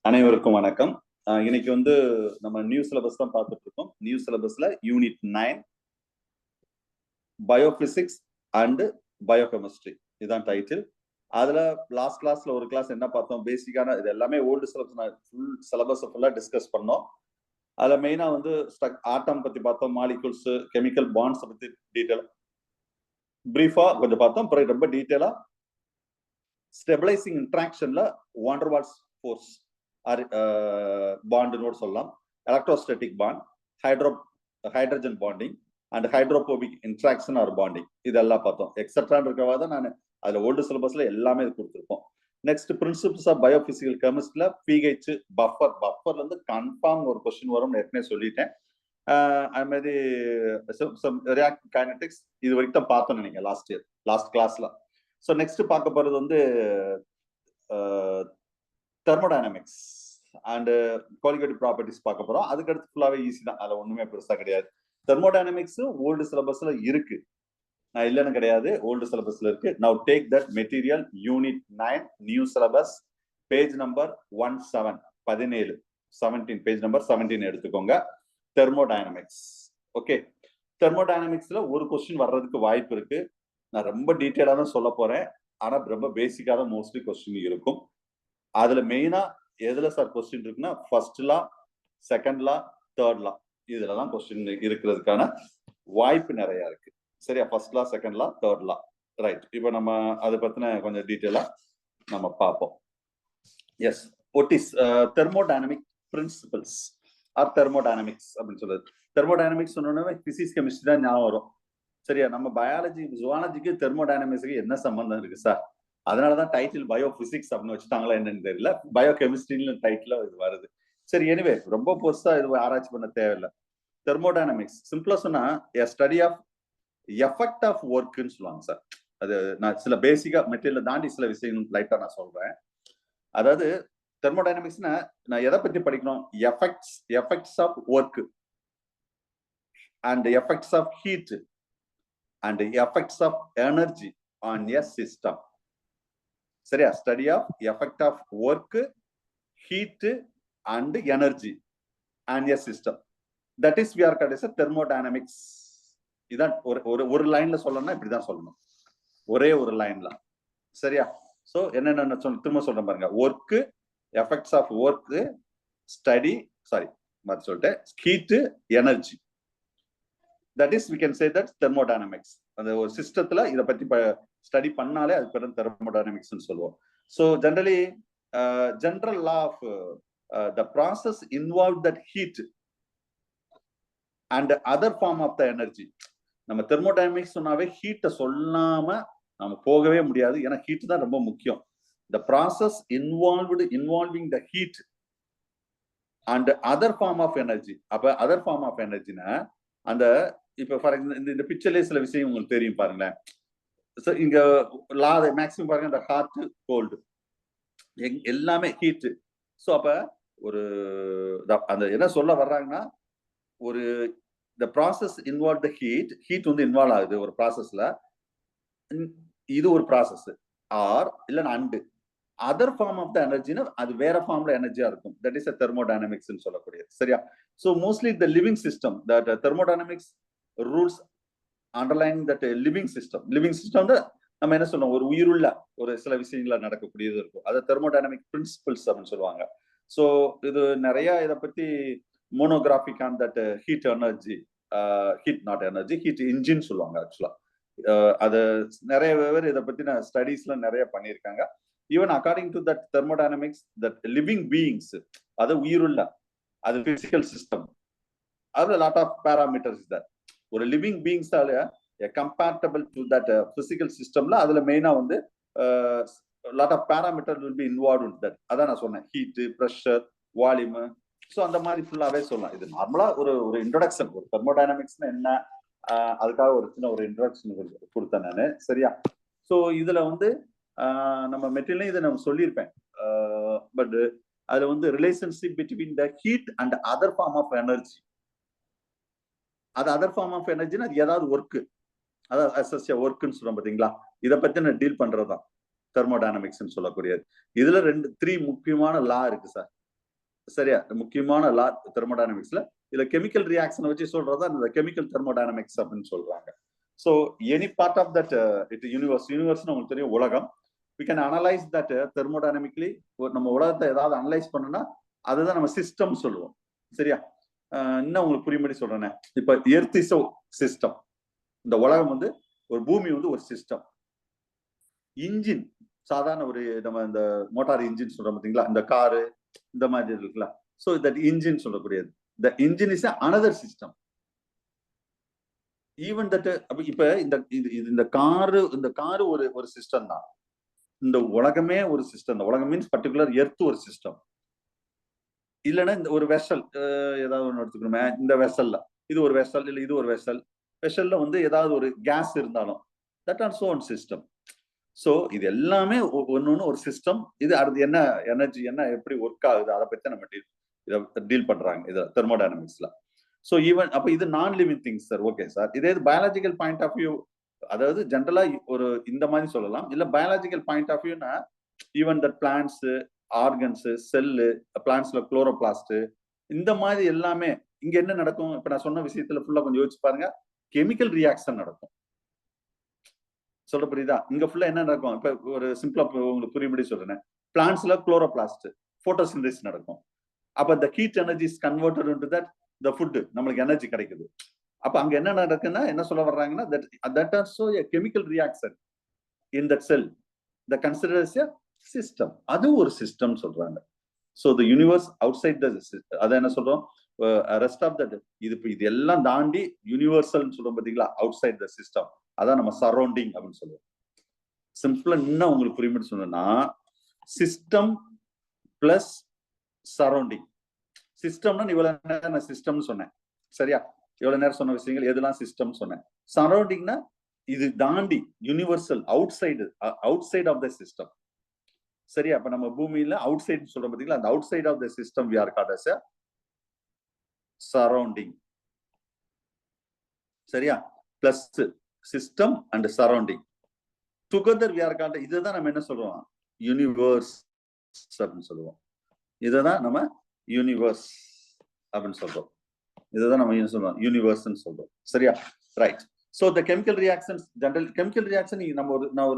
அனைவருக்கும் வணக்கம். இன்னைக்கு வந்து நம்ம நியூ சிலபஸ் தான் பார்த்துட்டு இருக்கோம். நியூ சிலபஸ்ல யூனிட் 9 பயோபிசிக்ஸ் அண்ட் பயோகெமிஸ்ட்ரி இதுதான் டைட்டில். அதுல லாஸ்ட் கிளாஸ்ல ஒரு கிளாஸ் என்ன பார்த்தோம், பேசிக்கான இது எல்லாமே ஓல்டு சிலபஸ், ஃபுல் சிலபஸ் ஃபுல்லா டிஸ்கஸ் பண்ணோம். அதுல மெயினா வந்து ஆட்டம் பத்தி பார்த்தோம், மாலிகூல்ஸ், கெமிக்கல் பாண்ட்ஸ் பத்தி டீட்டெயில் பிரீஃபா கொஞ்சம் பார்த்தோம். அப்புறம் ரொம்ப டீட்டெயிலா ஸ்டெபிலைசிங் இன்ட்ராக்ஷன்ல வாண்டர்வால்ஸ் ஃபோர்ஸ் பாண்ட் சொல்லலாம், electrostatic bond, hydrogen bonding and hydrophobic interaction or bonding இதெல்லாம் பார்த்தோம். எக்ஸெட்ரான் இருக்கவா தான் நான் அதுல ஓல்டு சிலபஸ்ல எல்லாமே கொடுத்துருப்போம். நெக்ஸ்ட் பிரின்சிபிள்ஸ் ஆஃப் பயோபிசிக்கல் கெமிஸ்ட்ரியில பிஹெச் பஃபர்ல இருந்து கன்ஃபார்ம் ஒரு கொஸ்டின் வரும் ஏற்கனவே சொல்லிட்டேன். அது மாதிரி ரியாக்டிவ் கைனடிக்ஸ் இது வரைக்கும் தான் பார்த்தோம் நீங்க லாஸ்ட் கிளாஸ்ல. ஸோ நெக்ஸ்ட் பார்க்க போறது வந்து தெர்மோடைனமிக்ஸ் அண்ட் குவாலிட்டேட்டிவ் ப்ராப்பர்ட்டிஸ் பார்க்க போறோம். அதுக்கு அடுத்து ஃபுல்லாவே ஈஸி தான், அதுல ஒண்ணுமே பெருசா கிடையாது. தெர்மோடைனமிக்ஸ் ஓல்டு சிலபஸ்ல இருக்கு, நான் இல்லைன்னு கிடையாது, ஓல்டு சிலபஸ்ல இருக்கு. Now take that material, unit 9 new syllabus, page number 17 page number 17 எடுத்துக்கோங்க. தெர்மோடைனமிக்ஸ். ஓகே, தெர்மோடைனமிக்ஸ்ல ஒரு கொஸ்டின் வர்றதுக்கு வாய்ப்பு இருக்கு. நான் ரொம்ப டீட்டெயிலா தான் சொல்ல போறேன், ஆனா ரொம்ப பேசிக்கா தான் மோஸ்ட்லி கொஸ்டின் இருக்கும். அதுல மெயினா எதுல சார் கொஸ்டின் இருக்குன்னா, first law, second law, third law, இதுலதான் கொஸ்டின் இருக்கிறதுக்கான வாய்ப்பு நிறைய இருக்கு. சரியா? First law, second law, third law. Right, இப்போ நம்ம அதை பத்தின கொஞ்சம் டீட்டெயிலா நம்ம பார்ப்போம். Yes, what is thermodynamic principles or thermodynamics அப்படின்னு சொல்றது. தெர்மோடைனமிக்ஸ் சொன்னோன்னா பிசிக்ஸ் கெமிஸ்ட்ரி தான் ஞாபகம் வரும். சரியா? நம்ம பயாலஜி ஜுவாலஜிக்கு தெர்மோடைனமிக்ஸுக்கு என்ன சம்பந்தம் இருக்கு சார்? அதனாலதான் டைட்டில் பயோ பிசிக்ஸ் அப்படின்னு வச்சுட்டாங்களா என்னன்னு தெரியல, பயோ கெமிஸ்ட்ரின்னு டைட்டில் இது வருது. சரி, எனிவே ரொம்ப பெருசா இது ஆராய்ச்சி பண்ண தேவையில்லை. தெர்மோடைனமிக்ஸ் சிம்பிளா சொன்னா ஸ்டடி ஆஃப் எஃபெக்ட் ஆஃப் ஒர்க்னு சொல்லுவாங்க சார். அது நான் சில பேசிக்கா மெட்டீரியல் தாண்டி சில விஷயங்கள் லைட்டா நான் சொல்றேன். அதாவது தெர்மோடைனமிக்ஸ்னா நான் எதை பத்தி படிக்கணும், effects of work and effects of heat and effects of energy on a system. சரியா? Study of effect of work, heat and energy and a system, that is we are called as thermodynamics. இதான் ஒரு லைன்ல சொல்லணும்னா இப்படிதான் சொல்லணும், ஒரே ஒரு லைன்ல. சரியா? சோ என்னென்ன திரும்ப சொல்றேன் பாருங்க. Work, effects of work, study மாதிரி சொல்லிட்டேன், heat, energy, that is we can say that thermodynamics. அந்த ஒரு சிஸ்டத்துல இதை பத்தி ஸ்டடி பண்ணாலே அது பேர் தெர்மோடைனமிக்ஸ் சொல்லுவோம். So generally general law of the process involve that heat and other form of the energy. நம்ம தெர்மோடைனமிக்ஸ் சொன்னாவே ஹீட்டை சொல்லாம நம்ம போகவே முடியாது, ஏன்னா ஹீட் தான் ரொம்ப முக்கியம். The process involving the heat and other form of energy. அப்ப அதர் ஃபார்ம் ஆஃப் எனர்ஜினா அந்த இப்ப ஃபார் இந்த பிக்சர்லேயே சில விஷயம் உங்களுக்கு தெரியும் பாருங்களேன். இங்க லா மேக்ஸிமம் பாருங்க, இந்த ஹாட், கோல்டு எல்லாமே ஹீட். ஸோ அப்ப ஒரு அந்த என்ன சொல்ல வர்றாங்கன்னா, ஒரு the process involve the heat வந்து இன்வால்வ் ஆகுது ஒரு ப்ராசஸ்ல, இது ஒரு ப்ராசஸ். ஆர் இல்ல and other form of the எனர்ஜினா அது வேற ஃபார்ம்ல எனர்ஜியா இருக்கும், தட் இஸ் தெர்மோடைனமிக்ஸ் சொல்லக்கூடியது. சரியா? So mostly the living system, that thermodynamics rules underline that living system. Living system வந்து நம்ம என்ன சொல்றோம், ஒரு உயிருள்ள ஒரு சில விஷயங்கள நடக்கக்கூடியது இருக்கும், அதை தெர்மோடைனமிக் பிரின்சிபிள்ஸ் அப்படின்னு சொல்லுவாங்க. ஸோ இது நிறைய இதை பத்தி monographic on that heat energy, heat not energy, heat engine சொல்லுவாங்க ஆக்சுவலா. அது நிறைய பேர் இதை பத்தின ஸ்டடீஸ்ல நிறைய பண்ணியிருக்காங்க. Even according to that thermodynamics, that living beings, அது உயிருள்ள, அது பிசிக்கல் சிஸ்டம், அதுல லாட் ஆஃப் பேராமீட்டர்ஸ் தட் ஒரு லிவிங் பீயிங்ஸால கம்பேட்டபிள் டு தட் பிசிக்கல் சிஸ்டம்ல அதுல மெயினா வந்து lot of parameter will be involve in that. அதான் நான் சொன்னேன், ஹீட், பிரஷர், வால்யூம். ஸோ அந்த மாதிரி ஃபுல்லாவே சொல்லலாம். இது நார்மலா ஒரு இன்ட்ரோடக்ஷன், ஒரு தெர்மோடைனமிக்ஸ்னா என்ன, அதுக்காக ஒரு சின்ன ஒரு இன்ட்ரோடக்ஷன் கொடுத்தேன் நான். சரியா? ஸோ இதுல வந்து நம்ம மெட்டீரியல் இதை நம்ம சொல்லியிருப்பேன், பட் அதுல வந்து relationship between the heat and other form of energy. அது அதர் ஃபார்ம் ஆஃப் எனர்ஜினா அது ஏதாவது ஒர்க், அதாவது ஒர்க்னு சொல்றோம் பாத்தீங்களா, இதை பத்தி டீல் பண்றதுதான் தெர்மோடைனமிக்ஸ் சொல்லக்கூடியது. இதுல 3 முக்கியமான லா இருக்கு சார். சரியா? முக்கியமான லா தெர்மோடைனமிக்ஸ்ல இதுல கெமிக்கல் ரியாக்ஷனை வச்சு சொல்றதா இந்த கெமிக்கல் தெர்மோடைனமிக்ஸ் அப்படின்னு சொல்றாங்க. So any part of that யூனிவர்ஸ்னு உங்களுக்கு தெரியும் உலகம். we can analyze that thermodynamically. நம்ம உலகத்தை ஏதாவது அனலைஸ் பண்ணணும்னா அதுதான் நம்ம சிஸ்டம் சொல்லுவோம். சரியா? இன்னும் உங்களுக்கு புரியும்படி சொல்றேனே, இப்ப எர்த் இஸ் சிஸ்டம். இந்த உலகம் வந்து ஒரு பூமி வந்து ஒரு சிஸ்டம். இன்ஜின் சாதாரண ஒரு நம்ம இந்த மோட்டார் இன்ஜின் சொல்றோம் பார்த்தீங்களா, இந்த காரு இந்த மாதிரி இருக்குல்ல, ஸோ தட் இன்ஜின் சொல்லக்கூடியது. த engine is another system. Even that இப்ப இந்த காரு ஒரு சிஸ்டம் தான். இந்த உலகமே ஒரு சிஸ்டம். இந்த உலகம் மீன்ஸ் பர்டிகுலர் எர்த் ஒரு சிஸ்டம். இல்லைன்னா இந்த ஒரு வெசல் ஏதாவது ஒன்று எடுத்துக்கணுமே, இந்த வெசல்ல இது ஒரு வெசல், இல்லை இது ஒரு வெசல். வெசல்ல வந்து ஏதாவது ஒரு கேஸ் இருந்தாலும் that also one system. So இது எல்லாமே ஒன்னொன்னு ஒரு சிஸ்டம். இது அடுத்து என்ன எனர்ஜி என்ன எப்படி ஒர்க் ஆகுது அதை பத்தி நம்ம டீல் பண்றாங்க இது தெர்மோடைனமிக்ஸ்ல. ஸோ ஈவன் அப்ப இது non living things sir. Okay sir, இதே பயாலஜிக்கல் பாயிண்ட் ஆஃப் வியூ, அதாவது ஜென்ரலா ஒரு இந்த மாதிரி சொல்லலாம். இல்ல பயாலஜிக்கல் பாயிண்ட் ஆஃப் வியூனா even that plants, organs, cell, பிளான்ட்ஸ்ல குளோரோபிளாஸ்ட், இந்த மாதிரி எல்லாமே இங்க என்ன நடக்கும்? இப்ப நான் சொன்ன விஷயத்துல ஃபுல்லா கொஞ்சம் யோசிச்சு பாருங்க. கெமிக்கல் ரியாக்ஷன் நடக்கும். சொல்ல புரியுதா? இங்க ஃபுல்லா என்ன நடக்கும்? இப்ப ஒரு சிம்பிளா உங்களுக்கு புரியும்படி சொல்றேன். பிளான்ட்ஸ்ல குளோரோபிளாஸ்ட், போட்டோசிந்தசிஸ் நடக்கும். அப்ப the heat energy is converted into that the food, நம்மளுக்கு எனர்ஜி கிடைக்குது. அப்ப அங்க என்ன நடக்குன்னா என்ன சொல்ல வர்றாங்கன்னா that also a chemical reaction in that cell that considered as a system. அது ஒரு சிஸ்டம் சொல்றாங்க. so the universe outside the system, அத என்ன சொல்றோம், rest of that இது எல்லாம் தாண்டி யூனிவர்சல் சொல்றோம் பாத்தீங்களா, outside the system, அதான் நம்ம சரௌண்டிங் அப்படின்னு சொல்லுவோம். சிம்பிளா இன்னும் உங்களுக்கு புரியும்னு சொன்னா சிஸ்டம் பிளஸ் சரௌண்டிங். சிஸ்டம்னா இவ்வளவு நேரம் நான் சிஸ்டம்னு சொன்னேன். சரியா? இவ்வளவு நேரம் சொன்ன விஷயங்கள் எதெல்லாம் சிஸ்டம் சொன்னேன். சரௌண்டிங்னா இது தாண்டி universal out of the system. சரியா? அப்ப நம்ம பூமியில அவுட் சைடு சொல்றோம் பாத்தீங்களா, அந்த outside of the system we are called as a surrounding. சரியா? Plus system and surrounding together we are called, இதுதான் நம்ம என்ன சொல்றோம், யூனிவர்ஸ் அப்படின்னு சொல்லுவோம். இதுதான் நம்ம யூனிவர்ஸ் அப்படின்னு சொல்றோம். இதுதான் நம்ம என்ன சொல்றோம், யூனிவர்ஸ்ன்னு சொல்றோம். சரியா? Right. So the chemical reactions, general chemical reaction நான்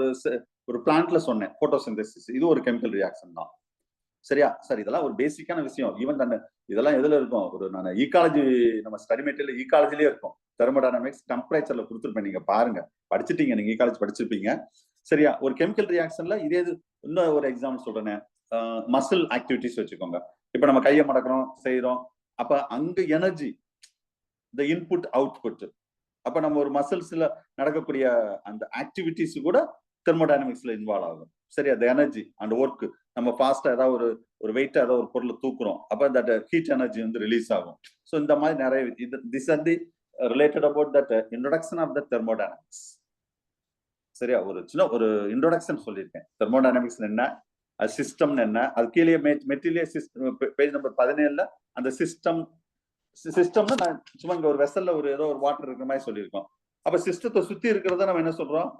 ஒரு பிளான்ட்ல சொன்னேன், போட்டோசிந்தசிஸ், இது ஒரு கெமிக்கல் ரியாக்ஷன் தான். சரியா? சரி, இதெல்லாம் ஒரு பேசிக்கான விஷயம். ஈவன் தானே இதெல்லாம் எதுல இருக்கும், ஒரு நான் ஈகாலஜி நம்ம ஸ்டடி மெட்டீரியல் ஈகாலஜிலேயே இருக்கும். தெர்மோடைனமிக்ஸ் டெம்பரேச்சர்ல கொடுத்துருப்பேன், நீங்க பாருங்க, படிச்சுட்டீங்க, நீங்க ஈகாலஜி படிச்சிருப்பீங்க. சரியா? ஒரு கெமிக்கல் ரியாக்ஷன்ல இதே இன்னும் ஒரு எக்ஸாம்பிள் சொல்றேன். மசில் ஆக்டிவிட்டிஸ் வச்சுக்கோங்க. இப்ப நம்ம கையை மடக்கிறோம் செய்யறோம், அப்ப அங்க எனர்ஜி, த இன்புட் அவுட்புட். அப்ப நம்ம ஒரு மசில்ஸ்ல நடக்கக்கூடிய அந்த ஆக்டிவிட்டிஸ் கூட தெர்மோடைனமிக்ஸ்ல இன்வால்வ் ஆகும். சரியா? த எனர்ஜி அண்ட் ஒர்க், நம்ம ஃபாஸ்டா ஏதாவது ஒரு வெயிட்டா ஏதாவது ஒரு பொருளை தூக்குறோம், அப்ப தட் ஹீட் எனர்ஜி வந்து ரிலீஸ் ஆகும். ஸோ இந்த மாதிரி நிறைய this are the related about that introduction of the thermodynamics. சரியா? ஒரு சின்ன ஒரு இன்ட்ரோடக்ஷன் சொல்லியிருக்கேன். தெர்மோடைனமிக்ஸ் என்ன, அது சிஸ்டம் என்ன, அது கீழே மெட்டீரியல் சிஸ்டம் பேஜ் நம்பர் 17ல அந்த சிஸ்டம்னா நான் சும்மா இங்க ஒரு வெசல்ல ஏதோ ஒரு வாட்டர் இருக்கிற மாதிரி சொல்லியிருக்கோம். அப்ப சிஸ்டத்தை சுத்தி இருக்கிறத நம்ம என்ன சொல்றோம்,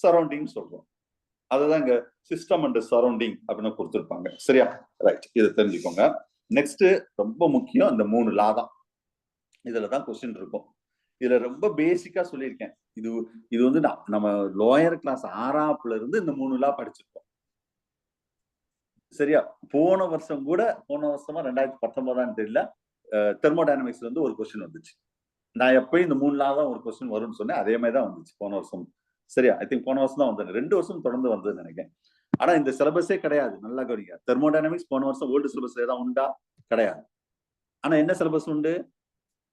சரௌண்டிங் சொல்றோம். அதுதான் இங்க சிஸ்டம் அண்ட் சரௌண்டிங் அப்படின்னு கொடுத்துருப்பாங்க. சரியா? ரைட், இதை தெரிஞ்சுக்கோங்க. நெக்ஸ்ட் ரொம்ப முக்கியம், இந்த 3 லா தான். இதுலதான் கொஸ்டின் இருக்கும். இதுல ரொம்ப பேசிக்கா சொல்லியிருக்கேன். இது வந்து நம்ம லோயர் கிளாஸ் 6ஆப்ல இருந்து இந்த 3 லா படிச்சிருக்கோம். சரியா? போன வருஷமா 2019 தெரியல, தெர்மோடைனமிக்ஸ்ல இருந்து ஒரு கொஸ்டின் வந்துச்சு. நான் எப்பயும் இந்த 3 லா தான் ஒரு கொஸ்டின் வரும்னு சொன்னேன், அதே மாதிரி தான் வந்துச்சு போன வருஷம். சரியா? ஐ திங்க் போன வருஷம் தான் வந்தது, 2 வருஷம் தொடர்ந்து வந்ததுன்னு நினைக்கிறேன். ஆனா இந்த சிலபஸே கிடையாது, நல்லா கவனிங்க. தெர்மோடைனமிக்ஸ் போன வருஷம் ஓல்டு சிலபஸ் ஏதாவது உண்டா? கிடையாது. ஆனா என்ன சிலபஸ் உண்டு?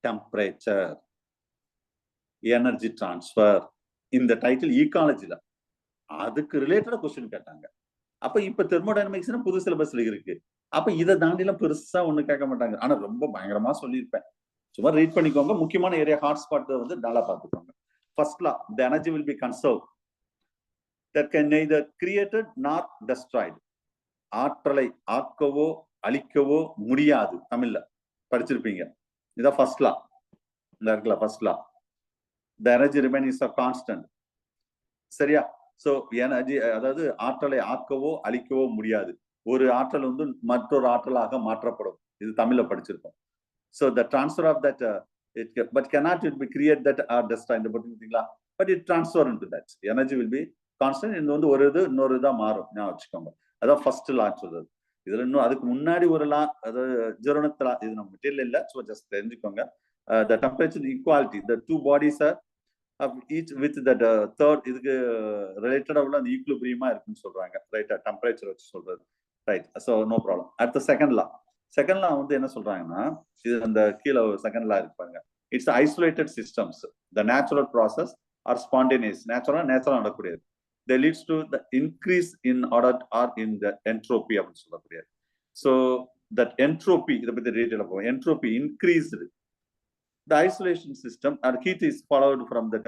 டெம்பரேச்சர், எனர்ஜி டிரான்ஸ்பர், இந்த டைட்டில் ஈகாலஜில அதுக்கு ரிலேட்டடா கொஸ்டின் கேட்டாங்க. அப்ப இப்ப தெர்மோடைனமிக்ஸ்னா புது சிலபஸ்ல இருக்கு. அப்ப இதை தாண்டி எல்லாம் பெருசா ஒண்ணு கேட்க மாட்டாங்க. ஆனா ரொம்ப பயங்கரமா சொல்லியிருப்பேன், சும்மா ரீட் பண்ணிக்கோங்க. முக்கியமான ஏரியா ஹாட்ஸ்பாட் வந்து நல்லா பார்த்துக்கோங்க. First law, the energy will be conserved, that can neither created nor destroyed. ஆற்றலை ஆக்கவோ அழிக்கவோ முடியாது, தமிழ்ல படிச்சிருப்பீங்க. இதான் ஃபர்ஸ்ட் லா. இந்த இருக்குல்ல first law, the energy remains a constant. சரியா? சோ எனர்ஜி, அதாவது ஆற்றலை ஆக்கவோ அழிக்கவோ முடியாது. ஒரு ஆற்றல் வந்து மற்றொரு ஆற்றலாக மாற்றப்படும். இது தமிழ்ல படிச்சிருக்கோம். So the transfer of that but cannot it be create that or destroy இந்த போட்டுங்களா, but it transfer into that energy will be constant. இது வந்து ஒரு இது இன்னொரு இதா மாறும், ஞாபகம் வச்சுக்கோங்க. அதான் ஃபர்ஸ்ட் லா சொல்றது. இதுல இன்னும் அதுக்கு முன்னாடி ஒரு லா, அதாவது ஜெரோனத் லா, இது நம்ம மெட்டீரியல் இல்ல, ஸோ ஜஸ்ட் தெரிஞ்சுக்கோங்க. The temperature equality, the two bodies are of each with that third இதுக்கு ரிலேட்டடா உள்ள அந்த ஈக்குலிபிரியமா இருக்குன்னு சொல்றாங்க, ரைட்டா? டெம்பரேச்சர் வச்சு சொல்றது, ரைட்? So no problem. அடுத்த செகண்ட் லா வந்து என்ன சொல்றாங்கன்னா, இது அந்த கீழே செகண்ட் லா இருப்பாங்க. It's isolated systems, the natural process are spontaneous, நேச்சுரலா நடக்கக்கூடியது. they leads to the increase in order or in the entropy அப்படின்னு சொல்லக்கூடியது. So that entropy, இதை பத்தி டீட்டெயிலா போவோம். entropy increased, the isolation system and heat is followed from the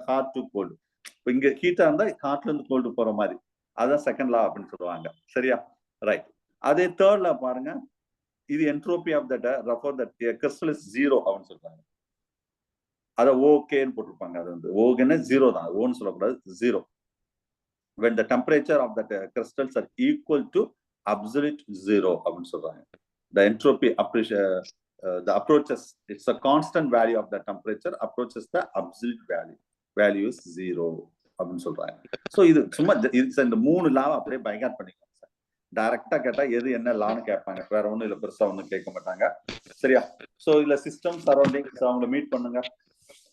hot to cold. இப்போ இங்க ஹீட்டா இருந்தா ஹாட்ல இருந்து கோல்டு போற மாதிரி, அதான் செகண்ட் லா அப்படின்னு சொல்லுவாங்க. சரியா? ரைட். அதே தேர்ட் லா பாருங்க, இது entropy of that refer that crystal is zero அப்படின்னு சொல்றாங்க. அத ஓகேன்னு போட்டிருப்பாங்க. அது வந்து ஓகேன்னா ஜீரோ தான், ஓன்னு சொல்லக்கூடாது, zero. when the temperature of that crystals are equal to absolute zero அப்படின்னு சொல்றாங்க. the entropy the approaches, it's a constant value of the temperature approaches the absolute value is zero அப்படின்னு சொல்றாங்க. ஸோ இது சும்மா இந்த மூணு லாவை அப்படியே பைகாட் பண்ணிக்கலாம் சார். டைரக்டா கேட்டா எது என்ன லான்னு கேட்பாங்க, வேற ஒன்றும் இல்லை, பெருசா ஒன்றும் கேட்க மாட்டாங்க. சரியா? ஸோ இதுல சிஸ்டம் சரௌண்டிங்ஸ் அவங்களை மீட் பண்ணுங்க.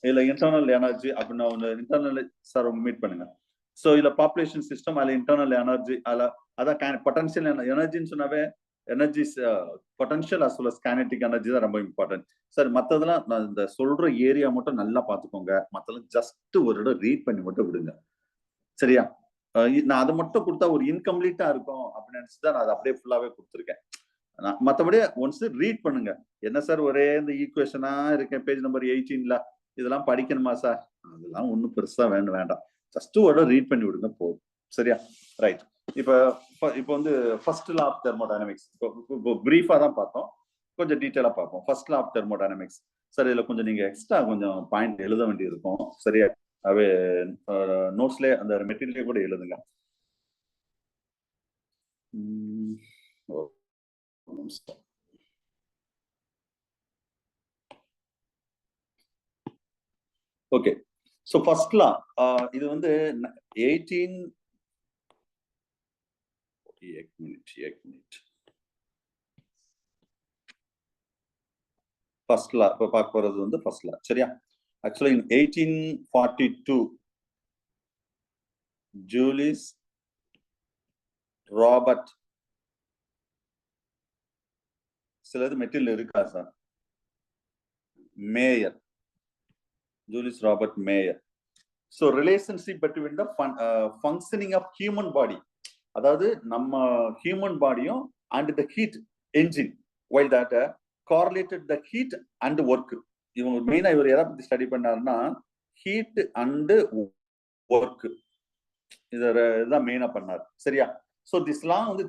இதுல இன்டர்னல் எனர்ஜி அப்படின்னா ஒன்று, இன்டர்னல் சரௌண்ட் மீட் பண்ணுங்க. ஸோ இதுல பாப்புலேஷன் சிஸ்டம், அதுல இன்டர்னல் எனர்ஜி, அதுல அதான் பொட்டன்ஷியல் எனர்ஜின்னு சொன்னாவே energies potential as well as kinetic energy தான் ரொம்ப இம்பார்ட்டன்ட் சார். மற்றதெல்லாம் நான் இந்த சொல்ற ஏரியா மட்டும் நல்லா பார்த்துக்கோங்க, மற்றதெல்லாம் ஜஸ்ட் ஒரு இடம் ரீட் பண்ணி மட்டும் விடுங்க. சரியா? நான் அதை மட்டும் கொடுத்தா ஒரு இன்கம்ப்ளீட்டா இருக்கும் அப்படின்னு நினைச்சுதான் நான் அதை அப்படியே ஃபுல்லாவே கொடுத்துருக்கேன். மற்றபடி ஒன்ஸ் ரீட் பண்ணுங்க. என்ன சார் ஒரே இந்த ஈக்குவேஷனா இருக்கேன் பேஜ் நம்பர் 18ல, இதெல்லாம் படிக்கணுமா சார்? அதெல்லாம் ஒன்றும் பெருசா வேண்டாம், ஜஸ்ட் ஒரு ரீட் பண்ணி விடுங்க போதும். சரியா? ரைட். இப்போ வந்து ஃபர்ஸ்ட் லா ஆஃப் தெர்மோடைனமிக்ஸ் பிரீஃபா தான் பார்த்தோம், கொஞ்சம் டீட்டெயிலா பார்ப்போம். First law of thermodynamics sir, இதுல கொஞ்சம் நீங்க எக்ஸ்ட்ரா கொஞ்சம் பாயிண்ட் எழுத வேண்டி இருக்கும். சரியா? அவே நோட்ஸ்ல அந்த மெட்டீரியலே கூட எழுதுங்க. ஓகே. ஸோ ஃபர்ஸ்ட் லா இது வந்து 18 एक मिनट फर्स्ट लॉ இப்போ பார்க்க போறது வந்து ஃபர்ஸ்ட் லா. சரியா? ஆக்சுவலி in 1842 ஜூலியஸ் ராபர்ட், சிலது மெட்டீரியல் இருக்கா sir? Mayer, Julius Robert Mayer. So relationship between the functioning of human body, அதாவது நம்ம ஹியூமன் பாடியும் and the heat engine, while that correlated the heat and work. இவங்க மெயினா இவர் எதை பத்தி ஸ்டடி பண்ணாருன்னா ஹீட் அண்ட் ஒர்க், இதுதான் மெயினா பண்ணாரு. சரியா? சோ திஸ் லா வந்து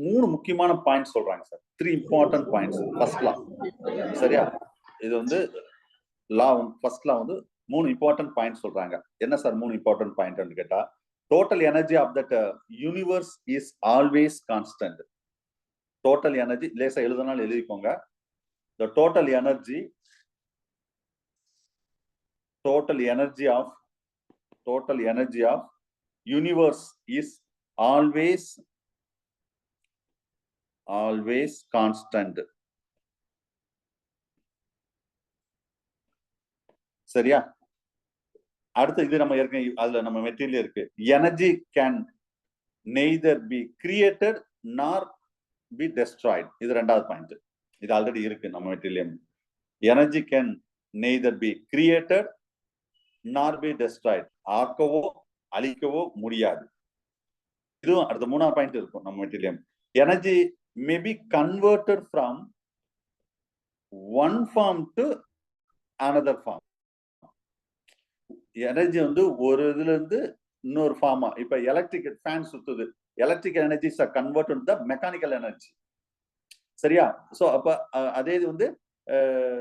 மூணு முக்கியமான பாயிண்ட் சொல்றாங்க sir, 3 important points first law. சரியா? இது வந்து லா ஃபர்ஸ்ட் லா வந்து 3 இம்பார்ட்டன்ட் பாயிண்ட் சொல்றாங்க. என்ன சார் 3 இம்பார்ட்டன்ட் பாயிண்ட் கேட்டா, total energy of that universe is always constant. total energy லேசா எழுதுனாலும் எழுதிக்கோங்க. the total energy of universe is always constant. சரியா? அடுத்து இது நம்ம ஏற்கனவே அதுல நம்ம மெட்டீரியல் இருக்கு, energy can neither be created nor be destroyed. இது ரெண்டாவது பாயிண்ட், இது ஆல்ரெடி இருக்கு நம்ம material. Energy can neither be created nor be destroyed, ஆக்கவோ அழிக்கவோ முடியாது. இதுவும் அடுத்த மூணாவது பாயிண்ட் இருக்கும் நம்ம material. Energy may be converted from one form to another form. Energy வந்து ஒரு இதுல இருந்து இன்னொரு ஃபார்மா, இப்ப எலக்ட்ரிக் ஃபேன் சுத்துது, electrical energy is converted to mechanical energy. சரியா? சோ அப்ப அதே இது வந்து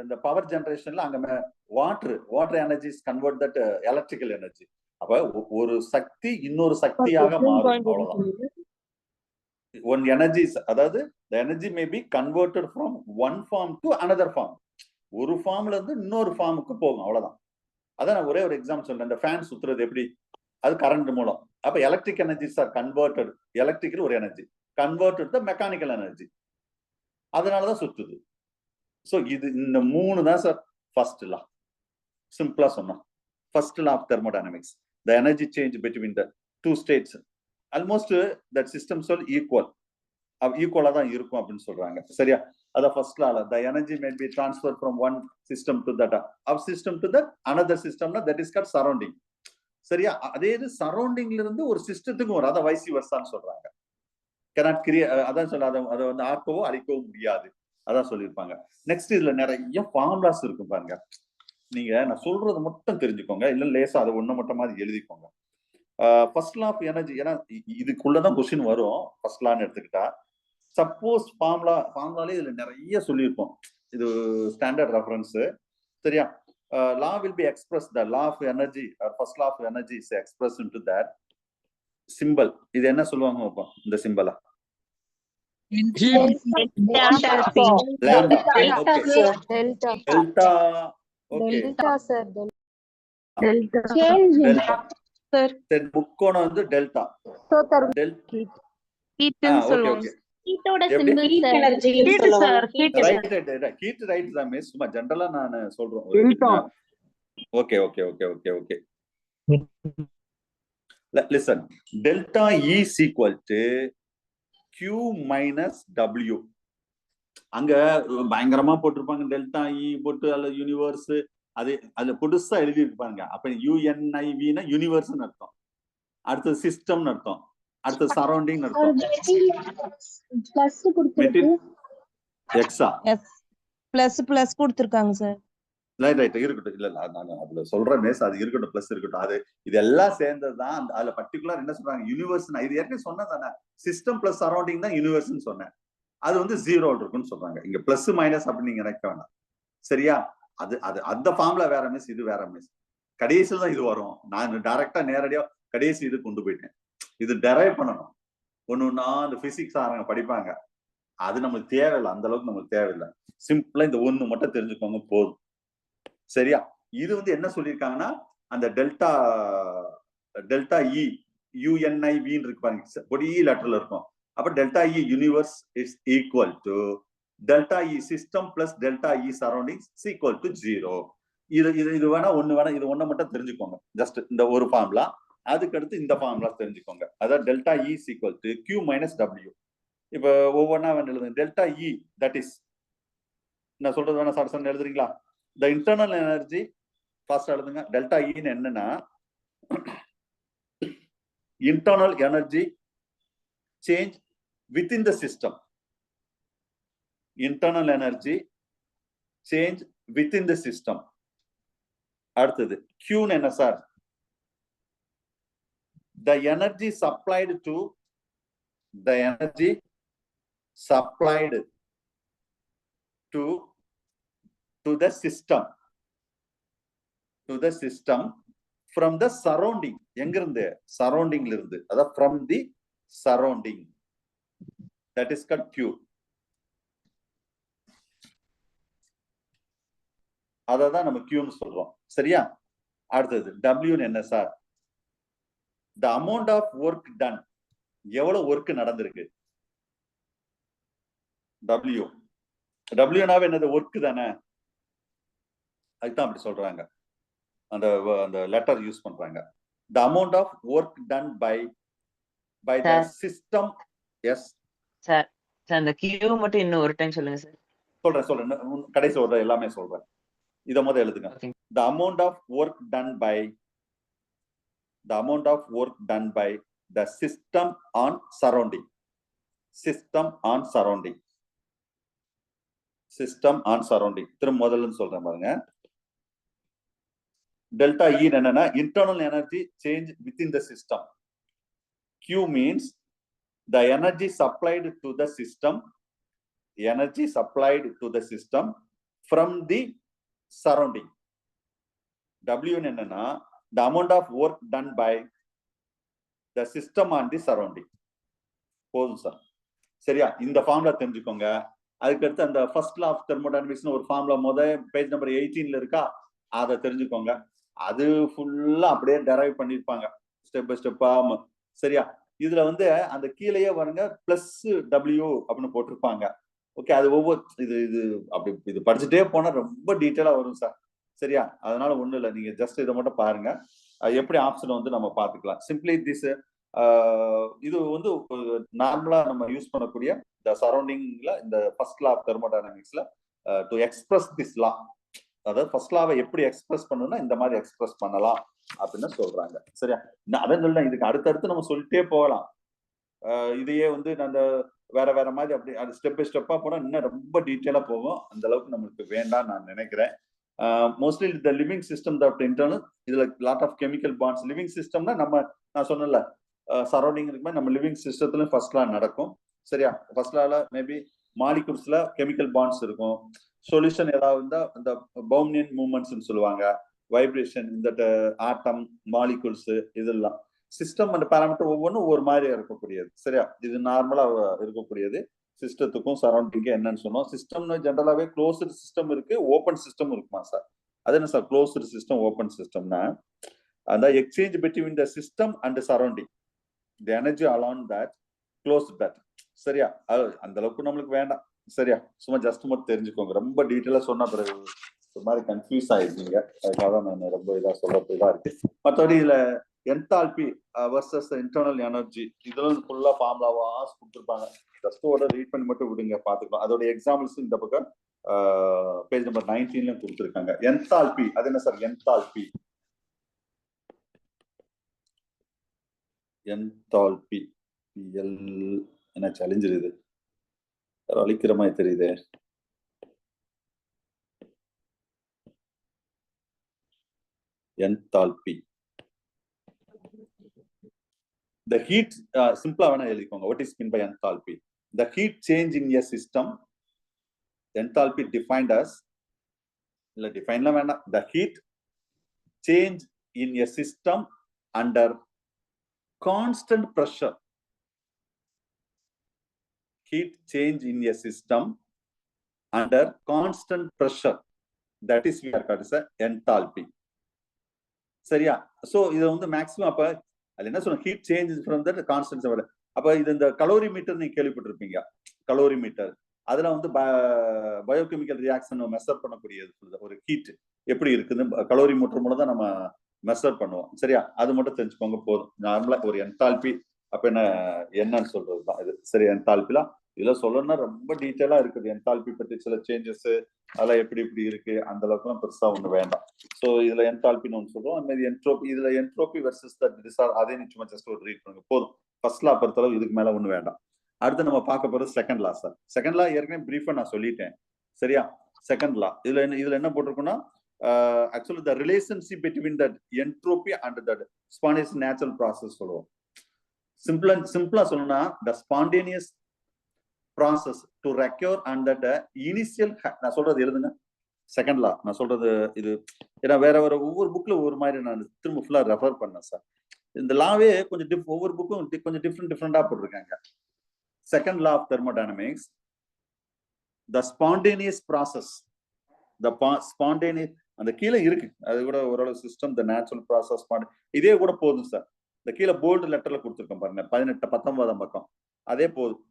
இந்த பவர் ஜெனரேஷன்ல அங்க water energy is convert that electrical energy. அப்ப ஒரு சக்தி இன்னொரு சக்தியாக மாறும், அவ்வளவுதான். one energy is, அதாவது the energy may be converted from one form to another form. ஒரு ஃபார்ம்ல இருந்து இன்னொரு ஃபார்முக்கு போகும், அவ்வளவுதான். அதான் நான் ஒரே ஒரு எக்ஸாம்பிள் சொல்றேன். இந்த ஃபேன் சுத்துறது எப்படி, அது கரண்ட் மூலம். அப்ப electric energies are converted, electrical ஒரு energy converted to mechanical energy, அதனாலதான் சுத்துது. சோ இது இந்த மூணு தான் சார் ஃபர்ஸ்ட் லா. சிம்பிளா சொன்னா first law of thermodynamics, the energy change between the two states almost that systems are equal, ஈக்குவலா தான் இருக்கும் அப்படின்னு சொல்றாங்க. சரியா? அத ஃபர்ஸ்ட் லால the energy may be transferred from one system to that of system to the another system, that is called surrounding. சரியா? அதே இது சரௌண்டிங்ல இருந்து ஒரு சிஸ்டத்துக்கு வரும், அத வைஸ் வெர்சான்னு சொல்றாங்க. cannot create, அதான் சொல்ல, அத வந்து ஆக்கவோ அழிக்கவோ முடியாது, அதான் சொல்லியிருப்பாங்க. நெக்ஸ்ட் இதுல நிறைய ஃபார்முலாஸ் இருக்கும் பாருங்க. நீங்க நான் சொல்றது மட்டும் தெரிஞ்சுக்கோங்க, இல்ல லேசா அதை ஒண்ணு மட்டும் மாதிரி எழுதிக்கோங்க. ஃபர்ஸ்ட் லா ஆஃப் எனர்ஜி, ஏன்னா இதுக்குள்ளதான் கொஸ்டின் வரும். ஃபர்ஸ்ட் லான்னு எடுத்துக்கிட்டா சப்போஸ் ஃபார்முலாலே இதுல நிறைய சொல்லியிருப்போம், இது ஸ்டாண்டர்ட் ரெஃபரன்ஸ். சரியா? law will be expressed, the law of energy, first law of energy is expressed into that symbol. இது என்ன சொல்லுவாங்க அப்ப இந்த சிம்பலா? டெல்டா. ஓகே, தென் முக்கோணம் வந்து டெல்டா. சும்மா ஜெனரலா நான் சொல்றேன். Okay okay okay okay okay listen, delta E is equal to Q minus W. அங்க பயங்கரமா போட்டிருப்பாங்க டெல்டா இ போட்டு, அல்ல யூனிவர்ஸ், அது அதுல புதுசா எழுதி இருப்பாங்க. அப்ப யுஎன்ஐவினா யூனிவர்ஸ்னு அர்த்தம், அடுத்தது சிஸ்டம்னு அர்த்தம், அடுத்தது சரௌண்டிங் அர்த்தம். எக்ஸா பிளஸ் பிளஸ் கொடுத்திருக்காங்க சார். ரைட், இருக்கட்டும். இல்ல நான் அதுல சொல்றேன் மேஸ், அது இருக்கட்டும், பிளஸ் இருக்கட்டும். அது இதெல்லாம் சேர்ந்ததுதான் அதுல பர்டிகுலர் என்ன சொல்றாங்க, யூனிவர்ஸ். இது ஏற்கனவே சொன்னதானே, சிஸ்டம் பிளஸ் சரௌண்டிங் தான் யூனிவர்ஸ்னு சொன்னேன். அது வந்து ஜீரோ இருக்குன்னு சொல்றாங்க. இங்க பிளஸ் மைனஸ் அப்படின்னு நீங்க நினைக்க வேண்டாம். சரியா? அது அது அந்த ஃபார்ம்ல வேற மிஸ், இது வேற மிஸ். கடைசியில் தான் இது வரும். நான் டைரக்டா நேரடியா கடைசி இது கொண்டு போயிட்டேன். இது டெரைவ் பண்ணணும் ஒண்ணுன்னா, அந்த பிசிக்ஸ் ஆரங்க படிப்பாங்க, அது நம்மளுக்கு தேவையில்லை, அந்த அளவுக்கு நம்மளுக்கு தேவையில்லை. சிம்பிளா இந்த ஒண்ணு மட்டும் தெரிஞ்சுக்கோங்க போதும். சரியா? இது வந்து என்ன சொல்லியிருக்காங்கன்னா, அந்த டெல்டா டெல்டா இ யூஎன்ஐவின்னு இருக்கு பாருங்க, பொடி லெட்டர்ல இருக்கும். அப்ப delta E universe is equal to delta E system plus delta E surroundings is equal to 0. இது வேணா ஒண்ணு வேணா, இது ஒண்ணு மட்டும் தெரிஞ்சுக்கோங்க. ஜஸ்ட் இந்த ஒரு ஃபார்முலா, அதுக்கு அடுத்து இந்த ஃபார்முலா தெரிஞ்சுக்கோங்க. அதாவது delta E is equal to Q minus W. இப்ப ஒவ்வொன்னா வேணும் எழுதுங்க. டெல்டா இ, தட் இஸ், நான் சொல்றது வேணா சார் எழுதுறீங்களா? the internal energy first எழுதுங்க. டெல்டா இன்னு என்னன்னா, internal energy change within the system. internal energy change within the system. அடுத்தது Q என்ன sir? the energy supplied to the system from the surrounding. எங்க இருந்து? சரௌண்டிங்ல இருந்து. அதாவது from the surrounding, that is called Q. அததான் நம்ம Q ன்னு சொல்றோம். சரியா? அடுத்தது W என்ன sir? the amount of work done, எவ்வளவு ஒர்க் நடந்திருக்கு. W என்னது? ஒர்க் தானே, அதுதான் அப்படி சொல்றாங்க, அந்த லெட்டர் யூஸ் பண்றாங்க. the amount of work done by the system. yes sir, அந்த Q மட்டும் இன்னும் ஒரு டைம் சொல்லுங்க சார். சொல்றேன் கடைசி ஒரு எல்லாமே சொல்றேன். இத முதல்ல எழுதுங்க. the amount of work done by the system on surrounding. திரும்ப முதல்ல சொல்றேன் பாருங்க. டெல்டா இ என்னன்னா, internal energy change within the system. Q means the energy supplied to the system from the surrounding. W என்னன்னா, the amount of work done by the system on the surrounding. போதும் sir. சரியா? இந்த formula தெரிஞ்சுக்கோங்க. அதுக்கடுத்து அந்த first law of தெர்மோடைனமிக்ஸ்னு ஒரு formula page number 18ல இருக்கா, அதை தெரிஞ்சுக்கோங்க. அது ஃபுல்லா அப்படியே டெரைவ் பண்ணிருப்பாங்க ஸ்டெப் பை ஸ்டெப்பா. சரியா? இதுல அந்த கீழேயே பாருங்க பிளஸ் டபிள்யூ அப்படின்னு போட்டிருப்பாங்க. ஓகே, அது ஒவ்வொரு இது அப்படி இது படிச்சுட்டே போனா ரொம்ப டீட்டெயிலா வரும் சார். சரியா? அதனால ஒண்ணும் இல்லை, நீங்க ஜஸ்ட் இதை மட்டும் பாருங்க. எப்படி ஆப்ஷன் நம்ம பார்த்துக்கலாம். சிம்பிளி திஸ் இது நார்மலா நம்ம யூஸ் பண்ணக்கூடிய இந்த சரௌண்டிங்ல இந்த ஃபர்ஸ்ட் லா ஆஃப் தெர்மோடைனமிக்ஸ்ல டு எக்ஸ்பிரஸ் திஸ் லா, அதாவது ஃபர்ஸ்ட் லாவை எப்படி எக்ஸ்பிரஸ் பண்ணணும்னா இந்த மாதிரி எக்ஸ்பிரஸ் பண்ணலாம் அப்படின்னு சொல்றாங்க. சரியா? அதான் சொல்றேன், இதுக்கு அடுத்தடுத்து நம்ம சொல்லிட்டே போகலாம். இதையே அந்த வேற வேற மாதிரி அப்படி அது ஸ்டெப் பை ஸ்டெப்பா போனா இன்னும் ரொம்ப டீட்டெயிலா போகும். அந்த அளவுக்கு நம்மளுக்கு வேண்டாம் நான் நினைக்கிறேன். Mostly the living system that internal, இதுல lot of chemical bonds. Living சிஸ்டம்னா நான் சொன்னல சரௌண்டிங் இருக்குமே, நம்ம லிவிங் சிஸ்டத்துல ஃபர்ஸ்ட் லா நடக்கும். சரியா? ஃபர்ஸ்ட் லால மேபி மாலிகுல்ஸ்ல கெமிக்கல் பாண்ட்ஸ் இருக்கும். சொல்யூஷன் ஏதாவது இருந்தா அந்த பவுமியன் மூவ்மெண்ட்ஸ் சொல்லுவாங்க, வைப்ரேஷன், இந்த ஆட்டம் மாலிகுல்ஸ், இதெல்லாம் சிஸ்டம் அண்ட் பாராமீட்டர் ஒவ்வொன்றும் ஒவ்வொரு மாதிரி இருக்கக்கூடியது. சரியா? இது நார்மலா இருக்கக்கூடியது. சிஸ்டத்துக்கும் சரௌண்டிங்கும் என்னன்னு சொன்னோம். சிஸ்டம்னு ஜென்ரலாவே க்ளோஸ்டு சிஸ்டம் இருக்கு, ஓப்பன் சிஸ்டம் இருக்குமா சார்? அது என்ன சார் க்ளோஸ்டு சிஸ்டம் ஓப்பன் சிஸ்டம்னா? அந்த exchange between the system and surrounding, the energy along that close that. சரியா? அந்த அளவுக்கு நம்மளுக்கு வேண்டாம். சரியா? சும்மா ஜஸ்ட் மட்டும் தெரிஞ்சுக்கோங்க. ரொம்ப டீட்டெயிலா சொன்ன பிறகு ஒரு மாதிரி கன்ஃபியூஸ் ஆயிருக்கீங்க. அதுக்காக தான் நான் ரொம்ப இதா சொல்றதுதான் இருக்கு. மற்றபடி இதுல என்தால்பி வர்சஸ் இன்டர்னல் எனர்ஜி இதெல்லாம் ஃபுல்லா ஃபார்முலாவா கொடுத்துருப்பாங்க. ஜஸ்ட் ரீட் பண்ணி மட்டும் விடுங்க, பாத்துக்கலாம். அதோட எக்ஸாம்பிள்ஸ் இந்த பக்கம் பேஜ் நம்பர் 19ல கொடுத்துருக்காங்க. என்தால்பி அது என்ன சார்? என்தால்பி என்தால்பி என்ன சேலஞ்சிருது, அழிக்கிற மாதிரி தெரியுது. என்தால்பி the heat simple வேணா எழுதிக்கோங்க. what is meant by enthalpy? The heat change in a system, enthalpy defined as இல்ல டிஃபைன்ல வேண்டாம், the heat change in a system under constant pressure. Heat change in a system under constant pressure, that is we are called as enthalpy. சரியா? So இது maximum அப்ப அது என்ன சொல்ல, heat change from that constant. அப்ப இது இந்த calorie metre நீங்க கேள்விப்பட்டிருப்பீங்க. கலோரி மீட்டர் அதுல பயோகெமிக்கல் ரியாக்ஷன் மெஷர் பண்ணக்கூடியது. ஒரு ஹீட் எப்படி இருக்குன்னு கலோரி மீட்டர் மூலம் தான் நம்ம மெஷர் பண்ணுவோம். சரியா? அது மட்டும் தெரிஞ்சுக்கோங்க போதும். நார்மலா ஒரு என்தால்பி அப்ப என்னன்னு சொல்றதுதான் இது. சரி, என்தால்பில இதுல சொல்லணும்னா ரொம்ப டீட்டெயிலா இருக்குது. என்தால்பி பற்றி சில சேஞ்சஸ் அதெல்லாம் எப்படி இப்படி இருக்கு, அந்த அளவுக்கு எல்லாம் பெருசா ஒண்ணு வேண்டாம். சோ இதுல என்தால்பின்னு ஒன்று சொல்றோம். அந்த மாதிரி என்ட்ரோபி, இதுல என்ட்ரோபி வெர்சஸ் அதே நிச்சயமா ஜஸ்ட் ஒரு ரீட் பண்ணுங்க போதும். ஃபர்ஸ்ட் லா பொறுத்தளவு இதுக்கு மேல ஒண்ணு வேண்டாம். அடுத்து நம்ம பார்க்க போறது second law sir. Second law ஏற்கனவே பிரீஃபா நான் சொல்லிட்டேன். சரியா? செகண்ட் லா இதுல என்ன போட்டிருக்குன்னா, actually the relationship between that entropy and that spontaneous natural process சொல்லுவோம். சிம்பிளா சொல்லணும்னா the spontaneous process to recur and that initial, நான் சொல்றது எழுதுங்க. செகண்ட் லா நான் சொல்றது இது, ஏன்னா வேற ஒவ்வொரு புக்ல ஒவ்வொரு மாதிரி நான் திரும்ப ஃபுல்லா ரெஃபர் பண்ணேன் சார். இந்த லாவே கொஞ்சம் ஒவ்வொரு புக்கும் கொஞ்சம் டிஃப்ரெண்டா போட்டிருக்காங்க. Second law of thermodynamics, the spontaneous process, the spontaneous அந்த கீழே இருக்கு. அது கூட ஓரளவு சிஸ்டம் த நேச்சுரல் ப்ராசஸ் இதே கூட போதும் சார். இந்த கீழே போல்டு லெட்டர்ல கொடுத்துருக்கோம் பாருங்க, 18-19 பக்கம். அதே போதும்.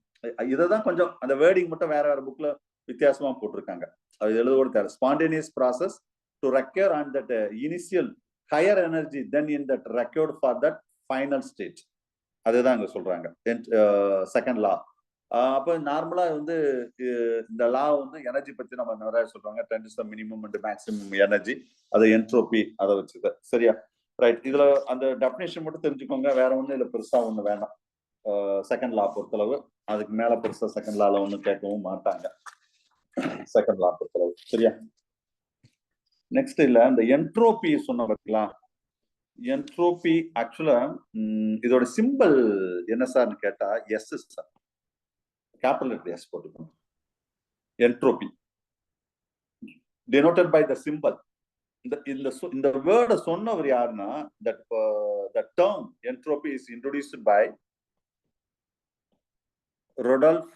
இதான் கொஞ்சம் அந்த வேர்டிங் மட்டும் வேற புக்ல வித்தியாசமா போட்டிருக்காங்க. அது எழுத கூட தேவை. Spontaneous process to require on that initial higher energy then in that required for that final stage. அதுதான் இங்க சொல்றாங்க செகண்ட் லா. அப்ப நார்மலா இந்த லா எனர்ஜி பத்தி நம்ம நிறைய சொல்றாங்க. 10 to the minimum and maximum energy, அது என்ட்ரோபி அதை வச்சுக்க. சரியா? ரைட். இதுல அந்த டெபினேஷன் மட்டும் தெரிஞ்சுக்கோங்க. வேற ஒண்ணு இல்ல, பெருசா ஒண்ணு வேண்டாம். செகண்ட் லா பொறுத்தளவு அதுக்கு மேல பெருசா செகண்ட் லால ஒண்ணும் கேட்கவும் மாட்டாங்க. செகண்ட் லா பொறுத்தளவு. சரியா? நெக்ஸ்ட் இல்ல இந்த என்ட்ரோபி சொன்ன பார்த்தீங்களா? என்ட்ரோபி ஆக்சுவலா இதோட சிம்பிள் என்ன சார்னு கேட்டா S sir. Capital letter S போட்டுக்கணும். Entropy denoted by the symbol. இந்த வேர்டை சொன்னவர் யாருன்னா, that term entropy is introduced by Rudolf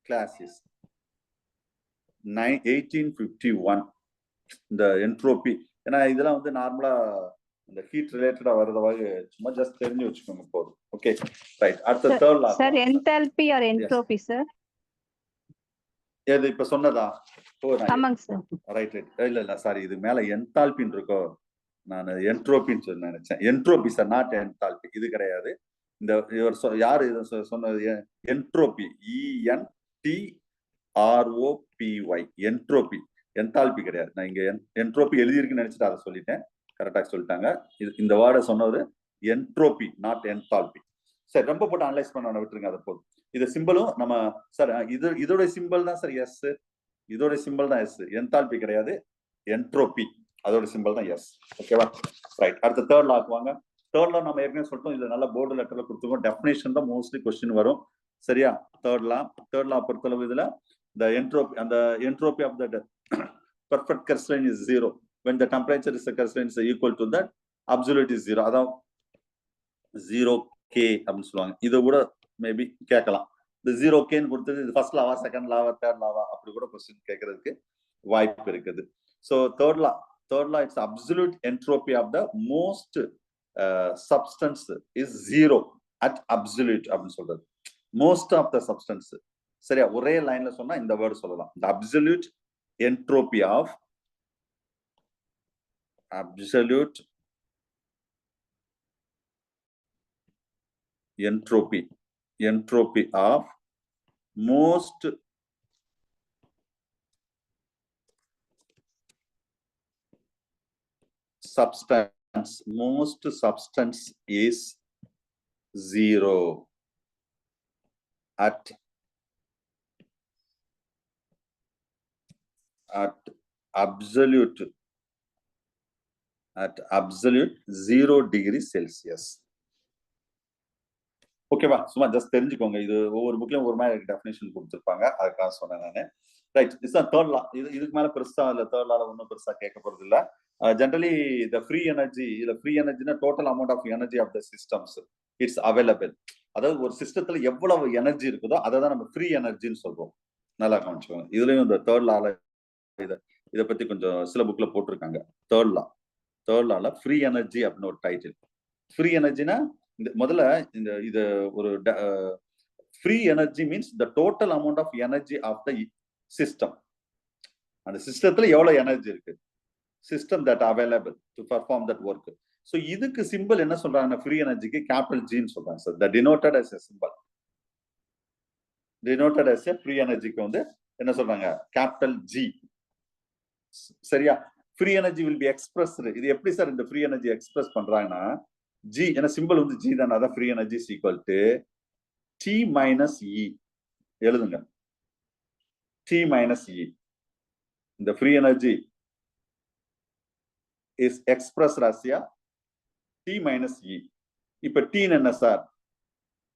class is 1851. இந்த என்ட்ரோபி, ஏன்னா இதெல்லாம் வந்து நார்மலா இந்த ஹீட் ரிலேட்டடா வரதுவாக சும்மா ஜஸ்ட் தெரிஞ்சு வச்சுக்கோங்க போதும். Okay right. அடுத்த third law sir enthalpy or entropy sir? எது இப்ப சொன்னதா? ஆமாங்க சார். Right right. இல்ல சாரி, இது மேல என்தால்பின்னு இருக்கோ, நான் என்ட்ரோபின்னு சொல்லி நினைச்சேன். Entropy sir, not enthalpy. இது கிடையாது. இந்த இவர் யாரு இது சொன்னது? Entropy, ENTROPY, entropy. என்தால்பி கிடையாது. நான் இங்க என்ட்ரோபி எழுதியிருக்குன்னு நினைச்சிட்டு அதை சொல்லிட்டேன். கரெக்டா சொல்லிட்டாங்க. இந்த வேர்டை சொன்னது என்ட்ரோபி, நாட் என்தால்பி. சரி, ரொம்ப போட்டு அனலைஸ் பண்ண விட்டுருங்க, அதை போதும். இது சிம்பிளும் நம்ம சார் இதோட சிம்பிள் தான் சார் எஸ். இதோட சிம்பிள் தான் எஸ், என்தால்பி கிடையாது. என்ட்ரோபி அதோட சிம்பிள் தான் எஸ். ஓகேவா? ரைட். அடுத்த தேர்ட் லாக்கு வாங்க. தேர்ட் லா நம்ம ஏற்கனவே சொல்லிட்டோம், இதுல நல்ல போர்டு லெட்டர்ல கொடுத்துருக்கோம். டெஃபினேஷன் தான் மோஸ்ட்லி கொஸ்டின் வரும். சரியா? தேர்ட் லா பொறுத்தளவு இதுல the entropy of the perfect crystalline is 0 when the temperature is crystalline is equal to that absolute is 0. அதான் 0k அப்படின்னு சொல்லுவாங்க. இது கூட மேபி கேட்கலாம். இந்த 0k ன்னு கொடுத்தது இது ஃபர்ஸ்ட் லாவா, செகண்ட் லாவா, தேர்ட் லாவா அப்படி கூட கொஸ்டின் கேட்கறதுக்கு வாய்ப்பு இருக்குது. So third law it's absolute entropy of the most substance is 0 at absolute அப்படின்னு சொல்றது. Most of the substance. சரியா? ஒரே லைன்ல சொன்னா இந்த வேர்டு சொல்லலாம். the absolute entropy of most substance is 0 at absolute 0 degree Celsius. ஓகேவா? சும்மா ஜஸ்ட் தெரிஞ்சுக்கோங்க. இது ஒவ்வொரு புக்லயும் ஒரு மாதிரி டெஃபினேஷன் கொடுத்துருப்பாங்க, அதுக்காக சொன்னேன் நானு. ரைட். இதுதான் தேர்ட் லா. இதுக்கு மேல பெருசா இல்ல, தேர்ட் லால ஒன்றும் பெருசா கேட்க போறது இல்ல. ஜென்ரலி த ஃப்ரீ எனர்ஜி, இல்ல ஃப்ரீ எனர்ஜினா total amount of energy of the systems it's available. அதாவது ஒரு சிஸ்டத்துல எவ்வளவு எனர்ஜி இருக்குதோ அதை தான் நம்ம ஃப்ரீ எனர்ஜின்னு சொல்றோம். நல்லா கவனிச்சுக்கோங்க. இதுலயும் இந்த தேர்ட் லால இதை பத்தி கொஞ்சம் சில புக்ல போட்டிருக்காங்க. தேர்ட் லால ஃப்ரீ எனர்ஜி அப்படின்னு ஒரு டைட்டில். ஃப்ரீ எனர்ஜினா இந்த முதல்ல இந்த இது ஒரு free energy means the total amount of energy of the system. அந்த சிஸ்டத்துல எவ்வளவு எனர்ஜி இருக்கு, system that available to perform that work. So இதுக்கு சிம்பிள் என்ன சொல்றாங்க? ஃப்ரீ எனர்ஜிக்கு கேபிட்டல் ஜின்னு சொல்றாங்க sir. The denoted as a symbol, denoted as a free எனர்ஜிக்கு வந்து என்ன சொல்றாங்க? Capital G. சரியா? Free energy will be expressed. இது எப்படி சார் இந்த ஃப்ரீ எனர்ஜி எக்ஸ்பிரஸ் பண்றாங்கன்னா, ஜி ஏன்னா சிம்பிள் வந்து ஜி தானே, அதான் free energy is equal to T minus E. எழுதுங்க, டி மைனஸ் இ. இந்த free energy is expressed as T minus E. இப்ப டி என்ன sir?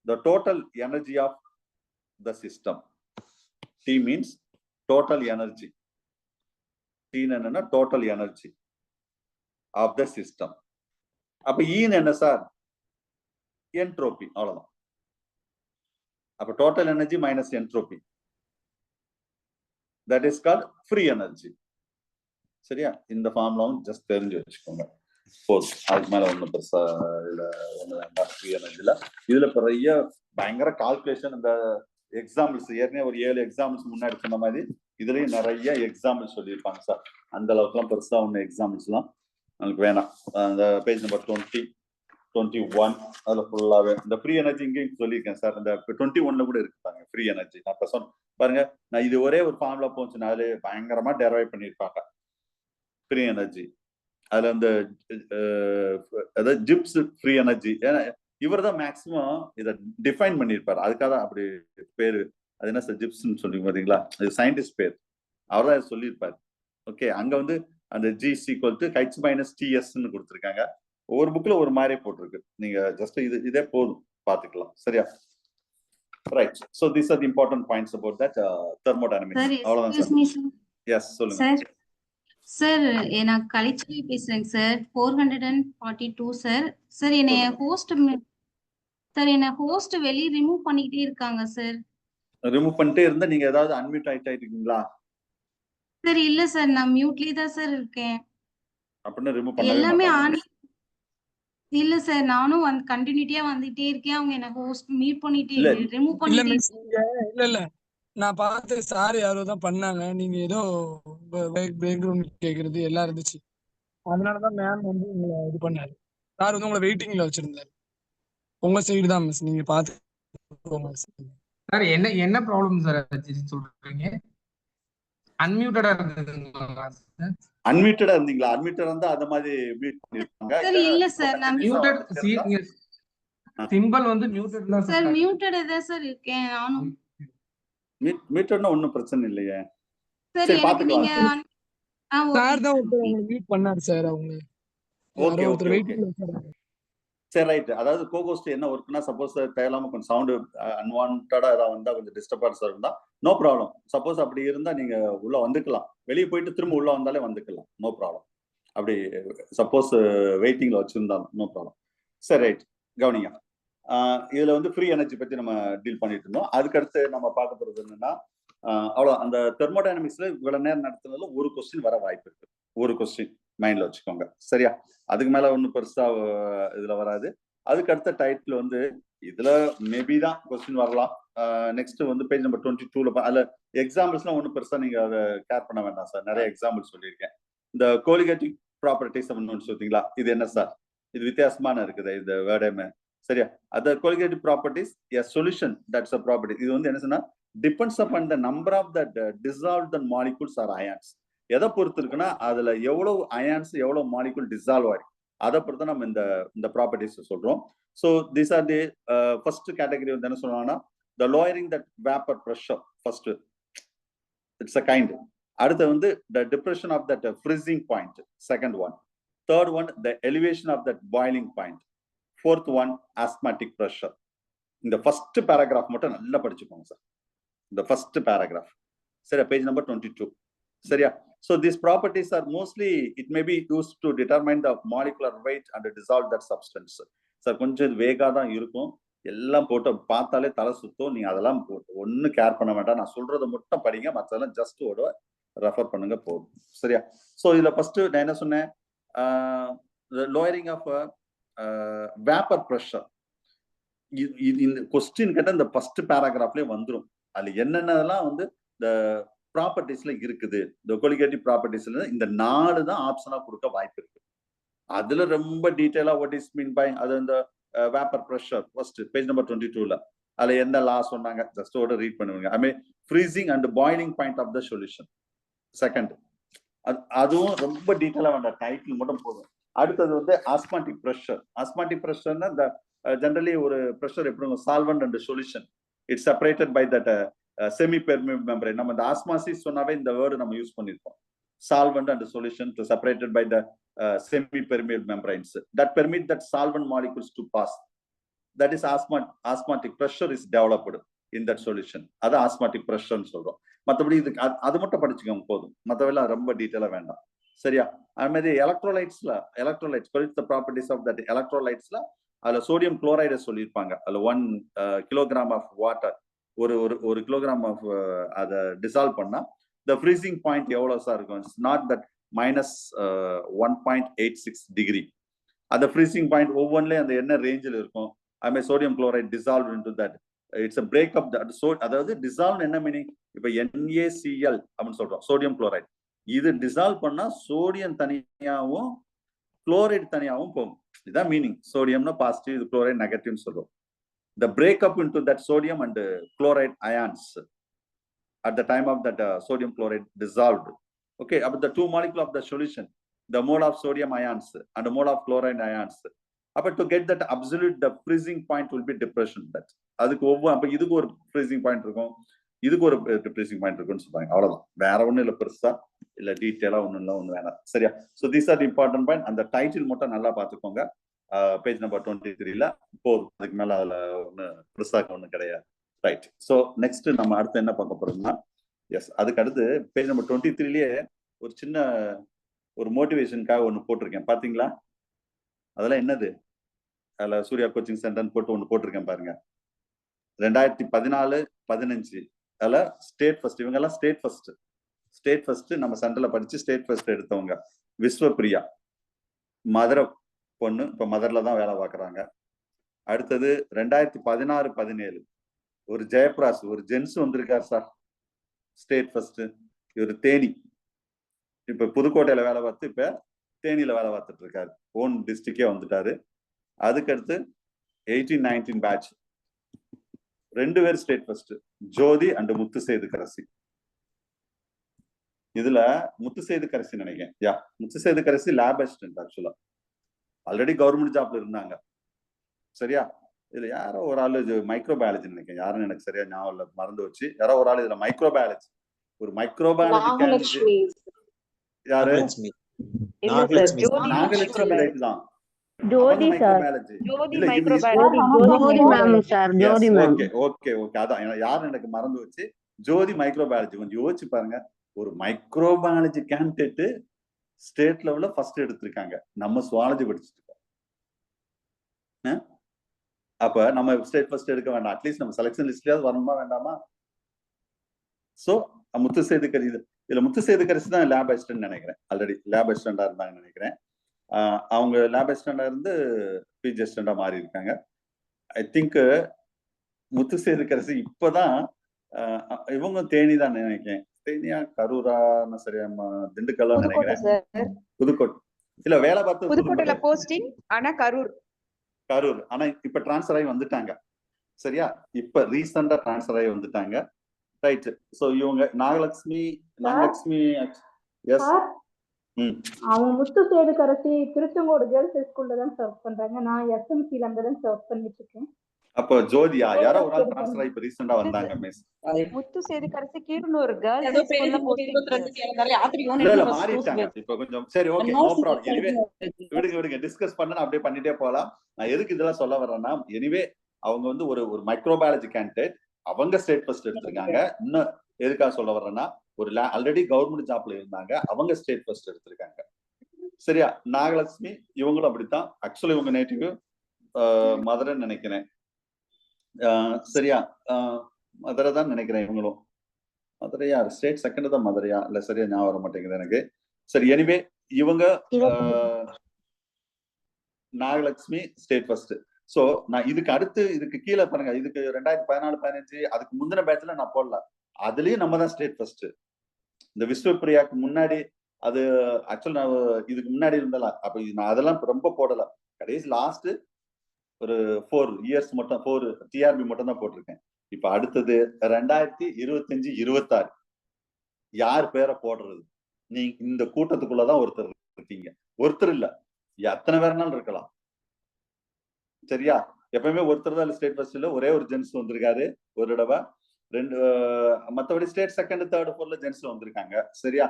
The total energy of the system. T means total energy. T என்னன்னா total energy of the system. அப்ப ஈன்னு என்ன sir? Entropy. அவ்வளவுதான். அப்ப total energy minus entropy, that is called free energy. சரியா? இந்த ஃபார்முலாவும் ஜஸ்ட் தெரிஞ்சு வச்சுக்கோங்க போதும். அதுக்கு மேல ஒன்றும் பெருசா இல்ல, ஒண்ணு வேண்டாம். ஃப்ரீ எனர்ஜில இதுல பெரிய பயங்கர கால்குலேஷன். இந்த எக்ஸாம்பிள்ஸ் ஏற்கனவே ஒரு 7 எக்ஸாம்பிள்ஸ் முன்னாடி சொன்ன மாதிரி இதுலயும் நிறைய எக்ஸாம்பிள்ஸ் சொல்லியிருப்பாங்க சார். அந்த அளவுக்கு எல்லாம் பெருசா ஒண்ணு எக்ஸாம்பிள்ஸ் எல்லாம் நமக்கு வேணாம். அந்த பேஜ் நம்பர் 20, 21 அதுல ஃபுல்லாவே இந்த ஃப்ரீ எனர்ஜி இங்கேயும் சொல்லியிருக்கேன் சார். இந்த 21ல கூட இருக்கு பாருங்க ஃப்ரீ எனர்ஜி. நான் இப்ப சொன்ன பாருங்க, நான் இது ஒரே ஒரு ஃபார்முலா போச்சுன்னா அதுல பயங்கரமா டெரைவ் பண்ணியிருப்பாங்க ஃப்ரீ எனர்ஜி. அதுல அந்த அதாவது ஜிப்ஸ் ஃப்ரீ எனர்ஜி. ஏன்னா இவர் தான் மேக்சிமம் இதை டிஃபைன் பண்ணியிருப்பாரு. அதுக்காக தான் அப்படி பேரு. அது என்ன சார் ஜிப்ஸ்ன்னு சொல்லி பாத்தீங்களா? அது சயின்டிஸ்ட் பேர். அவர் தான் சொல்லியிருப்பாரு. ஓகே, அங்க வந்து அந்த G equal to H minus டிஎஸ்ன்னு கொடுத்துருக்காங்க. ஒவ்வொரு புக்ல ஒரு மாதிரி போட்டிருக்கு. நீங்க ஜஸ்ட் இதே போதும் பாத்துக்கலாம். சரியா? Right. So these are the important points about that thermodynamics. அவ்வளவுதான் சார். எஸ் சொல்லுங்க சார். நான் கலைச்செல்வி பேசுறேங்க சார். 442 சார். சார் என்ன ஹோஸ்ட் வெளிய ரிமூவ் பண்ணிக்கிட்டே இருக்காங்க சார். ரிமூவ் பண்ணிட்டே இருந்தா நீங்க ஏதாவது அன்மியூட் ஆயிட்டீங்களா? சார் இல்ல சார், நான் மியூட்லயே தான் சார் இருக்கேன். அப்படின்னு ரிமூவ் பண்ணவே எல்லாமே மாட்டாங்க. ஆன். இல்ல சார், நானும் வந்து கண்டினியூட்டியா வந்துட்டே இருக்கேன். அவங்க எனக்கு ஹோஸ்ட் மியூட் பண்ணிட்டே இல்ல ரிமூவ் இல்ல பண்ணிட்டே. மிஸ், இல்ல நான் பார்த்து சார் யாரோ தான் பண்ணாங்க. நீங்க ஏதோ பேக்ரவுண்ட் கேக்குறது எல்லாம் இருந்துச்சு. அதனாலதான் மேம் வந்து உங்களை இது பண்ணாரு. சார் வந்து உங்களை வெயிட்டிங்ல வச்சிருந்தாரு. உங்க சைடு தான் மிஸ், நீங்க பாத்துக்கோங்க. சார் என்ன ப்ராப்ளம் சார் சொல்றீங்க? அன்மியூட்டடா இருந்ததுங்களா சார்? அன்மியூட்டடா இருந்தீங்களா? அன்மியூட்டடா இருந்தா அந்த மாதிரி மியூட் பண்ணிருப்பாங்க. சார் இல்ல சார், நான் மியூட்டட் சிம்பல் வந்து மியூட்டட்ல சார் மியூட்டட் தான் சார் இருக்கேன் நானும். மியூட்டட்னா ஒண்ணும் பிரச்சனை இல்லையே. சார் சரி எனக்கு நீங்க பாத்துக்கலாம். சார் தான் ஒருத்தர் உங்களை மீட் பண்ணாரு சார். அவங்க ஓகே ஒருத்தர் ஓகே ஓகே வெயிட்டிங்ல வச்சாரு. சரி ரைட். அதாவது கோகோஸ்ட் என்ன ஒர்க்னா, சப்போஸ் தேவையில்லாம கொஞ்சம் சவுண்டு அன்வான்டா ஏதாவது வந்தா கொஞ்சம் டிஸ்டர்பன்ஸ் இருந்தா நோ ப்ராப்ளம். சப்போஸ் அப்படி இருந்தா நீங்க உள்ள வந்துக்கலாம். வெளியே போயிட்டு திரும்ப உள்ள வந்தாலே வந்துக்கலாம், நோ ப்ராப்ளம். அப்படி சப்போஸ் வெயிட்டிங்ல வச்சிருந்தாலும் நோ ப்ராப்ளம். சரி ரைட், கவனிங்க. இதுல வந்து ஃப்ரீ எனர்ஜி பத்தி நம்ம டீல் பண்ணிட்டு இருந்தோம். அதுக்கடுத்து நம்ம பார்க்க போறது என்னன்னா, அவ்வளோ அந்த தெர்மோடைனமிக்ஸ்ல இவ்வளவு நேரம் நடத்துனதுல ஒரு கொஸ்டின் வர வாய்ப்பு இருக்கு. ஒரு கொஸ்டின் மைண்ட்ல வச்சுக்கோங்க, சரியா? அதுக்கு மேல ஒன்றும் பெருசா இதுல வராது. அதுக்கு அடுத்த டைட்டில் வந்து இதுல மேபி தான் கொஸ்டின் வரலாம். நெக்ஸ்ட் வந்து பேஜ் நம்பர் 22ல அதுல எக்ஸாம்பிள்ஸ்லாம் ஒன்றும் பெருசா நீங்க அதை கேர் பண்ண வேண்டாம் சார். நிறைய எக்ஸாம்பிள் சொல்லியிருக்கேன். இந்த கோலிகேட்டிவ் ப்ராப்பர்ட்டிஸ் அப்படின்னு சொல்லிட்டீங்களா? இது என்ன சார்? இது வித்தியாசமான இருக்குது இந்த வேர்டேமே, சரியா? அந்த colligative properties a solution that's a property. இது வந்து என்ன சொன்னா depends upon the number of that dissolved molecules or ions. எதை பொறுத்து இருக்குன்னா அதுல எவ்வளவு அயான்ஸ் எவ்வளவு மாலிகூல் டிசால்வ் ஆகி அதை பொறுத்து நம்ம இந்த ப்ராப்பர்ட்டிஸ் சொல்றோம். So these are the first category வந்து என்ன சொல்லுவாங்கன்னா the lowering that vapour pressure first, it's a kind. அடுத்து வந்து the depression of that freezing point, second one. Third one the elevation of that boiling point. Fourth one osmotic pressure. இந்த first paragraph மட்டும் நல்லா படிச்சுக்கோங்க sir. இந்த first paragraph, சரியா? Page number 22, சரியா? So these properties are mostly, it may be used to determine the molecular weight and dissolve that substance. Sir கொஞ்சம் வேகா தான் இருக்கும், எல்லாம் போட்டு பார்த்தாலே தலை சுத்தம். நீங்க அதெல்லாம் போட்டு ஒன்னும் கேர் பண்ண வேண்டாம். நான் சொல்றதை மட்டும் படிங்க, மற்றதெல்லாம் ஜஸ்ட் ஒரு ரெஃபர் பண்ணுங்க போதும், சரியா? ஸோ இதுல ஃபர்ஸ்ட் நான் என்ன சொன்னேன், லோயரிங் ஆஃப் வேப்பர் ப்ரெஷர். இந்த கொஸ்டின் கேட்ட இந்த ஃபர்ஸ்ட் பேராகிராஃப்லயே வந்துடும். அதுல என்னென்னலாம் வந்து இந்த ப்ராப்பர்ட்டிஸ்ல இருக்குது, இந்த கோலிகேட்டிவ் ப்ராப்பர்ட்டிஸ்ல இந்த 4 தான் ஆப்ஷனா கொடுக்க வாய்ப்பு இருக்கு. அதுல ரொம்ப டீடைலா வாட் இஸ் மீன் பை அது இந்த vapour pressure first page number 22ல அதுல என்ன லா சொன்னாங்க ஜஸ்ட் ஓட ரீட் பண்ணுவீங்க. I mean freezing and boiling point of the solution second. அதுவும் ரொம்ப டீடைலா வேண்டாம், டைட்டில் மட்டும் போதும். அடுத்தது வந்து ஆஸ்மாட்டிக் ப்ரெஷர். ஆஸ்மாட்டிக் ப்ரெஷர்னா இந்த ஜெனரலி ஒரு ப்ரெஷர் எப்படி solvent and solution it's separated by that semi permeable membrane. நம்ம இந்த ஆஸ்மாசிஸ் சொன்னாவே இந்த வேர்டு நம்ம யூஸ் பண்ணிருப்போம். Solvent and solution to separated by the semi-permeable membranes that permit that solvent molecules to pass. That is osmotic pressure is developed in that solution. அது osmotic pressure ன்னு சொல்றோம். மற்றபடி இது அது மட்டும் படிச்சுக்கோங்க போதும், மற்றவெல்லாம் ரொம்ப டீட்டெயிலா வேண்டாம், சரியா? அது மாதிரி எலக்ட்ரோலைட்ஸ் குறித்த the properties of that electrolytes அதுல சோடியம் குளோரைடை சொல்லியிருப்பாங்க. அதுல 1 கிலோகிராம் ஆஃப் வாட்டர் ஒரு கிலோகிராம் ஆஃப் அதை டிசால்வ் பண்ணா the freezing point எவ்வளவு சார் இருக்கும்? It's not that minus 1.86 degree. அந்த freezing point ஒவ்வொன்றிலையும் அந்த என்ன ரேஞ்சில் இருக்கும். I mean sodium chloride dissolved into that. It's a breakup that அதாவது dissolve என்ன மீனிங்? இப்ப NaCl அப்படின்னு சொல்றோம், சோடியம் குளோரைட். இது டிசால்வ் பண்ணா சோடியம் தனியாவும் குளோரைட் தனியாவும் போகும். இதுதான் மீனிங். சோடியம்னா பாசிட்டிவ், இது குளோரைட் நெகட்டிவ்னு சொல்றோம். The breakup into that sodium and chloride ions at the time of that sodium chloride dissolved. Okay, about the 2 molecule of the solution, the mole of sodium ions and the mole of chloride ions. But to get that absolute, the freezing point will be depression. That அதுக்கு அப்ப இதுக்கு ஒரு freezing point இருக்கும், இதுக்கு ஒரு freezing point இருக்குன்னு சொல்றாங்க. அவ்வளவுதான், வேற ஒண்ணும் இல்ல, பெருசா இல்ல டீடைலா ஒண்ணு வேணாம், சரியா? So these are the important point. அந்த டைட்டில் மட்டும் நல்லா பாத்துக்கோங்க. பேஜ் நம்பர் 23ல போதும், அதுக்கு மேல அதுல ஒண்ணு பெருசா ஒண்ணு கிடையாது. ரைட். ஸோ நெக்ஸ்ட் நம்ம அடுத்து என்ன பார்க்க போறோம்னா, எஸ் அதுக்கு அடுத்து பேஜ் நம்பர் 23லயே ஒரு சின்ன ஒரு மோட்டிவேஷனுக்காக ஒன்று போட்டிருக்கேன், பாத்தீங்களா? அதெல்லாம் என்னது? அதில் சூர்யா கோச்சிங் சென்டர்னு போட்டு ஒன்று போட்டிருக்கேன் பாருங்க. 2014, 15 அதுல ஸ்டேட் ஃபர்ஸ்ட். இவங்க எல்லாம் ஸ்டேட் ஃபர்ஸ்ட் நம்ம சென்டர்ல படிச்சு ஸ்டேட் ஃபர்ஸ்ட் எடுத்தவங்க. விஸ்வபிரியா மதுரை பொண்ணு, இப்ப மதுரைல தான் வேலை பார்க்கறாங்க. அடுத்தது 2016, 17 ஒரு ஜெயபிராஸ், ஒரு ஜென்ஸ் வந்திருக்காரு சார், ஸ்டேட் ஃபர்ஸ்ட். இவர் தேனி, இப்ப புதுக்கோட்டையில வேலை பார்த்து இப்ப தேனியில வேலை பார்த்துட்டு இருக்காரு. ஓன் டிஸ்ட்ரிக்டே வந்துட்டாரு. அதுக்கடுத்து 18, 19 பேட்ச் 2 பேர் ஸ்டேட் ஃபர்ஸ்ட், ஜோதி அண்ட் முத்துசேதுக்கரசி. இதுல முத்துசேதுக்கரசி நினைக்கிறேன், முத்துசேதுக்கரசி லேப் அசிஸ்டன்ட். ஆக்சுவலா ஆல்ரெடி கவர்மெண்ட் ஜாப்ல இருந்தாங்க. சரியா? இதுல யாரோ ஒரு ஆளு மைக்ரோபயாலஜி நினைக்கிறேன், யாருன்னு எனக்கு சரியா ஞாபகம் இல்ல, மறந்து வச்சு. யாரோ ஒரு ஆளு இதுல மைக்ரோபயாலஜி, ஒரு மைக்ரோபயாலஜி யாரு? நாகலட்சுமி ரைட் தான். ஜோதி சார், இல்ல, ஜோதி மேம் சார், ஜோதி மேம். ஓகே அதான் யாரு எனக்கு மறந்து வச்சு. ஜோதி மைக்ரோபயாலஜி. கொஞ்சம் யோசிச்சு பாருங்க, ஒரு மைக்ரோபயாலஜி கேண்டிடேட் ஸ்டேட் லெவல்ல ஃபர்ஸ்ட் எடுத்திருக்காங்க. நம்ம சுவாலஜி படிச்சுட்டு இருக்கோம். அப்ப நம்ம ஸ்டேட் ஃபர்ஸ்ட் எடுக்க வேண்டாம், அட்லீஸ்ட் நம்ம செலக்ஷன் லிஸ்ட்லயாவது வரணுமா வேண்டாமா? சோ முத்துசேதுக்கரசி, இதுல முத்துசேதுக்கரசி தான் லேப் அசிஸ்டன்ட் நினைக்கிறேன். ஆல்ரெடி லேப் அசிஸ்டண்டா இருந்தாங்கன்னு நினைக்கிறேன். அவங்க லேப் அசிஸ்டண்டா இருந்து பிஜி அசிஸ்டண்டா மாறி இருக்காங்க. ஐ திங்க் முத்துசேதுக்கரசி இப்பதான் இவங்க தேனி தான் நினைக்கிறேன். தேனியா கரூரான்னு சரியா, திண்டுக்கல்லா நினைக்கிறேன். புதுக்கோட்டை இல்ல, வேலை பார்த்து புதுக்கோட்டையில போஸ்டிங், ஆனா கரூர். ஆனா இப்ப டிரான்ஸ்ஃபர் ஆகி வந்துட்டாங்க. சரியா? இப்ப ரீசெண்டா டிரான்ஸ்ஃபர் ஆகி வந்துட்டாங்க. ரைட். சோ இவங்க நாகலட்சுமி. எஸ். அவங்க முத்துசேதுக்கரசி திருச்செங்கோடு கேர்ள்ஸ் ஸ்கூல்ல தான் சர்வ் பண்றாங்க. நான் எஸ்எம்சில அங்க தான் சர்வ் பண்ணிட்டு இருக்கேன். அப்போ ஜோதியா யாரோ ஒரு ஆள் டிரான்ஸ்ஃபர் ஆகி இப்ப ரீசெண்டா வந்தாங்க மிஸ். முத்துசேதுக்கரசி கீரனூர் கேர்ள்ஸ் ஸ்கூல்ல போஸ்டிங். இல்ல மாறிட்டாங்க இப்ப கொஞ்சம். சரி, ஓகே, நோ ப்ராப்ளம். எனிவே விடுங்க, டிஸ்கஸ் பண்ணா அப்படியே பண்ணிட்டே போலாம். நான் எதுக்கு இதெல்லாம் சொல்ல வர்றேன்னா, எனிவே அவங்க வந்து ஒரு மைக்ரோபயாலஜி கேண்டிடேட், அவங்க ஸ்டேட் ஃபர்ஸ்ட் எடுத்திருக்காங்க. இன்னும் எதுக்காக சொல்ல வர்றேன்னா, ஒரு ஆல்ரெடி கவர்மெண்ட் ஜாப்ல இருந்தாங்க, அவங்க ஸ்டேட் ஃபர்ஸ்ட் எடுத்திருக்காங்க. சரியா? நாகலட்சுமி இவங்களும் அப்படித்தான். ஆக்சுவலி இவங்க நேட்டிவ் மதுரைன்னு நினைக்கிறேன். சரியா? மதுரை தான் நினைக்கிறேன். இவங்களும் மதுரையா, ஸ்டேட் செகண்ட் தான் மதுரையா, இல்ல சரியா ஞாபகம் வர மாட்டேங்குது எனக்கு. சரி, எனிவே இவங்க நாகலட்சுமி ஸ்டேட் ஃபர்ஸ்ட். சோ நான் இதுக்கு கீழே பாருங்க, இதுக்கு 2014, 15 அதுக்கு முந்தின பேட்ச்ல நான் போடல. அதுலயும் நம்ம தான் ஸ்டேட் ஃபர்ஸ்ட். இந்த விஸ்வபிரியாக்கு முன்னாடி அது ஆக்சுவல் நான் இதுக்கு முன்னாடி இருந்தல. அப்ப நான் அதெல்லாம் ரொம்ப போடல. கடைசி லாஸ்ட் ஒரு 4 இயர்ஸ் மட்டும் 4 டிஆர்பி மட்டும் தான் போட்டிருக்கேன். இப்ப அடுத்தது 2025, 26 யார் பேரை போடுறது? நீங்க இந்த கூட்டத்துக்குள்ளதான் ஒருத்தர் இருக்கீங்க. ஒருத்தர் இல்ல, எத்தனை பேர்னாலும் இருக்கலாம். சரியா? எப்பவுமே ஒருத்தர் தான் ஸ்டேட் ஃபர்ஸ்ட்ல, ஒரே ஒரு ஜென்ஸ் வந்திருக்காரு ஒரு தடவை. மத்தபடி ஸ்டேட் செகண்ட், தேர்ட், ஃபோர்த்ல ஜென்ஸ் வந்திருக்காங்க. சரியா?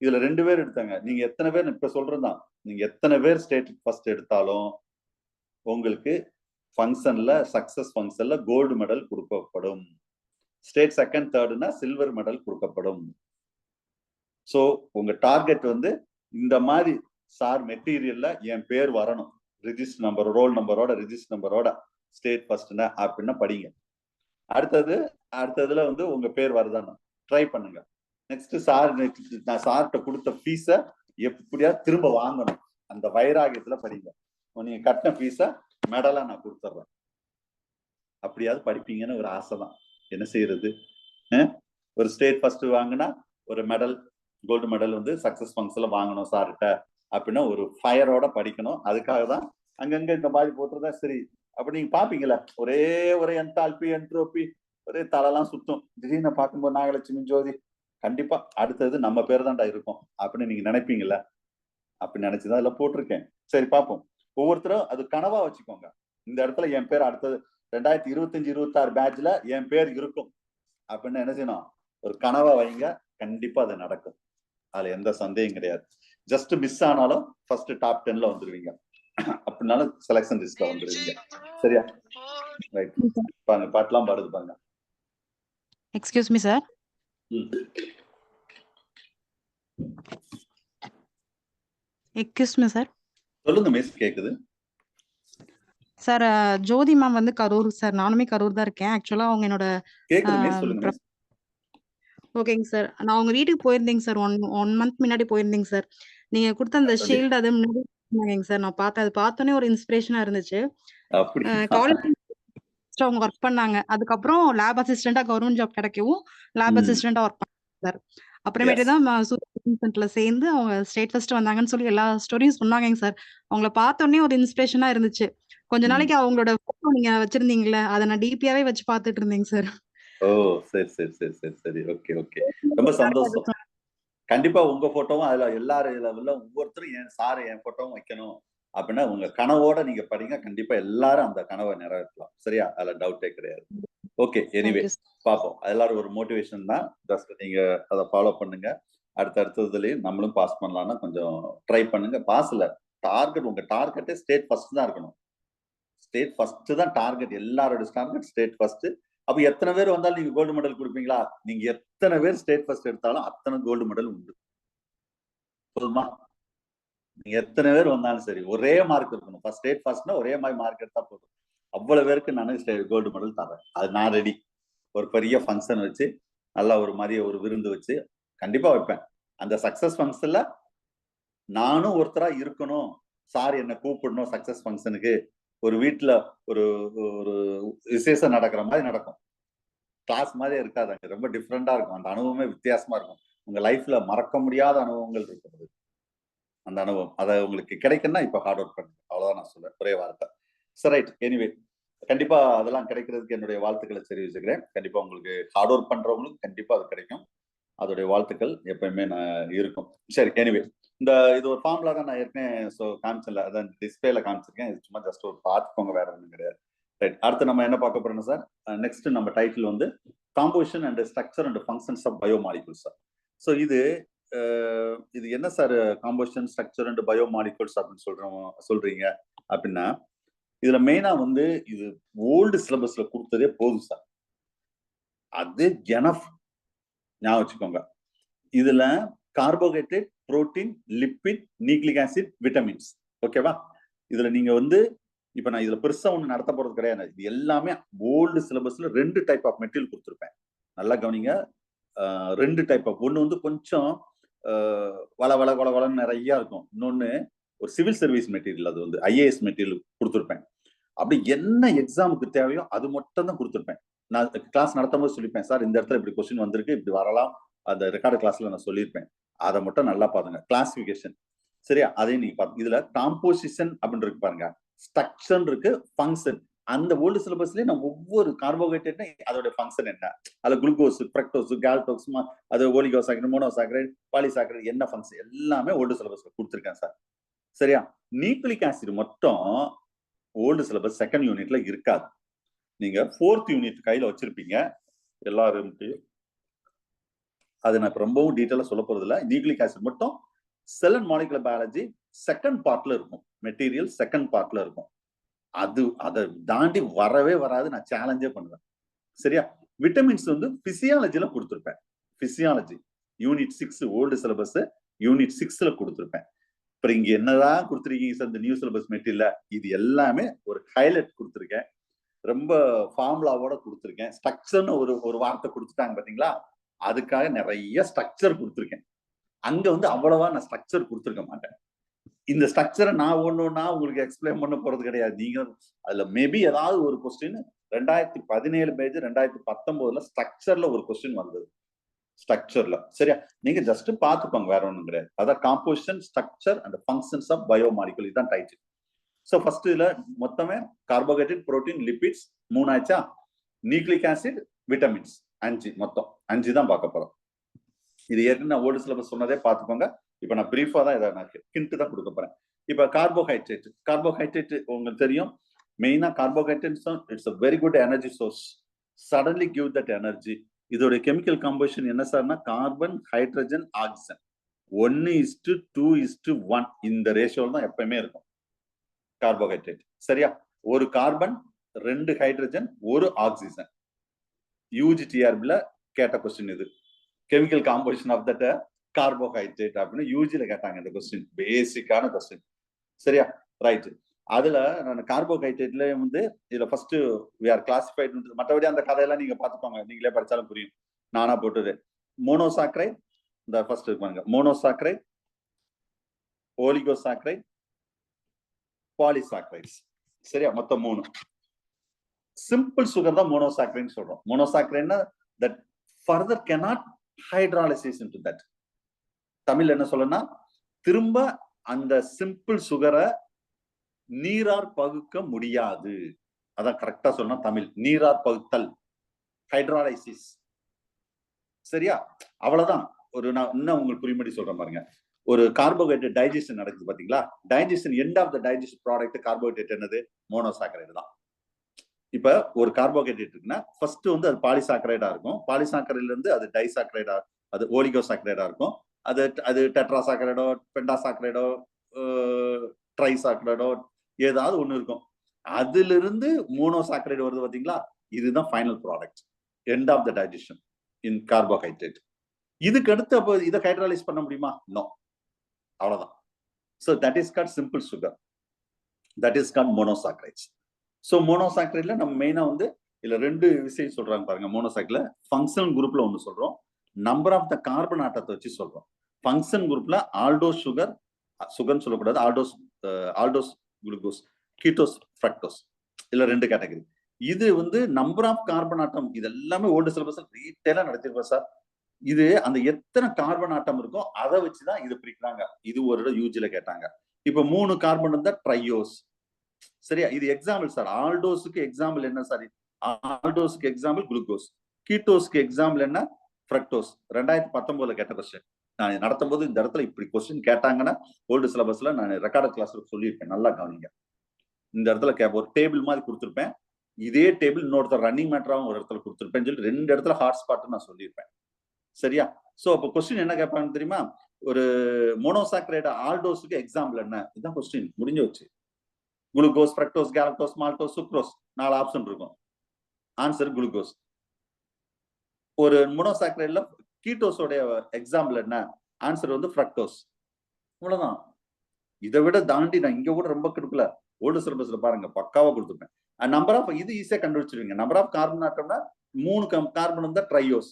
இதுல 2 பேர் எடுத்தாங்க. நீங்க எத்தனை பேர் இப்ப சொல்றதுதான், நீங்க எத்தனை பேர் ஸ்டேட் ஃபர்ஸ்ட் எடுத்தாலும் உங்களுக்கு ஃபங்க்ஷன்ல, சக்சஸ் ஃபங்க்ஷன்ல கோல்டு மெடல் கொடுக்கப்படும். ஸ்டேட் செகண்ட், தேர்ட்னா சில்வர் மெடல் கொடுக்கப்படும். சோ உங்க டார்கெட் வந்து இந்த மாதிரி சார் மெட்டீரியல்ல என் பேர் வரணும், ரிஜிஸ்டர் நம்பர், ரோல் நம்பரோட, ரிஜிஸ்டர் நம்பரோட ஸ்டேட் ஃபர்ஸ்ட்னா அப்படின்னா படிங்க. அடுத்ததுல வந்து உங்க பேர் வருதான்னு ட்ரை பண்ணுங்க. நெக்ஸ்ட் நான் சார்கிட்ட கொடுத்த ஃபீஸ எப்படியா திரும்ப வாங்கணும், அந்த வைராகியத்துல படிங்க. நீங்க கட்டின ஃபீஸ மெடலா நான் கொடுத்துட்றேன், அப்படியாவது படிப்பீங்கன்னு ஒரு ஆசை தான். என்ன செய்யறது? ஒரு ஸ்டேட் ஃபர்ஸ்ட் வாங்கினா ஒரு மெடல், கோல்டு மெடல் வந்து சக்சஸ் ஃபங்க்ஷன்ல வாங்கணும் சார்கிட்ட அப்படின்னா ஒரு ஃபயரோட படிக்கணும். அதுக்காக தான் அங்கங்க இந்த மாதிரி போட்டுறதா. சரி, அப்ப நீங்க பாப்பீங்களா, ஒரே என்தால்பி, என்ட்ரோபி, ஒரே தலைலாம் சுத்தும். திடீர்னு பார்க்கும்போது நாகலட்சுமி, ஜோதி, கண்டிப்பா அடுத்தது நம்ம பேர் தான்டா இருக்கும் அப்படின்னு நீங்க நினைப்பீங்கல்ல. அப்படி நினைச்சுதான் இதுல போட்டிருக்கேன். சரி, பார்ப்போம். ஒவ்வொருத்தரும் அது கனவா வச்சுக்கோங்க. இந்த இடத்துல என் பேர் அடுத்தது 2025, 26 பேட்ச்ல என் பேர் இருக்கும் அப்படின்னு என்ன செய்யணும், ஒரு கனவா வைங்க. கண்டிப்பா அது நடக்கும், அதுல எந்த சந்தேகம் கிடையாது. ஜஸ்ட் மிஸ் ஆனாலும் ஃபர்ஸ்ட் டாப் 10ல வந்துருவீங்க, அப்படின்னாலும் செலக்ஷன் லிஸ்ட்ல வந்துருவீங்க. சரியா? ரைட். பாருங்க, பாட்டுலாம் பாடுது பாருங்க. Excuse me sir. Excuse me sir. சொல்லுங்க மிஸ், கேக்குது. சார் ஜோதி மேம் வந்து கரூர் சார். நானுமே கரூர் தான் இருக்கேன். ஆக்சுவலா அவங்க என்னோட கேக்குது மிஸ், சொல்லுங்க மிஸ். ஓகேங்க சார். நான் அவங்க வீட்டுக்கு போயிருந்தேங்க சார். ஒன் மந்த் முன்னாடி போயிருந்தேங்க சார். நீங்க கொடுத்த அந்த ஷீல்டு அது முன்னாடி சொன்னாங்க சார். நான் பார்த்தேன். அது பார்த்தோன்னே ஒரு இன்ஸ்பிரேஷனா இருந்துச்சு. அப்படி காலேஜ் அவங்க ஒர்க் பண்ணாங்க. அதுக்கப்புறம் லேப் அசிஸ்டண்டா கவர்மெண்ட் ஜாப் கிடைக்கவும் லேப் அசிஸ்டண்டா ஒர்க் பண்ணாங்க சார். அப்புறமேட்டு தான் சென்டர்ல சேர்ந்து அவங்க ஸ்டேட் ஃபர்ஸ்ட் வந்தாங்கன்னு சொல்லி எல்லா ஸ்டோரியும் சொன்னாங்க சார். அவங்கள பார்த்தோன்னே ஒரு இன்ஸ்பிரேஷனா இருந்துச்சு. கொஞ்ச நாளைக்கு அவங்களோட போட்டோ நீங்க வச்சிருந்தீங்கல்ல, அதை நான் டிபியாவே வச்சு பார்த்துட்டு இருந்தேங்க சார். ஓ சரி சரி சரி சரி சரி, ஓகே ஓகே, ரொம்ப சந்தோஷம். கண்டிப்பா உங்க போட்டோவும் அதுல எல்லாரும் ஒவ்வொருத்தரும் என் போட்டோவும் வைக்கணும் அப்படின்னா உங்க கனவோட நீங்க படிங்க. கண்டிப்பா எல்லாரும் அந்த கனவை நிறைவேற்றலாம். சரியா? அதுல டவுட்டே கிடையாது. ஓகே, எனிவே பார்ப்போம். எல்லாரும் ஒரு மோட்டிவேஷன் தான். ஜஸ்ட் நீங்க அதை ஃபாலோ பண்ணுங்க. அடுத்ததுலயும் நம்மளும் பாஸ் பண்ணலாம்னா கொஞ்சம் ட்ரை பண்ணுங்க. பாஸ் இல்ல, டார்கெட், உங்க டார்கெட்டே ஸ்டேட் ஃபர்ஸ்ட் தான் இருக்கணும். ஸ்டேட் ஃபர்ஸ்ட் தான் டார்கெட். எல்லாரோட டார்கெட் ஸ்டேட் ஃபர்ஸ்ட். அப்ப எத்தனை பேர் வந்தாலும் நீங்க கோல்டு மெடல் கொடுப்பீங்களா? நீங்க எத்தனை பேர் ஸ்டேட் ஃபர்ஸ்ட் எடுத்தாலும் அத்தனை கோல்டு மெடல் உண்டு. போதுமா? நீங்க எத்தனை பேர் வந்தாலும் சரி, ஒரே மார்க் இருக்கணும். ஃபர்ஸ்ட் ஸ்டேட் ஃபர்ஸ்ட்னா ஒரே மாதிரி மார்க் எடுத்தா போதும். அவ்வளவு பேருக்கு நான் கோல்டு மெடல் தரேன். அது நான் ரெடி. ஒரு பெரிய ஃபங்க்ஷன் வச்சு நல்லா ஒரு மாதிரி ஒரு விருந்து வச்சு கண்டிப்பா வைப்பேன். அந்த சக்சஸ் ஃபங்க்ஷன்ல நானும் ஒருத்தரா இருக்கணும். சார் என்ன கூப்பிடணும் சக்சஸ் ஃபங்க்ஷனுக்கு. ஒரு வீட்டுல ஒரு ஒரு விசேஷம் நடக்கிற மாதிரி நடக்கும். கிளாஸ் மாதிரியே இருக்காது, அங்க ரொம்ப டிஃப்ரெண்டா இருக்கும். அந்த அனுபவமே வித்தியாசமா இருக்கும். உங்க லைஃப்ல மறக்க முடியாத அனுபவங்கள் இருக்கிறது. அந்த அனுபவம் அதை உங்களுக்கு கிடைக்குன்னா இப்ப ஹார்ட் ஒர்க் பண்ணுங்க. அவ்வளவுதான் நான் சொல்றேன், ஒரே வார்த்தை. சரி, ரைட். எனிவே கண்டிப்பா அதெல்லாம் கிடைக்கிறதுக்கு என்னுடைய வாழ்த்துக்களை தெரிவிச்சுக்கிறேன். கண்டிப்பா உங்களுக்கு ஹார்ட் ஒர்க் பண்றவங்களுக்கு கண்டிப்பா அது கிடைக்கும். அதோடைய வாழ்த்துக்கள் எப்பயுமே நான் இருக்கும். சரி, எனிவே இது ஒரு ஃபார்முலா தான் நான் ஏற்கனவே காமிச்சல, அதான் டிஸ்பிளேல காமிச்சிருக்கேன். இது சும்மா ஜஸ்ட் ஒரு பார்த்துக்கோங்க, வேற ஒன்றும் கிடையாது. ரைட். அடுத்து நம்ம என்ன பார்க்க போறோம் சார்? நெக்ஸ்ட் நம்ம டைட்டில் வந்து composition and structure and functions of biomolecules sir. So இது என்ன sir composition, structure and biomolecules அப்படின்னு சொல்றீங்க அப்படின்னா, இதுல மெயினா வந்து இது ஓல்டு சிலபஸ்ல கொடுத்ததே போதும் சார். அது எனஃப் ஞாபகம் வச்சுக்கோங்க. இதுல carbohydrate, protein, lipid, nucleic acid, vitamins. ஓகேவா? இதுல நீங்க வந்து இப்ப நான் இதுல பெருசா ஒண்ணு நடத்த போறது கிடையாது. இது எல்லாமே ஓல்டு சிலபஸ்ல 2 டைப் ஆஃப் மெட்டீரியல் கொடுத்துருப்பேன். நல்லா கவனிங்க. 2 டைப் ஆஃப், ஒண்ணு வந்து கொஞ்சம் வளன்னு நிறைய இருக்கும். இன்னொன்னு ஒரு சிவில் சர்வீஸ் மெட்டீரியல், அது வந்து ஐஏஎஸ் மெட்டீரியல் கொடுத்துருப்பேன். அப்படி என்ன எக்ஸாமுக்கு தேவையோ அது மட்டும் தான் கொடுத்துருப்பேன். நான் கிளாஸ் நடத்தும் போது சொல்லிப்பேன், சார் இந்த இடத்துல இப்படி கொஸ்டின் வந்திருக்கு, இப்படி வரலாம். அந்த ரெக்கார்டு கிளாஸ்ல நான் சொல்லியிருப்பேன். அதை மட்டும் நல்லா பாருங்க. கிளாசிபிகேஷன், சரியா? அதையும் நீங்க பாருங்க. இதுல காம்போசிஷன் அப்படின்னு இருக்கு பாருங்க, ஸ்ட்ரக்சர் இருக்கு, ஃபங்க்ஷன். அந்த ஓல்டு சிலபஸ்லயே நான் ஒவ்வொரு கார்போஹைட்ரேட் அதோட ஃபங்க்ஷன் என்ன, அதுல குளுக்கோஸ், ஃப்ரக்டோஸ், கால்டோஸ், அது ஓலிகோசாக்கரைட், மோனோசாக்கரைட், பாலிசாக்கரைட் என்ன ஃபங்க்ஷன் எல்லாமே ஓல்டு சிலபஸ்ல கொடுத்துருக்கேன் சார். சரியா? நியூக்ளிக் ஆசிட் மட்டும் ஓல்டு சிலபஸ் செகண்ட் யூனிட்ல இருக்காது. நீங்க 4th யூனிட் கையில வச்சிருப்பீங்க எல்லாரும். அது நான் ரொம்பவும் டீட்டெயிலா சொல்ல போறது இல்லை. நியூக்ளிக் ஆசிட் மட்டும் செல் அண்ட் மாலிகுலர் பயாலஜி செகண்ட் பார்ட்ல இருக்கும். மெட்டீரியல் செகண்ட் பார்ட்ல இருக்கும். அதை தாண்டி வரவே வராது. நான் சேலஞ்சே பண்ணுவேன். சரியா? விட்டமின்ஸ் வந்து பிசியாலஜில கொடுத்துருப்பேன். Physiology unit 6 old syllabus unit 6ல கொடுத்துருப்பேன். இப்ப இங்க என்னதான் கொடுத்துருக்கீங்க சார் இந்த நியூ சிலபஸ் மெட்டீரியல்? இது எல்லாமே ஒரு ஹைலைட் கொடுத்துருக்கேன். ரொம்ப ஃபார்முலாவோட கொடுத்துருக்கேன். ஸ்ட்ரக்சர்னு ஒரு வார்த்தை கொடுத்துட்டாங்க பாத்தீங்களா? அதுக்காக நிறைய ஸ்ட்ரக்சர் கொடுத்துருக்கேன். அங்க வந்து அவ்வளவா நான் ஸ்ட்ரக்சர் கொடுத்துருக்க மாட்டேன். இந்த ஸ்ட்ரக்சரை நான் ஒண்ணா உங்களுக்கு எக்ஸ்பிளைன் பண்ண போறது கிடையாது. நீங்க அதுல மேபி ஏதாவது ஒரு கொஸ்டின் 2017 பேஜ் 2019ல ஸ்ட்ரக்சர்ல ஒரு கொஸ்டின் வந்தது. ஸ்ட்ரக்சர்ல, சரியா? நீங்க ஜஸ்ட் பாத்துப்பாங்க, வேற ஒண்ணும் கிடையாது. அதான் composition, structure and functions of biomolecule, இதுதான் டைட்டில். ஸோ ஃபர்ஸ்ட் இதுல மொத்தமே கார்போஹைட்ரேட், புரோட்டீன், லிபிட்ஸ் 3 ஆச்சா, நியூக்ளிக் ஆசிட், விட்டமின்ஸ் 5, மொத்தம் 5 தான் பார்க்க போறோம். இது ஏற்கனவே நான் ஓல்டு சிலபஸ் சொன்னதே பார்த்துக்கோங்க. இப்ப நான் பிரீஃபா தான் இதை நான் ஹிண்ட் தான் கொடுக்க போறேன். இப்ப கார்போஹைட்ரேட் உங்களுக்கு தெரியும். மெயினா carbohydrate it's a very good energy source. Suddenly give that energy. இதோட கெமிக்கல் காம்போசிஷன் என்ன சார்னா, கார்பன், ஹைட்ரஜன், ஆக்சிஜன் 1:2:1 இந்த ரேஷியோல தான் எப்பயுமே இருக்கும் கார்போஹைட்ரேட். சரியா? ஒரு கார்பன், 2 ஹைட்ரஜன், 1 ஆக்சிஜன். யூஜிடிஆர்பில கேட்ட கொஸ்டின் இது. Chemical composition of that carbohydrate அப்படின்னு யூஜில கேட்டாங்க இந்த கொஸ்டின். பேசிக்கான கொஸ்டின். சரியா? ரைட். அதுல நான் கார்போஹைட்ரேட்ல வந்து இதுல ஃபர்ஸ்ட் we are classified, மற்றபடி அந்த கதையெல்லாம் நீங்க பாத்துக்கோங்க, நீங்களே படிச்சாலும் புரியும். நானா போட்டது மோனோசாக்கரைட், இந்த ஃபர்ஸ்ட் இருப்பாங்க மோனோசாக்கரைட், ஓலிகோசாக்கரைட், பாலிசாக்கரைட்ஸ். சரியா? மொத்தம் 3. சிம்பிள் சுகர் தான் மோனோசாக்கரைட் சொல்றோம். மோனோசாக்கரைட்னா that further cannot hydrolysis into that. Tamil என்ன சொல்லனா, திரும்ப அந்த சிம்பிள் சுகரை நீரார் பகுக்க முடியாது. அதான் கரெக்டா சொன்னா தமிழ். நீரார் பகுத்தல், ஹைட்ராலைசிஸ். சரியா? அவ்வளவுதான். நான் இன்னும் உங்களுக்கு புரியும்படி சொல்றேன் பாருங்க. ஒரு கார்போஹைட்ரேட் டைஜஷன் நடக்குது பாத்தீங்களா? Digestion, end of the digest product carbohydrate என்னது? மோனோசாக்கரைடு தான். இப்ப ஒரு கார்போஹைட்ரேட் இருக்குன்னா ஃபர்ஸ்ட் வந்து அது பாலிசாக்கரைடா இருக்கும். பாலிசாக்கரைட்ல இருந்து அது டைசாக்கரைடா, அது ஓலிகோசாக்கரைடா இருக்கும். அது டெட்ராசாக்கரைடோ, பென்டாசாக்கரைடோ, ட்ரைசாக்கரைடோ ஏதாவது ஒண்ணு இருக்கும். அதுல இருந்து மோனோசாக்கரைடு வருது பாத்தீங்களா? இதுதான் final product, end of the digestion in carbohydrate. இதுக்கு அடுத்து அப்போ இதை ஹைட்ராலைஸ் பண்ண முடியுமா? நோ. அவ்வளவுதான். So that is called simple sugar, that is called monosaccharides. So மோனோசாக்கரைட்ல நம்ம மெயினா வந்து இதுல 2 விஷயம் சொல்றாங்க பாருங்க. மோனோசாக்கரைட்ல ஃபங்க்ஷனல் குரூப்ல ஒண்ணு சொல்றோம், நம்பர் ஆஃப் த கார்பன் ஆட்டத்தை வச்சு சொல்றோம். ஃபங்க்ஷன் குரூப்ல ஆல்டோஸ் சுகர், சுகர்னு சொல்லக்கூடாது, ஆல்டோஸ் குளுக்கோஸ், கீட்டோஸ், ஃப்ரக்டோஸ், இல்ல 2 கேட்டகரி. இது வந்து நம்பர் ஆஃப் கார்பன் ஆட்டம், இது எல்லாமே ஓல்டு சிலபஸ் டீடைலா நடத்திருப்போம் சார். இது அந்த எத்தனை கார்பன் ஆட்டம் இருக்கோ அதை வச்சுதான் இது பிரிக்கிறாங்க. இது ஒரு யூஜில கேட்டாங்க. இப்ப 3 கார்பன் இருந்தா ட்ரையோஸ். சரியா? இது எக்ஸாம்பிள் சார். ஆல்டோஸுக்கு எக்ஸாம்பிள் என்ன சார்? ஆல்டோஸுக்கு எக்ஸாம்பிள் குளுக்கோஸ், கீட்டோஸ்க்கு எக்ஸாம்பிள் என்ன? ஃப்ரக்டோஸ். 2019 கேட்ட கொஸ்டின். நான் நடத்தும் போது இந்த இடத்துல இப்படி கொஸ்டின் கேட்டாங்கன்னா ஓல்டு சிலபஸ்ல நான் ரெக்கார்டட் கிளாஸ்ல சொல்லியிருப்பேன். நல்லா கவனிங்க. இந்த இடத்துல ஒரு டேபிள் மாதிரி கொடுத்துருப்பேன். இதே டேபிள் இன்னொருத்தர் ரன்னிங் மேட்டராகவும் ஒரு இடத்துல கொடுத்துருப்பேன்னு சொல்லி 2 இடத்துல ஹாட் ஸ்பாட் நான் சொல்லியிருப்பேன். சரியா? சோ அப்ப கொஸ்டின் என்ன கேட்பாங்க தெரியுமா? ஒரு மோனோசாக்கரைடு ஆல்டோஸுக்கு எக்ஸாம்பிள் என்ன? இதுதான் கொஸ்டின். முடிஞ்சு வச்சு. Glucose, fructose, galactose, maltose, sucrose, 4 option இருக்கும். Answer glucose. ஒரு மோனோசாக்கரைட்ல கீட்டோஸோட எக்ஸாம்பிள் என்ன? ஆன்சர் வந்து ஃப்ரக்டோஸ். அவ்வளவுதான். இதை விட தாண்டி நான் இங்க கூட ரொம்ப கொடுக்கல. ஓல்டு சிலபஸ்ல பாருங்க, பக்காவா கொடுத்துருப்பேன். நம்பர் ஆஃப் இது ஈஸியா கண்டுபிடிச்சிருவீங்க. நம்பர் ஆஃப் கார்பன் ஆட்டம்னா 3 கார்பன் இருந்தா ட்ரையோஸ்,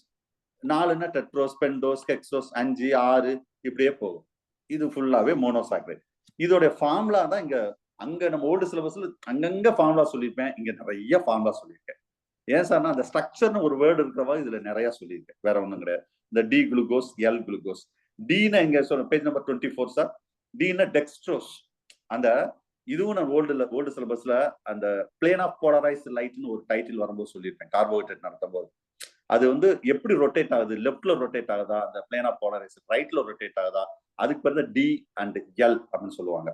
4ன்னா டெட்ரோஸ், பெண்டோஸ், ஹெக்ஸோஸ், 5, 6 இப்படியே போகும். இது ஃபுல்லாவே மோனோசாக்கரைட். இதோட ஃபார்முலா தான் இங்க. அங்க நம்ம ஓல்டு சிலபஸ்ல அங்கங்க ஃபார்முலா சொல்லியிருப்பேன், இங்க நிறைய ஃபார்முலா சொல்லியிருக்கேன். ஏன் சார்னா அந்த ஸ்ட்ரக்சர்னு ஒரு வேர்டு இருக்கிறவா இதுல நிறைய சொல்லியிருக்கேன், வேற ஒண்ணும் கிடையாது. இந்த டி குளுக்கோஸ், எல் குளுக்கோஸ். டீனா எங்க சொல்ல பேஜ் நம்பர் 24 சார். டீனா டெக்ஸ்ட்ரோஸ். அந்த இதுவும் நான் ஓல்டு சிலபஸ்ல அந்த பிளேன் ஆஃப் போலரைஸ்ட் லைட்னு ஒரு டைட்டில் வரும்போது சொல்லியிருப்பேன், கார்போஹைட்ரேட் நடத்தும் போது. அது வந்து எப்படி ரொட்டேட் ஆகுது, லெஃப்ட்ல ரொட்டேட் ஆகுதா, அந்த பிளேன் ஆஃப் போலரைஸ்ட் ரைட்ல ரொட்டேட் ஆகுதா, அதுக்கு பேர் தான் டி அண்ட் எல் அப்படின்னு சொல்லுவாங்க.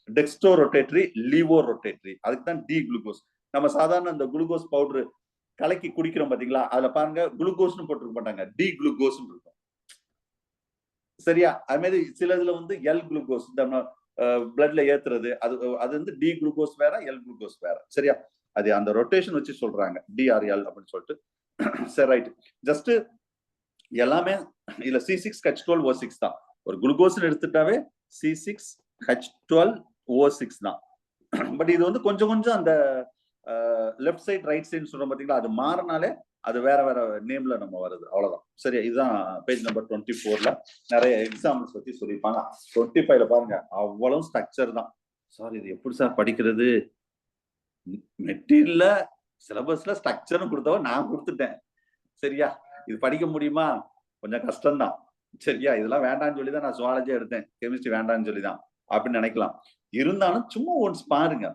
டெக்ஸ்டோ ரொட்டேட்டரி, லீவோ ரொட்டேட்டரி, அதுக்கு தான் டி குளுக்கோஸ். நம்ம சாதாரண இந்த குளுக்கோஸ் பவுடர் கலக்கி குடிக்கிறோம் பாத்தீங்களா, அதுல பாருங்க குளுக்கோஸ்னு போட்டுருக்க மாட்டாங்க, டி குளுக்கோஸ் இருக்கும். சரியா? அது மாதிரி சில இதுல வந்து எல் குளுக்கோஸ், இந்த பிளட்ல ஏத்துறது, அது வந்து டி குளுக்கோஸ் வேற, எல் குளுக்கோஸ் வேற. சரியா? அது அந்த ரொட்டேஷன் வச்சு சொல்றாங்க, டிஆர்எல் அப்படின்னு சொல்லிட்டு. சரி, ரைட். ஜஸ்ட் எல்லாமே இல்ல C6H12O6 தான். ஒரு குளுக்கோஸ் எடுத்துட்டாவே C6H12O6 தான். பட் இது வந்து கொஞ்சம் கொஞ்சம் அந்த லெஃப்ட் சைட் ரைட் சைடு சொல்றோம் பாத்தீங்களா, அது மாறினாலே அது வேற வேற நேம்ல நம்ம வருது. அவ்வளவுதான். சரியா? இதுதான் பேஜ் நம்பர் 24ல நிறைய எக்ஸாம்பிள்ஸ் பத்தி சொல்லியிருப்பாங்க. 25ல பாருங்க, அவ்வளவு ஸ்ட்ரக்சர் தான். சார் இது எப்படி சார் படிக்கிறது? மெட்டீரியல்ல சிலபஸ்ல ஸ்ட்ரக்சர்னு கொடுத்தவ நான் கொடுத்துட்டேன். சரியா? இது படிக்க முடியுமா? கொஞ்சம் கஷ்டம்தான். சரியா? இதெல்லாம் வேண்டாம்னு சொல்லிதான் நான் சுவாலஜி எடுத்தேன், கெமிஸ்ட்ரி வேண்டாம்னு சொல்லிதான் அப்படின்னு நினைக்கலாம். இருந்தாலும் சும்மா ஒன்ஸ் பாருங்க,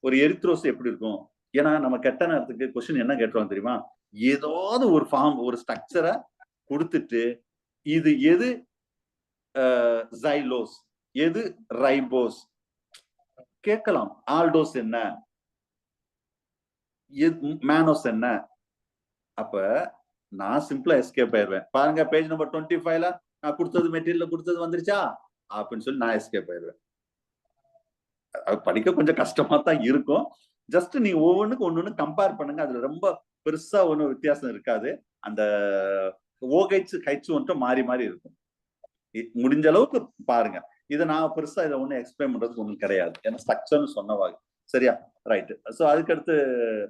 ஒரு எரித்ரோஸ் எப்படி இருக்கும். ஏன்னா நம்ம கெட்ட நேரத்துக்கு கொஸ்டின் என்ன கேட்டுருவோம் தெரியுமா? ஏதாவது ஒரு ஃபார்ம், ஒரு ஸ்ட்ரக்சரை கொடுத்துட்டு இது எது ஜைலோஸ், எது ரைபோஸ் கேட்கலாம். ஆல்டோஸ் என்ன, மேனோஸ் என்ன. அப்ப நான் சிம்பிளா எஸ்கேப் ஆயிடுவேன். பாருங்க பேஜ் நம்பர் 25ல நான் கொடுத்தது மெட்டீரியல் கொடுத்தது வந்துருச்சா அப்படின்னு சொல்லி நான் எஸ்கேப் ஆயிடுவேன். படிக்க கொஞ்சம் கஷ்டமா தான் இருக்கும். ஜஸ்ட் நீங்க ஒவ்வொன்றுக்கு ஒண்ணு கம்பேர் பண்ணுங்க. அதுல ரொம்ப பெருசா ஒன்றும் வித்தியாசம் இருக்காது. அந்த OH H வந்துட்டு மாறி மாறி இருக்கும். முடிஞ்ச அளவுக்கு பாருங்க. இதை நான் பெருசா இதை ஒன்றும் எக்ஸ்பிளைன் பண்றதுக்கு ஒன்றும் கிடையாது, ஏன்னா ஸ்ட்ரக்சர்னு சொன்னவாங்க. சரியா, ரைட். ஸோ அதுக்கடுத்து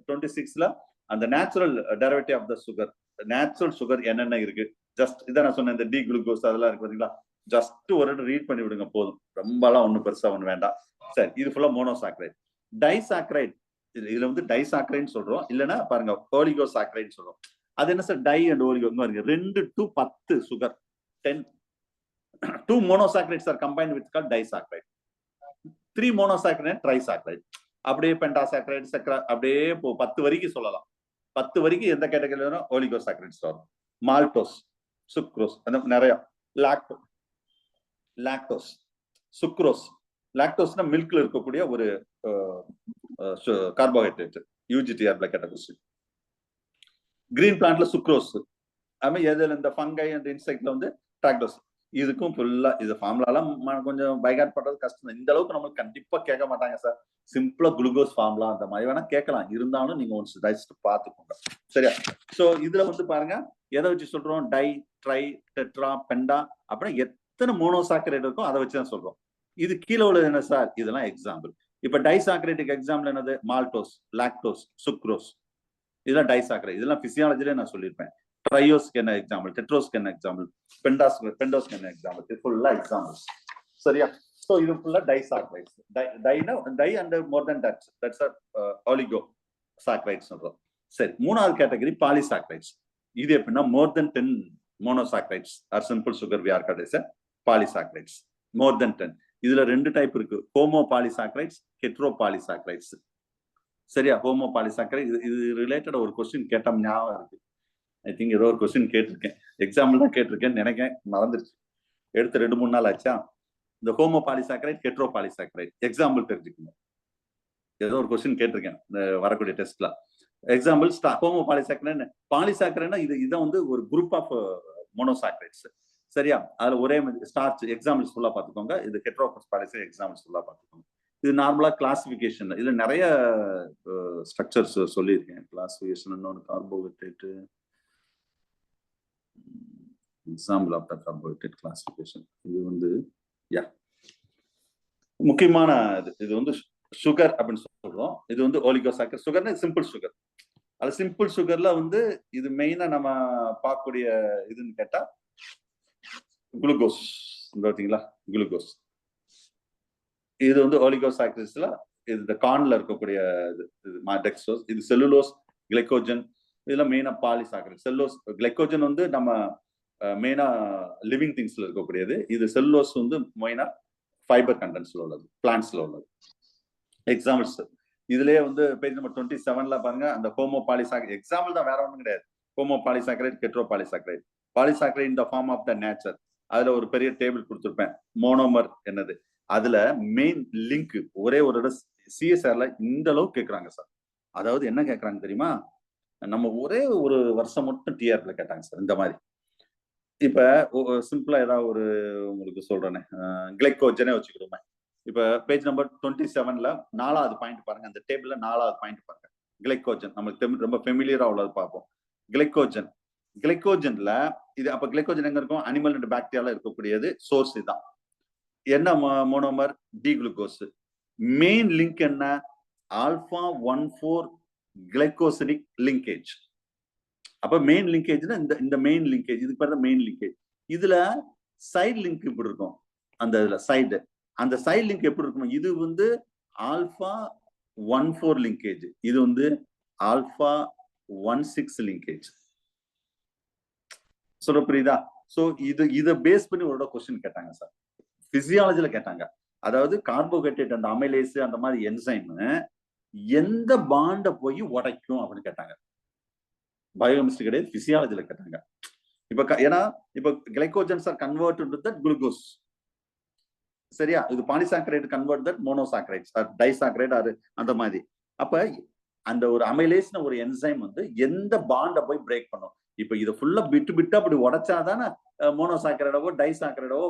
26ல அந்த natural derivative of the sugar, natural sugar என்னென்ன இருக்கு, ஜஸ்ட் இதை நான் சொன்னேன், இந்த டி குளுக்கோஸ் அதெல்லாம் இருக்கு பாத்தீங்களா, ஜஸ்ட் ஒரு ரீட் பண்ணி விடுங்க போதும், ரொம்பலாம் ஒன்றும் பெருசா ஒன்று வேண்டாம். சரி, இது ஃபுல்லா மோனோசாக்ரைட். டைசாக்ரைட், இதுல வந்து டைசாக்ரைட்னு சொல்றோம், இல்லைன்னா பாருங்க ஓலிகோசாக்ரைட்னு சொல்றோம். அது என்ன சார், டை அண்ட் ஓலிகோ பாருங்க, 2 to 10 sugar, 10 2 monosaccharides are combined with called disaccharide, 3 monosaccharide trisaccharide, அப்படியே பென்டாசாக்ரைட் அப்படியே 10 வரைக்கும் சொல்லலாம். 10 வரைக்கும் எந்த கேட்டகரியில வரும், ஓலிகோசாக்ரைட்ஸ் வரும். மால்டோஸ், சுக்ரோஸ், அந்த நிறைய லாக்டோஸ், சுக்ரோஸ். லாக்டோஸ்னா மில்க்ல இருக்கக்கூடிய ஒரு கார்போஹைட்ரேட், யூஜிடிஆர்ல கேட்டகரி. கிரீன் பிளான்ட்ல சுக்ரோஸ், அதுமாதிரி எதுல இந்த ஃபங்கை அண்ட் இன்செக்ட்ல வந்து ட்ராக்டோஸ். இதுக்கும் ஃபுல்லா இது ஃபார்முலாலாம் கொஞ்சம் பைகாட் பண்றது கஷ்டம். இந்த அளவுக்கு நம்மளுக்கு கண்டிப்பா கேட்க மாட்டாங்க சார். சிம்பிளா குளுக்கோஸ் ஃபார்முலா அந்த மாதிரி வேணா கேட்கலாம், இருந்தாலும் நீங்க ஒன்ஸ் டைஸ்ட் பார்த்துக்கோங்க. சரியா, சோ இதுல வந்து பாருங்க எதை வச்சு சொல்றோம், டை, ட்ரை, டெட்ரா, பெண்டா, அப்புறம் எத்தனை மோனோசாக்கரைட் இருக்கோ அதை வச்சுதான் சொல்றோம். இது கீழே உள்ளது என்ன சார், இதெல்லாம் எக்ஸாம்பிள். இப்ப டைசாக்கரைட்டுக்கு எக்ஸாம்பிள் என்னது, மால்டோஸ், லாக்டோஸ், சுக்ரோஸ், இதெல்லாம் டைசாக்கரைட். இதெல்லாம் பிசியாலஜிலே நான் சொல்லியிருப்பேன். ட்ரையோஸ்க்கு என்ன எக்ஸாம்பிள், டெட்ரோஸ்க்கு என்ன எக்ஸாம்பிள், பெண்டோஸ்க்கு என்ன எக்ஸாம்பிள், இது ஃபுல்லா எக்ஸாம்பிள்ஸ். சரியா, சோ இது ஃபுல்லா disaccharides. Di and more than that's oligosaccharides சொல்றோம். சரி, மூணாவது கேட்டகரி பாலிசாக்கரைட்ஸ். இது எப்படின்னா more than 10 monosaccharides are simple sugar we are called as polysaccharides. More than 10. இதுல 2 டைப் இருக்கு, ஹோமோ பாலிசாக்கரைட்ஸ், ஹெட்ரோ பாலிசாக்கரைட்ஸ். சரியா, ஹோமோ பாலிசாக்கரைட் இது ரிலேட்டட் ஒரு கொஸ்டின் கேட்ட ஞாபகம் இருக்கு. ஐ திங்க் ஏதோ ஒரு கொஸ்டின் கேட்டிருக்கேன், எக்ஸாம்பிள் தான் கேட்டிருக்கேன் நினைக்கிறேன், மறந்துருச்சு, எடுத்து 2-3 நாள் ஆச்சா. இந்த homo polysaccharide, hetero polysaccharide example தெரிஞ்சுக்கணும். ஏதோ ஒரு கொஸ்டின் கேட்டிருக்கேன் இந்த வரக்கூடிய டெஸ்ட்ல. எக்ஸாம்பிள் ஹோமோ பாலிசாக்கரைட், பாலிசாக்கரைட்னா இதை வந்து ஒரு குரூப் ஆஃப் மோனோசாக்கரைட்ஸ். சரியா, அதுல ஒரே ஸ்டார்ச் எக்ஸாம்பிள்ஸ் ஃபுல்லா பார்த்துக்கோங்க. இது ஹெட்ரோ பாலிசாக்கரைட் எக்ஸாம்பிள்ஸ் ஃபுல்லா பார்த்துக்கோங்க. இது நார்மலா கிளாசிபிகேஷன், இதுல நிறைய ஸ்ட்ரக்சர்ஸ் சொல்லியிருக்கேன். கிளாசிபிகேஷன், இன்னொன்று carbohydrate, example of the carbohydrate classification. இது வந்து முக்கியமான இது வந்து சுகர் அப்படின்னு சொல்றோம். இது வந்து ஓலிகோசாக்கரைட். சுகர்னா சிம்பிள் சுகர். அது சிம்பிள் சுகர்ல வந்து இது மெயினா நம்ம பார்க்கக்கூடிய இதுன்னு கேட்டா குளுக்கோஸ், பார்த்தீங்களா, குளுக்கோஸ். இது வந்து ஓலிகோசாக்கரைட்ஸ்ல இந்த கார்ன்ல இருக்கக்கூடிய டெக்ஸ்ட்ரோஸ், இது செல்லுலோஸ், கிளைகோஜன், இதெல்லாம் மெயினா பாலிசாக்கரைட். செல்லுலோஸ், கிளைகோஜன் வந்து நம்ம மெயினா லிவிங் திங்ஸ்ல இருக்கக்கூடியது. இது செல்லுலோஸ் வந்து மெயினா ஃபைபர் கண்டென்ட்ஸ்ல உள்ளது, பிளான்ட்ஸ்ல உள்ளது. எக்ஸாம்பிள்ஸ் இதுலயே வந்து பேஜ் நம்பர் 27ல பாருங்க, அந்த ஹோமோ பாலிசாக்கரைட் எக்ஸாம்பிள் தான், வேற ஒன்றும் கிடையாது. Homo polysaccharide, hetero polysaccharide. Polysaccharide in the form of the nature, அதுல ஒரு பெரிய டேபிள் கொடுத்துருப்பேன். மோனோமர் என்னது, அதுல மெயின் லிங்க் ஒரே ஒரு இடம் சிஎஸ்ஆர்ல இந்த அளவுக்கு கேட்கறாங்க சார். அதாவது என்ன கேட்கறாங்க தெரியுமா, நம்ம ஒரே ஒரு வருஷம் மட்டும் டிஆர்ல கேட்டாங்க சார் இந்த மாதிரி. இப்ப சிம்பிளா ஏதாவது ஒரு உங்களுக்கு சொல்றேனே, கிளைகோஜனே வச்சுக்கிடுமே. இப்ப பேஜ் நம்பர் 27ல 4வது பாயிண்ட் பாருங்க, அந்த டேபிள்ல 4வது பாயிண்ட் பாருங்க. கிளைகோஜன் நம்மளுக்கு ரொம்ப ஃபெமிலியரா உள்ளது பார்ப்போம். கிளைகோஜன், கிளைகோஜன்ல இது அப்ப கிளைகோஜன் எங்க இருக்கும், அனிமல் அண்ட் பாக்டீரியால இருக்கக்கூடியது சோர்ஸ். இதுதான் என்ன monomer, D glucose. Main link என்ன, ஆல்பா 14 கிளைகோசிடிக் லிங்கேஜ். அப்ப மெயின் லிங்கேஜ்னா இந்த மெயின் லிங்கேஜ், இதுக்கு பேர் தான் மெயின் லிங்கேஜ். இதுல சைடு லிங்க் இப்படி இருக்கும், அந்த இதுல சைடு, அந்த சைடு லிங்க் எப்படி இருக்கும், இது வந்து ஆல்பா 14 லிங்கேஜ், இது வந்து ஆல்பா 16 லிங்கேஜ். சொல்ல புரியுதா? சோ இதை பேஸ் பண்ணி ஒரு கொஸ்டின் கேட்டாங்க சார், பிசியாலஜில கேட்டாங்க. அதாவது கார்போஹைட்ரேட் அந்த அமைலேஸ் அந்த மாதிரி என்சைம் எந்த பாண்ட போய் உடைக்கும் அப்படின்னு கேட்டாங்க. பயோகெமிஸ்ட்ரி கிடையாது, பிசியாலஜில கேட்டாங்க. இப்ப ஏன்னா இப்ப glycogens are converted to that glucose. சரியா, இது polysaccharide convert that monosaccharides or disaccharide or அந்த மாதிரி. அப்ப அந்த ஒரு அமைலேஸ்ன ஒரு என்சைம் வந்து எந்த பாண்ட போய் பிரேக் பண்ணும். இப்ப இதை ஃபுல்லா பிட்டு அப்படி உடைச்சாதானே மோனோசாக்கரைடாவோ டைசாக்கரைடாவோ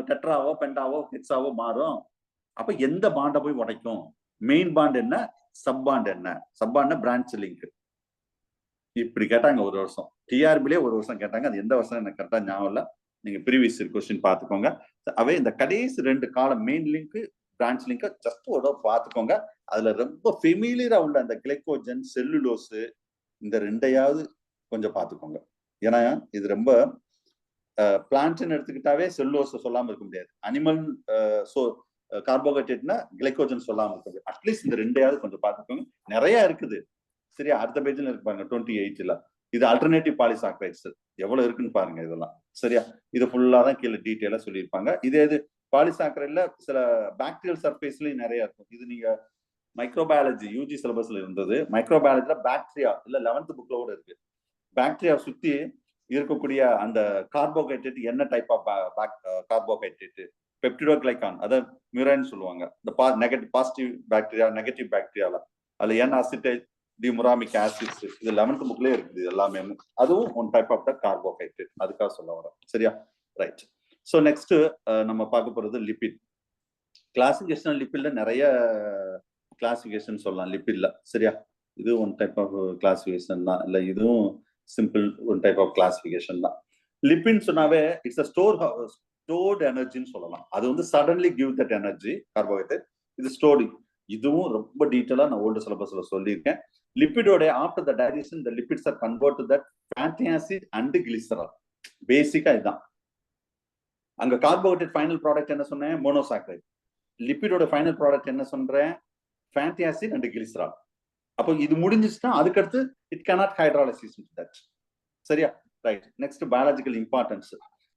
டெட்ராவோ பெண்டாவோ ஹெக்ஸாவோ மாறும். அப்ப எந்த பாண்ட போய் உடைக்கும், மெயின் பாண்ட் என்ன, சப் பாண்ட் என்ன, சப் பாண்ட் பிரான்ச் லிங்க். இப்படி கேட்டாங்க ஒரு வருஷம். டிஆர்பிலே ஒரு வருஷம் கேட்டாங்க, அது எந்த வருஷம் எனக்கு கரெக்டா ஞாபகம் இல்ல. நீங்க ப்ரீவியஸ் கொஸ்டின் பார்த்துக்கோங்க. அவை இந்த கடைசி 2 காலம் main link branch link just ஒரு பார்த்துக்கோங்க. அதுல ரொம்ப ஃபெமிலியரா உள்ள அந்த கிளைக்கோஜன் செல்லுலோஸ் இந்த 2ஐயாவது கொஞ்சம் பார்த்துக்கோங்க. ஏன்னா இது ரொம்ப பிளான்ட்னு எடுத்துக்கிட்டாவே செல்லுலோஸ் சொல்லாம இருக்க முடியாது. அனிமல் கார்போஹைட்ரேட்னா கிளைக்கோஜன் சொல்லாம இருக்க முடியாது. அட்லீஸ்ட் இந்த 2ஐயாவது கொஞ்சம் பார்த்துக்கோங்க. நிறைய இருக்குது. சரியா, அடுத்த பேஜ்ல இருக்கு பாருங்க 28ல. இது அல்டர்னேட்டிவ் பாலிசாக்கரைட்ஸ் எவ்வளவு இருக்குன்னு பாருங்க இதெல்லாம். சரியா, இது ஃபுல்லா தான் கீழே டீட்டெயிலா சொல்லியிருப்பாங்க. இது பாலிசாக்கரைட்ல சில பாக்டீரியல் சர்ஃபேஸ்லயும் நிறைய இருக்கும். இது நீங்க மைக்ரோபயாலஜி யூஜி சிலபஸ்ல இருந்தது. மைக்ரோபயாலஜில பாக்டீரியா இல்ல 11th புக்ல கூட இருக்கு. பாக்டீரியா சுத்தி இருக்கக்கூடிய அந்த கார்போஹைட்ரேட் என்ன டைப் ஆஃப் கார்போஹைட்ரேட், பெப்டிடோகிளைகான், அதை மியூரைன் சொல்லுவாங்க. இந்த பாசிட்டிவ் பாக்டீரியா நெகட்டிவ் பாக்டீரியால அதுல என் அசிட்டேட் டிமுராமிக் ஆசிட்ஸ் இது 11th புக்லயே இருக்குது எல்லாமே. அதுவும் one type of the carbohydrate, அதுக்காக சொல்ல வரோம். சரியா, ரைட். ஸோ நெக்ஸ்ட் நம்ம பார்க்க போறது லிபிட் கிளாசிபிகேஷன். லிபிட்ல நிறைய கிளாசிபிகேஷன் சொல்லலாம் லிபிட்ல. சரியா, இது ஒன் டைப் ஆஃப் கிளாசிபிகேஷன் தான், இல்ல இதுவும் simple one type of classification தான். லிபிட்னு சொன்னாவே இட்ஸ் அ ஸ்டோர்டு எனர்ஜின்னு சொல்லலாம். அது வந்து suddenly give that energy carbohydrate. இது ஸ்டோர்டு. இதுவும் ரொம்ப டீட்டெயிலா நான் ஓல்டு சிலபஸ்ல சொல்லியிருக்கேன். லிபிடோட after the digestion the lipids are convert to that fatty acid and glycerol. பேசிக்கா இதுதான். அங்க கார்போஹைட்ரேட் ஃபைனல் ப்ராடக்ட் என்ன சொன்னேன், மோனோசாக்கரைட். லிபிடோட ஃபைனல் ப்ராடக்ட் என்ன சொல்றேன், ஃபேட்டி ஆசிட் அண்ட் கிளிசரால். அப்போ இது முடிஞ்சிச்சுன்னா அதுக்கடுத்து இட் கேனாட் ஹைட்ராலிசிஸ் தட். சரியா, ரைட். நெக்ஸ்ட் பயாலஜிக்கல்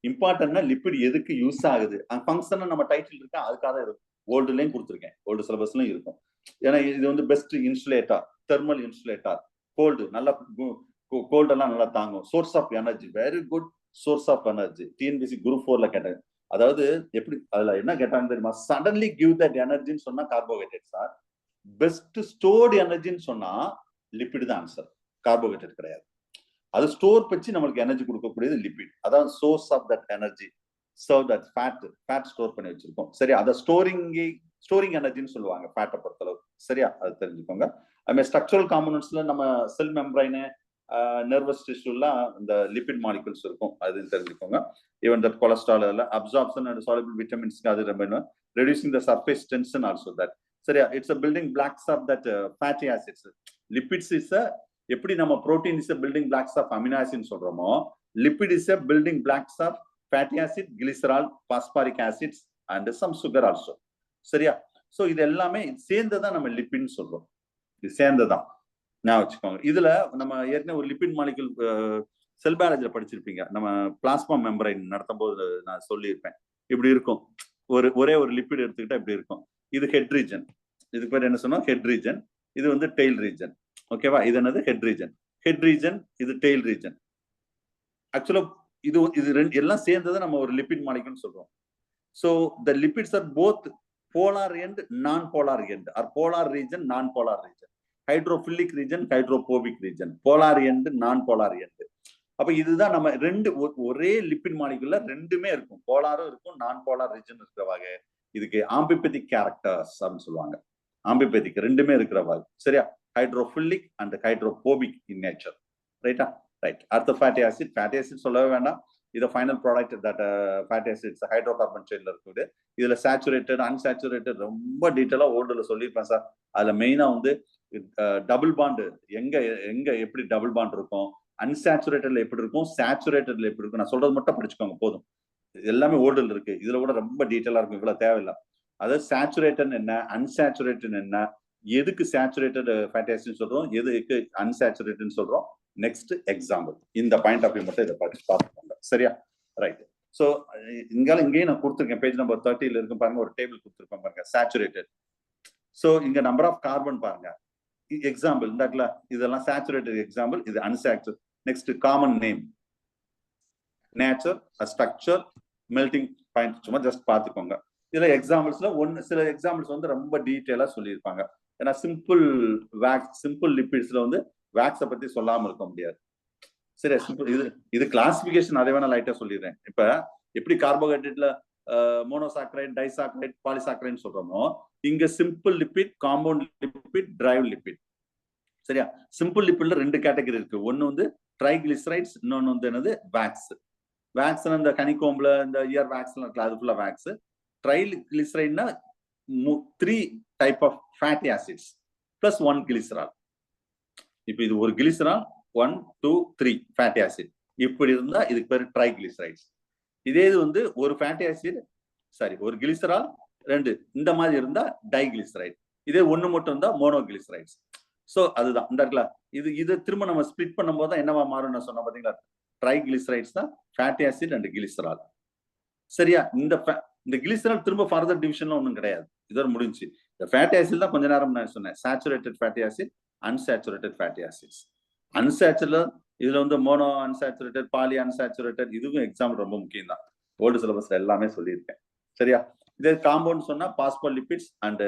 இம்பார்ட்டன்ட்னா லிபிட் எதுக்கு யூஸ் ஆகுது, ஃபங்க்ஷன் நம்ம டைட்டில் இருக்கா அதுக்காக இருக்கும். ஓல்டுலயும் கொடுத்துருக்கேன், ஓல்டு சிலபஸ்லயும் இருக்கும். ஏன்னா இது வந்து best insulator, thermal insulator, cold நல்லா கோல்டெல்லாம் நல்லா தாங்கும். Source of energy, very good source of energy. TNPSC group 4ல கேட்டாங்க. அதாவது எப்படி அதுல என்ன கேட்டாங்க தெரியுமா, சடன்லி கிவ் தட் எனர்ஜின்னு சொன்னா கார்போஹைட்ரேட் சார். பெஸ்ட் ஸ்டோர்டு எனர்ஜின்னு சொன்னா லிபிட் தான் ஆன்சர், கார்போஹைட்ரேட் கிடையாது. அது ஸ்டோர் வச்சு நம்மளுக்கு எனர்ஜி கொடுக்கக்கூடியது லிபிட். அதான் source of that energy. So that fat store பண்ணி வச்சிருக்கோம். சரி, அதை ஸ்டோரிங் எனர்ஜின்னு சொல்லுவாங்க ஃபேட்டை பொறுத்தளவு. சரியா, அது தெரிஞ்சுக்கோங்க. அதுமாதிரி ஸ்ட்ரக்சரல் காம்பனன்ட்ஸ்ல நம்ம செல் மெம்பரைனு நர்வஸ் டிஷ்யூலாம் இந்த லிபிட் மாலிகுல்ஸ் இருக்கும், அது தெரிஞ்சுக்கோங்க. ஈவன் தட் கொலஸ்ட்ரால் எல்லாம் அப்சார்ப்ஷன் அண்ட் சாலிபிள் விட்டமின்ஸ்க்கு அது ரொம்ப reducing the surface tension also that. சரியா, it's a building blocks of that fatty acids. Lipids is எப்படி நம்ம protein is building blocks of amino acid சொல்றோமோ, lipid is building blocks of fatty acid, glycerol, phosphoric acids and some sugar also. சரியா, so இது எல்லாமே சேர்ந்ததான் நம்ம லிபிட்னு சொல்றோம். இது சேர்ந்ததான் நான் வச்சுக்கோங்க. இதுல நம்ம ஏற்கனவே ஒரு லிபிட் மாலிகுல் செல் பயாலஜில படிச்சிருப்பீங்க. நம்ம பிளாஸ்மா மெம்பரைன் நடத்தும் போது நான் சொல்லியிருப்பேன். இப்படி இருக்கும், ஒரே ஒரு லிபிட் எடுத்துக்கிட்டா இப்படி இருக்கும். இது ஹெட் ரீஜன். இதுக்கு பேர் என்ன சொன்னோம், ஹெட் ரீஜன். இது வந்து டெய்ல் ரீஜன். ஓகேவா, இது என்னது ஹெட் ரீஜன், இது டெய்ல் ரீஜன். ஆக்சுவலா இது ரெண்டு எல்லாம் சேர்ந்ததை நம்ம ஒரு லிபிட் மாலிகுல்னு சொல்றோம். So the lipids are both polar end, non-polar end, or polar region, non-polar region, hydrophilic region, hydrophobic region, polar end, non-polar end. அப்ப இதுதான் நம்ம ரெண்டு ஒரே லிபிட் மாலிகுல்ல ரெண்டுமே இருக்கும், போலாரும் இருக்கும் நான் போலார் ரீஜன் இருக்கிறவாங்க. இதுக்கு ஆம்பிபெத்திக் கேரக்டர்ஸ் அப்படின்னு சொல்லுவாங்க. ஆம்பிபெத்திக் ரெண்டுமே இருக்கிறவாங்க. சரியா, hydrophilic and hydrophobic in nature. ரைட்டா, ரைட். அடுத்த ஃபேட்டி ஆசிட் சொல்லவே வேண்டாம். இது final product that fatty acids hydrocarbon செயின்ல இருக்குது. இதுல சேச்சுரேட்டட் அன்சேச்சுரேட்டட் ரொம்ப டீட்டெயிலா ஓல்டுல சொல்லியிருப்பேன் சார். அதுல மெயினா வந்து டபுள் பாண்டு எங்க எப்படி டபுள் பாண்ட் இருக்கும், அன்சேச்சுரேட்டட்ல எப்படி இருக்கும், சேச்சுரேட்டட்ல எப்படி இருக்கும், நான் சொல்றது மட்டும் படிச்சுக்கோங்க போதும். எல்லாமே ஓல்டுல இருக்கு. இதுல கூட ரொம்ப டீட்டெயிலா இருக்கும், இவ்வளவு தேவையில்லை. அதாவது சேச்சுரேட்டட் என்ன, அன்சேச்சுரேட்டட் என்ன, எதுக்கு சேச்சுரேட்டட் ஃபேட்டி ஆசிட் சொல்றோம், எதுக்கு அன்சேச்சுரேட்டட் சொல்றோம். நெக்ஸ்ட் எக்ஸாம்பிள், இந்த பாயிண்ட் ஆஃப் வியூ மட்டும் இதை பார்த்துக்கோங்க. சரியா, ரைட். ஸோ இங்கேயும் நான் கொடுத்துருக்கேன், பேஜ் நம்பர் 30ல இருக்கும் பாருங்க, ஒரு டேபிள் கொடுத்துருப்பேன் பாருங்க, சேச்சுரேட்டட். ஸோ இங்க நம்பர் ஆஃப் கார்பன் பாருங்க, எக்ஸாம்பிள் இந்த இதெல்லாம் சேச்சுரேட்டட் எக்ஸாம்பிள், இது unsaturated. Next common name, nature, structure, melting point, சும்மா ஜஸ்ட் பார்த்துக்கோங்க. இதுல எக்ஸாம்பிள்ஸ்ல சில எக்ஸாம்பிள்ஸ் வந்து ரொம்ப டீட்டெயிலா சொல்லியிருப்பாங்க. ஏன்னா சிம்பிள் லிபிட்ஸ்ல வந்து வேக்ஸை பத்தி சொல்லாம இருக்க முடியாது. சரி, இது கிளாசிபிகேஷன், அதை வேணா லைட்டா சொல்லிடுறேன். இப்ப எப்படி கார்போஹைட்ரேட்ல மோனோசாக்கரைட், டைசாக்கரைட், பாலிசாக்கரைட் சொல்றோமோ, இங்க simple lipid, compound lipid, drive lipid. சரியா, சிம்பிள் லிபிட்ல ரெண்டு கேட்டகரி இருக்கு. ஒன்னு வந்து ட்ரைகிளிசரைட்ஸ், இன்னொன்னு வந்து என்னது வேக்ஸ். வேக்ஸ் இந்த கனிக்கோம்புல இந்த இயர் வேக்ஸ் இருக்குல்ல, அது ஃபுல்லா வேக்ஸ். ட்ரைகிளிசரைட்னா 3 type of fatty acids plus 1 glycerol. இப்போ இது ஒரு கிளிசரால் 1 2 3 ஃபேட்டி ஆசிட் இப்படி இருந்தா இதுக்கு பேரு ட்ரைகிளிசரைட்ஸ். இதே இது வந்து ஒரு ஃபேட்டி ஆசிட் ஒரு கிளிசரால் 2 இந்த மாதிரி இருந்தா டைகிளிசரைட். இதே ஒண்ணு மட்டும் இருந்தா மோனோகிளிசரைட்ஸ். சோ அதுதான் இந்த இருக்குல்ல, இது திரும்ப நம்ம ஸ்பிளிட் பண்ணும்போது தான் என்னவா மாறும் நான் சொன்ன பாத்தீங்களா, ட்ரைகிளிசரைட்ஸ் தான் ஃபேட்டி ஆசிட் அண்ட் கிளிசரால். சரியா? இந்த கிளிசரால் திரும்ப ஃபர்தர் டிவிஷன்ல ஒன்றும் கிடையாது, இதோட முடிஞ்சு. இந்த ஃபேட்டி ஆசிட் தான் கொஞ்ச நேரம் நான் சொன்னேன், saturated fatty acid, unsaturated fatty acids. Unsaturated இதுல வந்து மோனோ அன்சேச்சுரேட்டட், பாலி அன்சேச்சுரேட்டட், இதுவும் எக்ஸாம்பிள் ரொம்ப முக்கியம் தான். ஓல்டு சிலபஸ்ல எல்லாமே சொல்லியிருக்கேன். சரியா? இதே காம்பவுண்ட் சொன்னா பாஸ்போலிபிட்ஸ் அண்ட்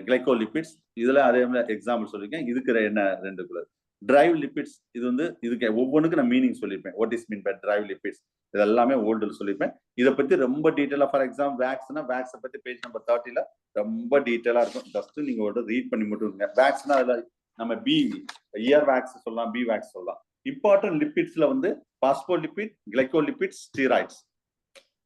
கிளைகோலிபிட்ஸ், இதுல அதே மாதிரி எக்ஸாம்பிள் சொல்லியிருக்கேன். இதுக்கு என்ன 2 டிரைவ் லிபிட்ஸ், இது வந்து இதுக்கு ஒவ்வொன்றுக்கும் நான் மீனிங் சொல்லியிருப்பேன். What is mean by derived lipids, இது எல்லாமே ஓல்டுல சொல்லியிருப்பேன். இதை பத்தி ரொம்ப டீட்டெயிலா, ஃபார் எக்ஸாம்பிள் வேக்ஸ்னா வேக்ஸை பத்தி பேஜ் நம்பர் 30ல ரொம்ப டீட்டெயிலா இருக்கும். ஜஸ்ட் நீங்க ரீட் பண்ணி மட்டும். வேக்ஸ்னா அதுல நம்ம இயர் வேக்ஸ் சொல்லலாம், பி வேக்ஸ் சொல்லலாம். இம்பார்ட்டன்ட் லிபிட்ஸ்ல வந்து பாஸ்போலிபிட், கிளைகோலிபிட், ஸ்டீராய்ட்ஸ்.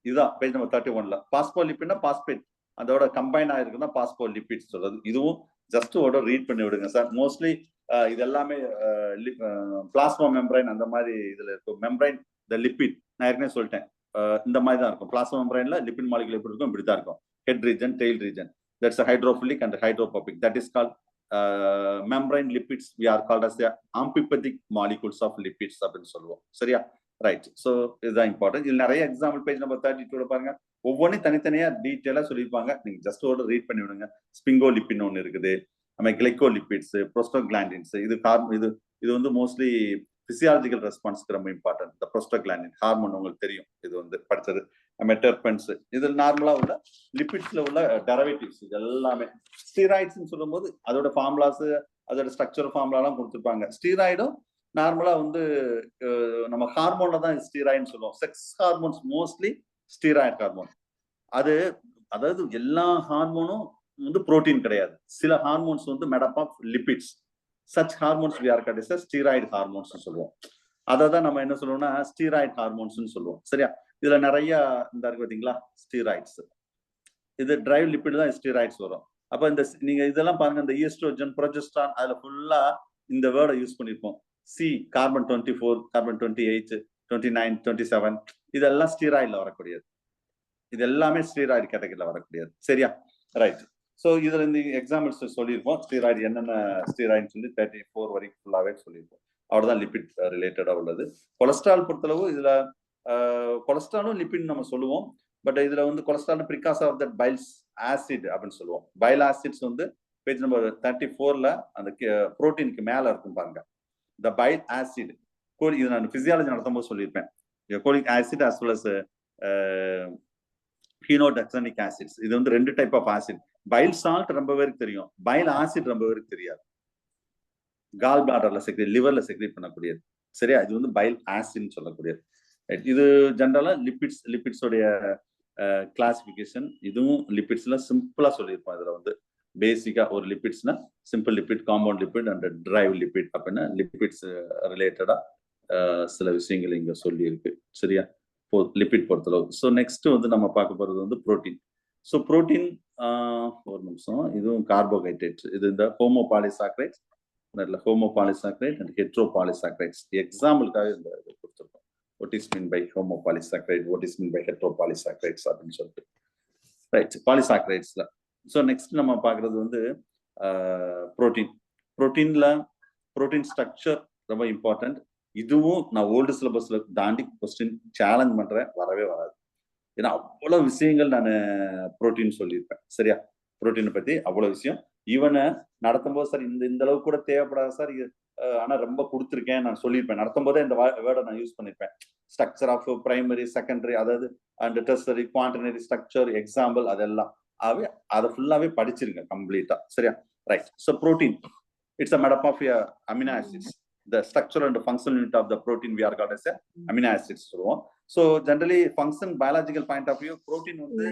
இதுதான் பேஜ் நம்பர் 31ல. பாஸ்போலிபிட்னா பாஸ்பேட், அதோட கம்பைன் ஆயிருக்குன்னா பாஸ்போலிபிட்ஸ் சொல்றது. இதுவும் ஜஸ்ட் ரீட் பண்ணி விடுங்க சார். மோஸ்ட்லி இது எல்லாமே பிளாஸ்மா மெம்பரைன் அந்த மாதிரி இதுல இருக்கும். மெம்பரைன் த லிபிட் நான் ஏற்கனவே சொல்லிட்டேன், இந்த மாதிரி தான் இருக்கும். பிளாஸ்மா மெம்பரைன்ல லிபிட் மாலிகுல் எப்படி இருக்கும், இப்படிதான் இருக்கும். Head region, tail region, that's hydrophilic and hydrophobic. That is called membrane lipids. We are called as the amphipoetic molecules of lipids அப்படின்னு சொல்லுவோம். சரியா? ரைட். ஸோ இதுதான் இம்பார்ட்டன்ட். இது நிறைய எக்ஸாம்பிள் பேஜ் நம்பர் 32 பாருங்க, ஒவ்வொன்றும் தனித்தனியா டீட்டெயிலா சொல்லியிருப்பாங்க. நீங்க ஜஸ்ட் ரீட் பண்ணி விடுங்க. ஸ்பிங்கோலிபின் ஒன்று இருக்குது, நம்ம கிளைகோலிபிட்ஸ், ப்ரோஸ்டோகிளாண்டின்ஸ். இது வந்து மோஸ்ட்லி பிசியாலஜிக்கல் ரெஸ்பான்ஸ்க்கு ரொம்ப இம்பார்ட்டன்ட். இந்த ப்ரோஸ்டோகிளாண்டின் ஹார்மோன் உங்களுக்கு தெரியும், இது வந்து படிச்சது. மெட்டர்பென்ஸ், இது நார்மலா உள்ள லிபிட்ஸ்ல உள்ள டெரிவேட்டிவ்ஸ். இது எல்லாமே ஸ்டீராய்ட்ஸ் சொல்லும் போது அதோட ஃபார்முலாஸ், அதோட ஸ்ட்ரக்சர் ஃபார்முலாலாம் கொடுத்துருப்பாங்க. ஸ்டீராய்டும் நார்மலா வந்து நம்ம ஹார்மோன்ல தான் ஸ்டீராய்டுன்னு சொல்லுவோம். Sex hormones mostly steroid hormone. அதாவது எல்லா ஹார்மோனும் வந்து புரோட்டீன் கிடையாது. சில ஹார்மோன்ஸ் வந்து made up of lipids. Such hormones we are called as steroid hormones சொல்லுவோம். அதை தான் நம்ம என்ன சொல்லுவோம்னா ஸ்டீராய்டு ஹார்மோன்ஸ் சொல்லுவோம். சரியா? இதுல நிறைய இந்த இருக்கு பாத்தீங்களா ஸ்டீராய்ட்ஸ். இது டிரைவ் லிபிட் தான் ஸ்டீராய்ட்ஸ் வரும். அப்ப இந்த நீங்க இதெல்லாம் பாருங்க, இந்த ஈஸ்ட்ரோஜன், ப்ரொஜெஸ்ட்ரான், அதுல ஃபுல்லா இந்த வேர்டை யூஸ் பண்ணிருப்போம். சி, கார்பன் 24, கார்பன் 28, 29, 27, இதெல்லாம் ஸ்டீராய்ட்ல வரக்கூடியது. இது எல்லாமே ஸ்டீராய்டு கேட்டகரியில வரக்கூடியது. சரியா? ரைட். ஸோ இதுல இந்த எக்ஸாம்பிள்ஸ் சொல்லியிருப்போம். ஸ்டீராய்டு என்னென்ன ஸ்டீராய்டுன்னு சொல்லி 34 வரைக்கும் ஃபுல்லாவே சொல்லியிருப்போம். அவ்வளவுதான் லிபிட் ரிலேட்டடா உள்ளது. கொலஸ்ட்ரால் பொறுத்தளவு இதுல கொலஸ்ட்ராலும் லிபிட் நம்ம சொல்லுவோம். பட் இதுல வந்து cholesterol because of that biles acid அப்படின்னு சொல்லுவோம். பைல் ஆசிட்ஸ் வந்து பேஜ் நம்பர் 34ல அந்த புரோட்டீனுக்கு மேல இருக்கும் பாருங்க. இந்த பைல் ஆசிட், இது நான் பிசியாலஜி நடத்தும் போது சொல்லியிருப்பேன். Cholic acid as well as chenodeoxycholic acids. இது வந்து 2 type of acid. Bile salt ரொம்ப பேருக்கு தெரியும், பைல் ஆசிட் ரொம்ப பேருக்கு தெரியாது. கால் பிளாடர்ல செக்ரேட், லிவர்ல செக்ரேட் பண்ணக்கூடியது. சரியா? இது வந்து பைல் ஆசிட்னு சொல்லக்கூடியது. இது ஜென்ரலா லிபிட்ஸோடைய கிளாசிபிகேஷன். இதுவும் லிபிட்ஸ்ல சிம்பிளா சொல்லியிருப்போம். இதுல வந்து பேசிக்கா ஒரு லிபிட்ஸ்னா simple lipid, compound lipid and derived lipid அப்படின்னா லிபிட்ஸ் ரிலேட்டடா சில விஷயங்கள் இங்க சொல்லி இருக்கு. சரியா? லிபிட் பொறுத்தளவு. ஸோ நெக்ஸ்ட் வந்து நம்ம பார்க்க போறது வந்து புரோட்டீன். ஸோ புரோட்டீன் ஒரு நிமிஷம், இதுவும் கார்போஹைட்ரேட். இது இந்த ஹோமோபாலிசாக்ரைட்ஸ், ஹோமோபாலிசாக்ரைட் அண்ட் ஹெட்ரோபாலிசாக்ரைட்ஸ். எக்ஸாம்பிளுக்காக இந்த கொடுத்துருக்கோம். What is mean by homopolysaccharide, what is mean by heteropolysaccharides அப்படின்னு சொல்லிட்டு. ரைட். பாலிசாக்ரைட்ஸ்ல ஸோ நெக்ஸ்ட் நம்ம பார்க்கறது வந்து புரோட்டீன். புரோட்டீன் ஸ்ட்ரக்சர் ரொம்ப இம்பார்ட்டன்ட். இதுவும் நான் ஓல்டு சிலபஸ்ல தாண்டி கொஸ்டின் சேலஞ்ச் பண்றேன், வரவே வராது. ஏன்னா அவ்வளவு விஷயங்கள் நான் புரோட்டீன் சொல்லியிருப்பேன். சரியா? புரோட்டீனை பத்தி அவ்வளவு விஷயம். ஈவனை நடத்தும் போது சார் இந்த அளவு கூட தேவைப்படாது சார், ஆனா ரொம்ப கொடுத்துருக்கேன் நான் சொல்லியிருப்பேன். நடத்தும் போதே இந்த வேர்டை நான் யூஸ் பண்ணிருப்பேன். ஸ்ட்ரக்சர் ஆஃப் பிரைமரி, செகண்டரி, அதாவது and tertiary, quaternary structure, example, அதெல்லாம் அதை ஃபுல்லாவே படிச்சிருங்க கம்ப்ளீட்டா. சரியா? Right. So protein it's a made up of amino acids. The structure and the functional unit of the protein we are called as amino acids சொல்லுவோம். So generally function biological point of view protein வந்து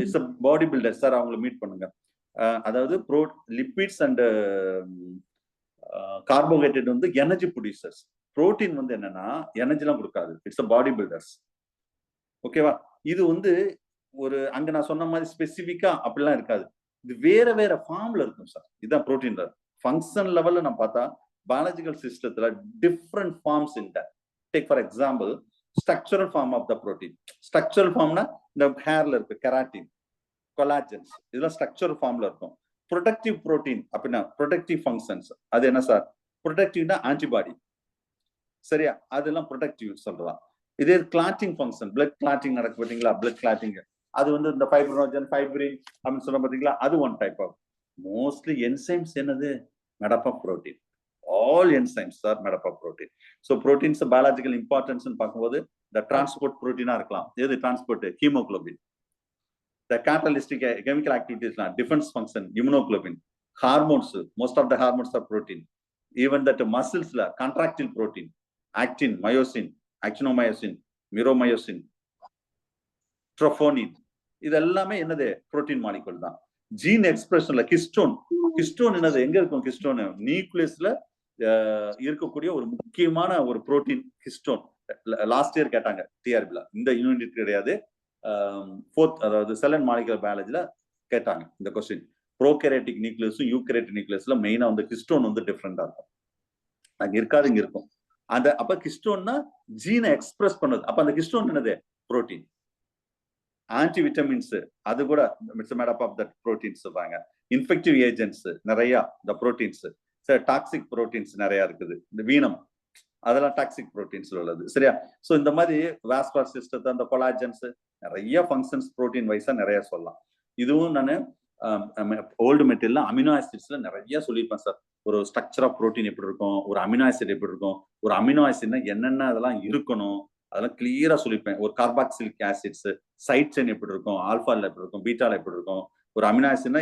it's a body builder. Sir அவங்களை meet பண்ணுங்க. அதாவது lipids and carbohydrate வந்து energy producers. Protein வந்து என்னன்னா எனர்ஜிலாம் கொடுக்காது. It's a body builders. ஓகேவா? இது வந்து ஒரு அங்க நான் சொன்ன மாதிரி ஸ்பெசிபிக்கா அப்படிலாம் இருக்காது. இது வேற வேற ஃபார்ம்ல இருக்கும் சார். இதுதான் புரோட்டீன் ஃபங்க்ஷன் லெவல்ல நம்ம பார்த்தா பயாலஜிக்கல் சிஸ்டத்துல different forms in that. Take for example structural form of the protein. Structural ஃபார்ம்னா இந்த ஹேர்ல இருக்கு கெராட்டின், கொலாஜன்ஸ், இதெல்லாம் ஸ்ட்ரக்சரல் ஃபார்ம்ல இருக்கும். ப்ரொடக்டிவ் புரோட்டீன் அப்படின்னா ப்ரொடக்டிவ் ஃபங்க்ஷன்ஸ். அது என்ன சார்? ப்ரொடக்டிவ்னா ஆன்டிபாடி, சரியா? அதெல்லாம் ப்ரொடக்டிவ் சொல்லலாம். இதே கிளாட்டிங் ஃபங்க்ஷன், பிளட் கிளாட்டிங் நடக்கு பார்த்தீங்களா? பிளட் கிளாட்டிங் அது வந்து இந்த ஃபைப்ரோஜன், ஃபைப்ரின் அப்படின்னு சொல்ல பார்த்தீங்களா? அது one type of. Mostly enzymes என்னது? Made up of protein. All enzymes are made up of protein. So proteins biological importance பார்க்கும்போது இந்த டிரான்ஸ்போர்ட் புரோட்டீனா இருக்கலாம். எது transport? Haemoglobin. The catalytic chemical activities, defense function, immunoglobulin, hormones, most of the hormones are protein. Even that muscles, contractile protein, actin, myosin, actinomyosin, myromyosin, troponin. இது எல்லாமே என்னது? Protein molecule தான். Gene எக்ஸ்பிரஷன்ல ஹிஸ்டோன். ஹிஸ்டோன் என்னது? எங்க இருக்கும் histone? நியூக்ளியஸ்ல இருக்கக்கூடிய ஒரு முக்கியமான ஒரு புரோட்டீன் ஹிஸ்டோன். லாஸ்ட் இயர் கேட்டாங்க டிஆர்பில. இந்த யூனிட் கிடையாது, ஃபோர்த், அதாவது செல் அண்ட் மாலிகுலர் பயாலஜில கேட்டாங்க இந்த கொஸ்டின். ப்ரோகேரியாட்டிக் நியூக்ளியஸும் யூகேரியாட்டிக் நியூக்ளியஸ்ல மெயினா வந்து ஹிஸ்டோன் வந்து டிஃப்ரெண்டா இருக்கும். அங்க இருக்காது, இங்க இருக்கும். அந்த அப்ப ஹிஸ்டோன்னா ஜீனை எக்ஸ்பிரஸ் பண்ணது. அப்ப அந்த ஹிஸ்டோன் என்னது? புரோட்டீன். ஆன்டி விட்டமின்ஸ் அது கூட it's made up of that proteins சொல்றாங்க. இன்ஃபெக்டிவ் ஏஜென்ட்ஸ் நிறைய இந்த புரோட்டீன்ஸ். சரி, டாக்ஸிக் புரோட்டீன்ஸ் நிறைய இருக்குது. இந்த வீனம் அதெல்லாம் டாக்ஸிக் புரோட்டீன்ஸ்ல உள்ளது, சரியா? ஸோ இந்த மாதிரி வாஸ்குலர் சிஸ்டத்தை, அந்த கொலாஜன்ஸ், நிறைய ஃபங்க்ஷன்ஸ் புரோட்டீன் வைஸா நிறைய சொல்லலாம். இதுவும் நான் ஓல்டு மெட்டீரியல்ல அமினோ ஆசிட்ஸ்ல நிறைய சொல்லியிருப்பேன் சார். ஒரு ஸ்ட்ரக்சர் ஆஃப் புரோட்டீன் எப்படி இருக்கும், ஒரு அமினோ ஆசிட் எப்படி இருக்கும், ஒரு அமினோ ஆசிட்னா என்னென்ன அதெல்லாம் இருக்கணும், அதெல்லாம் கிளியரா சொல்லியிருப்பேன். ஒரு கார்பாக்சிலிக் ஆசிட்ஸ் சைட் செயின் எப்படி இருக்கும், ஆல்பால எப்படி இருக்கும், பீட்டால எப்படி இருக்கும். ஒரு அமினோ ஆசிட்னா